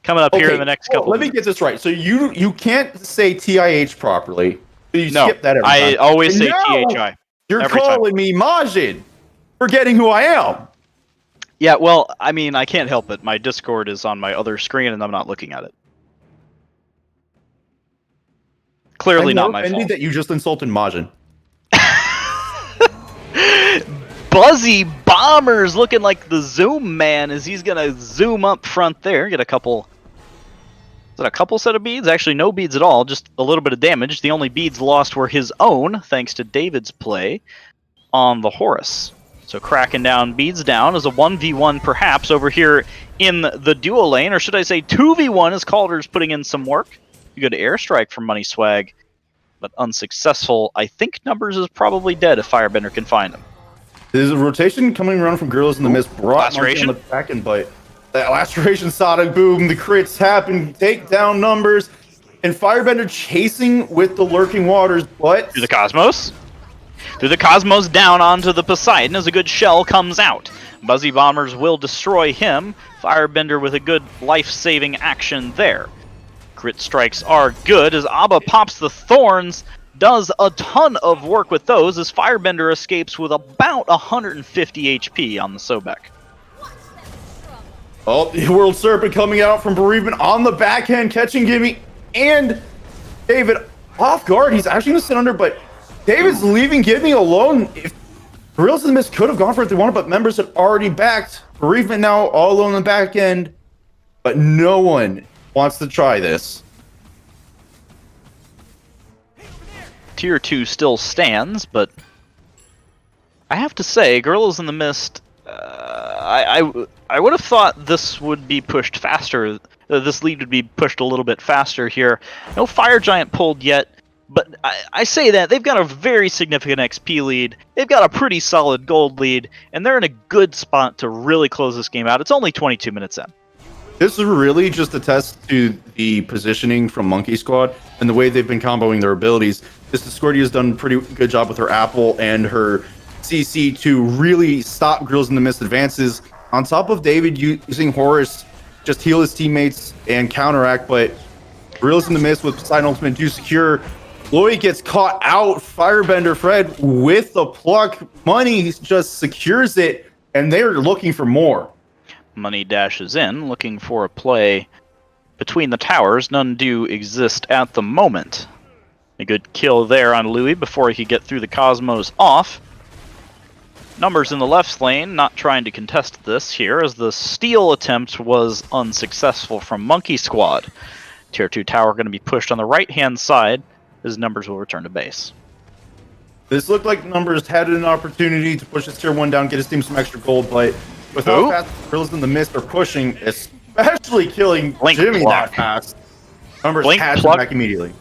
Coming up here in the next couple. Let me get this right. So you can't say TIH properly. You no, skip that every time. I always say THI. You're calling me Majin, forgetting who I am. Yeah, well, I mean, I can't help it. My Discord is on my other screen, and I'm not looking at it. Clearly not my fault. That you just insulted Majin. Buzzy Bombers looking like the Zoom man as he's going to zoom up front there. Get a couple... Is that a couple set of beads? Actually, no beads at all. Just a little bit of damage. The only beads lost were his own, thanks to David's play on the Horus. So cracking down beads down as a 1v1 perhaps over here in the duo lane. Or should I say 2v1 as Calder's putting in some work. You go to Airstrike from Money Swag, but unsuccessful. I think Numbers is probably dead if Firebender can find him. There's a rotation coming around from Gorillas in the Mist. Laceration on the back end, but that Laceration Sonic Boom, the crits happen, take down Numbers, and Firebender chasing with the Lurking Waters, but... To the Cosmos? Through the Cosmos down onto the Poseidon as a good shell comes out. Buzzy Bombers will destroy him. Firebender with a good life-saving action there. Crit strikes are good as Abba pops the Thorns, does a ton of work with those as Firebender escapes with about 150 HP on the Sobek. Oh, the World Serpent coming out from Bereavement on the backhand, catching Gimme and David off guard. He's actually going to sit under, but David's leaving Gimme alone. If Gorillas in the Mist could have gone for it if they wanted, but members had already backed. Bereavement now all alone on the back end, but no one wants to try this. Tier 2 still stands, but I have to say, Gorillas in the Mist, I would have thought this would be pushed faster. This lead would be pushed a little bit faster here. No Fire Giant pulled yet, but I say that they've got a very significant XP lead. They've got a pretty solid gold lead, and they're in a good spot to really close this game out. It's only 22 minutes in. This is really just a test to the positioning from Monkey Squad and the way they've been comboing their abilities. This Discordia has done a pretty good job with her Apple and her CC to really stop Gorillas in the Mist advances. On top of David using Horus, just heal his teammates and counteract, but Gorillas in the Mist with Poseidon Ultimate do secure. Lloyd gets caught out. Firebender Fred with the pluck. Money just secures it, and they're looking for more. Money dashes in, looking for a play between the towers. None do exist at the moment. A good kill there on Louis before he could get through the Cosmos off. Numbers in the left lane not trying to contest this here as the steal attempt was unsuccessful from Monkey Squad. Tier 2 tower going to be pushed on the right-hand side as Numbers will return to base. This looked like Numbers had an opportunity to push his tier 1 down, get his team some extra gold, but with how fast Gorillas in the Mist are pushing, especially killing Blink Jimmy pluck. that fast, Numbers Blink has him pluck. back immediately.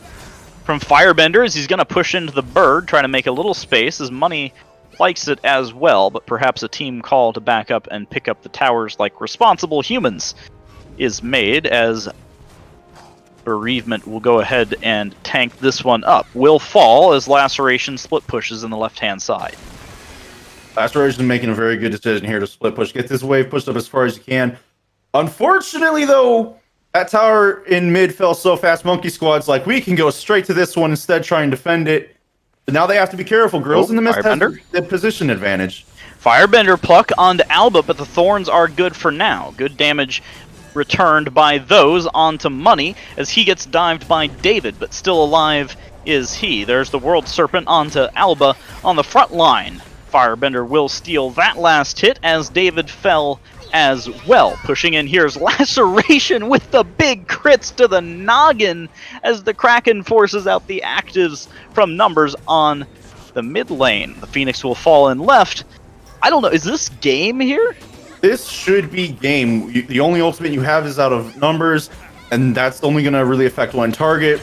From Firebender as he's going to push into the bird, trying to make a little space as Money likes it as well, but perhaps a team call to back up and pick up the towers like responsible humans is made as Bereavement will go ahead and tank this one up. Will fall as Laceration split pushes in the left-hand side. Laceration making a very good decision here to split push. Get this wave pushed up as far as you can. Unfortunately, though, that tower in mid fell so fast, Monkey Squad's like, we can go straight to this one instead, try and defend it. But now they have to be careful. Gorillas in the Mist has the position advantage. Firebender pluck onto Alba, but the Thorns are good for now. Good damage returned by those onto Money as he gets dived by David, but still alive is he. There's the World Serpent onto Alba on the front line. Firebender will steal that last hit as David fell as well. Pushing in here's Laceration with the big crits to the noggin as the Kraken forces out the actives from Numbers on the mid lane. The Phoenix will fall in left. I don't know, is this game here? This should be game. The only ultimate you have is out of Numbers, and that's only going to really affect one target.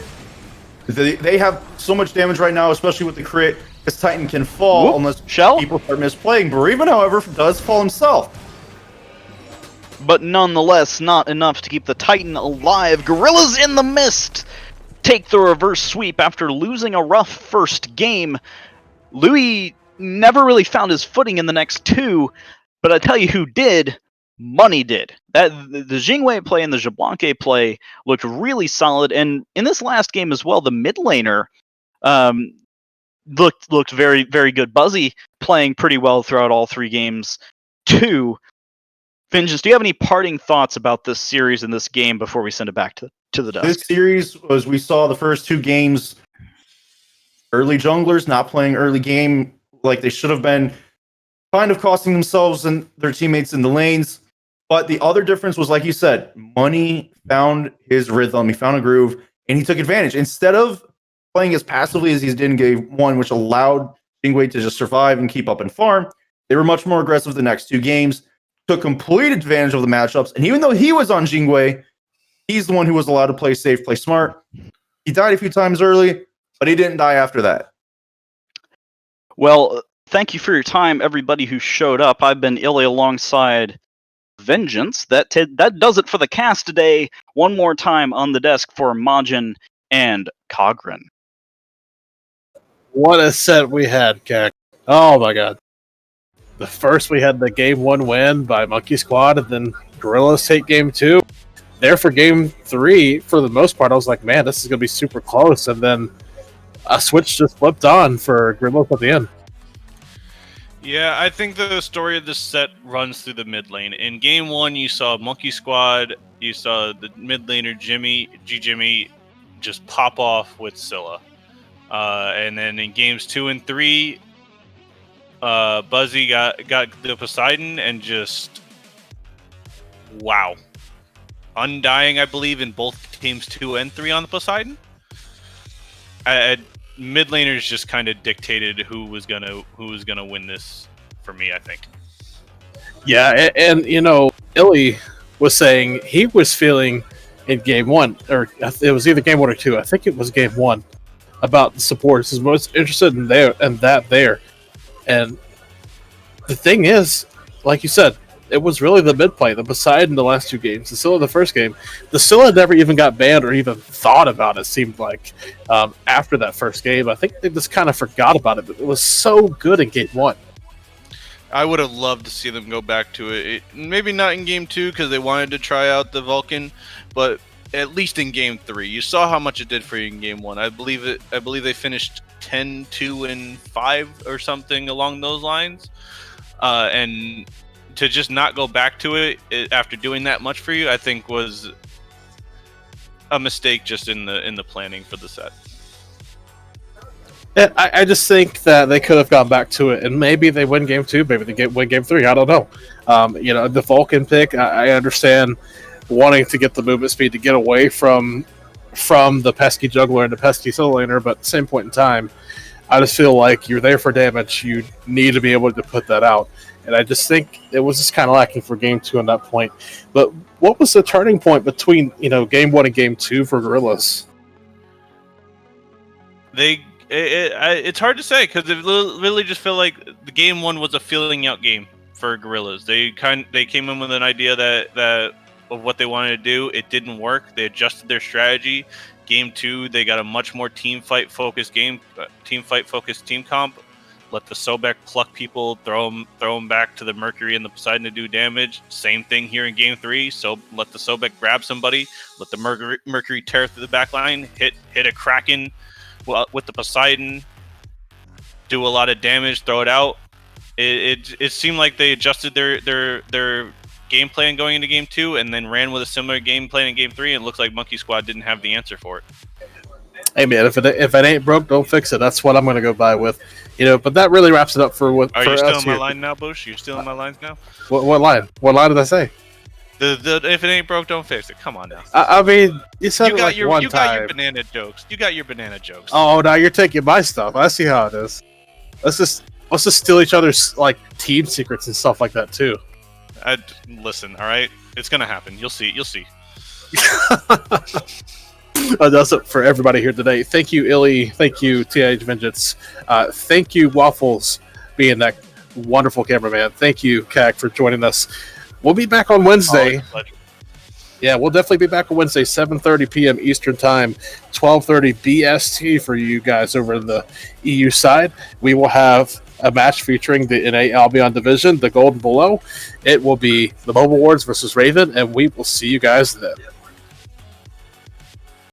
They have so much damage right now, especially with the crit. This Titan can fall unless people start misplaying. Bereavement, however, does fall himself. But nonetheless, not enough to keep the Titan alive. Gorillas in the Mist take the reverse sweep after losing a rough first game. Louis never really found his footing in the next two, but I tell you who did. Money did. The Jingwei play and the Jablanque play looked really solid, and in this last game as well, the mid laner looked very, very good. Buzzy playing pretty well throughout all three games too. Vengeance, do you have any parting thoughts about this series and this game before we send it back to the desk? This series was, we saw the first two games, early junglers not playing early game like they should have been, kind of costing themselves and their teammates in the lanes. But the other difference was, like you said, Money found his rhythm, he found a groove, and he took advantage. Instead of playing as passively as he did in game one, which allowed Jingwei to just survive and keep up and farm, they were much more aggressive the next two games, took complete advantage of the matchups, and even though he was on Jingwei, he's the one who was allowed to play safe, play smart. He died a few times early, but he didn't die after that. Well, thank you for your time, everybody who showed up. I've been Illy alongside Vengeance. That does it for the cast today. One more time on the desk for Majin and Cagren. What a set we had, Cagren. Oh my god. The first we had the game 1 win by Monkey Squad, and then Gorillas take game 2. There for game 3, for the most part, I was like, man, this is going to be super close. And then a switch just flipped on for Gorillas at the end. Yeah, I think the story of this set runs through the mid lane. In game 1, you saw Monkey Squad, you saw the mid laner Jimmy, just pop off with Scylla. And then in games 2 and 3, Buzzy got the Poseidon and just wow. Undying, I believe, in both games 2 and 3 on the Poseidon. Mid laners just kind of dictated who was gonna win this for me, I think. Yeah, and you know, Illy was saying he was feeling in game 1, or it was either game 1 or 2. I think it was game 1 about the supports. He's most interested in there. And the thing is, like you said, it was really the mid play, the Poseidon the last 2 games. The Scylla the first game. The Scylla never even got banned or even thought about it, seemed like, after that first game. I think they just kind of forgot about it, but it was so good in game 1. I would have loved to see them go back to it. Maybe not in game 2 because they wanted to try out the Vulcan, but at least in game 3. You saw how much it did for you in game 1. I believe they finished 10-2-5 or something along those lines. And to just not go back to it after doing that much for you, I think was a mistake just in the planning for the set. I just think that they could have gone back to it, and maybe they win game 2, maybe they win game 3. I don't know. You know, the Vulcan pick, I understand wanting to get the movement speed to get away from the pesky juggler and the pesky solo laner, but at the same point in time, I just feel like you're there for damage. You need to be able to put that out. And I just think it was just kind of lacking for game 2 on that point. But what was the turning point between, you know, game 1 and game 2 for Gorillas? It's hard to say because it really just felt like the game 1 was a filling out game for Gorillas. They came in with an idea that of what they wanted to do. It didn't work. They adjusted their strategy. Game 2, they got a much more team fight focused team comp. Let the Sobek pluck people, throw them back to the Mercury and the Poseidon to do damage. Same thing here in game 3. So let the Sobek grab somebody, let the Mercury tear through the back line, hit a Kraken with the Poseidon, do a lot of damage, throw it out. It seemed like they adjusted their game plan going into game 2 and then ran with a similar game plan in game 3, and it looks like Monkey Squad didn't have the answer for it. Hey man, if it ain't broke, don't fix it. That's what I'm going to go by with. You know, but that really wraps it up for what. Are for you still us in my here. line now, Bush? You're still in my lines now? What line? What line did I say? The if it ain't broke, don't fix it. Come on now. I mean, you said it like one you time. got your banana jokes. You got your banana jokes. Oh, now you're taking my stuff. I see how it is. Let's just steal each other's like team secrets and stuff like that too. Listen, all right, it's gonna happen. You'll see. You'll see. That's it for everybody here today. Thank you, Illy. Thank you, TH Vengeance. Thank you, Waffles, being that wonderful cameraman. Thank you, Cag, for joining us. We'll be back on Wednesday. Yeah, we'll definitely be back on Wednesday, 7:30 p.m. Eastern Time, 12:30 BST for you guys over in the EU side. We will have a match featuring the NA Albion division, the Golden Below. It will be the Mobile Wars versus Raven, and we will see you guys then.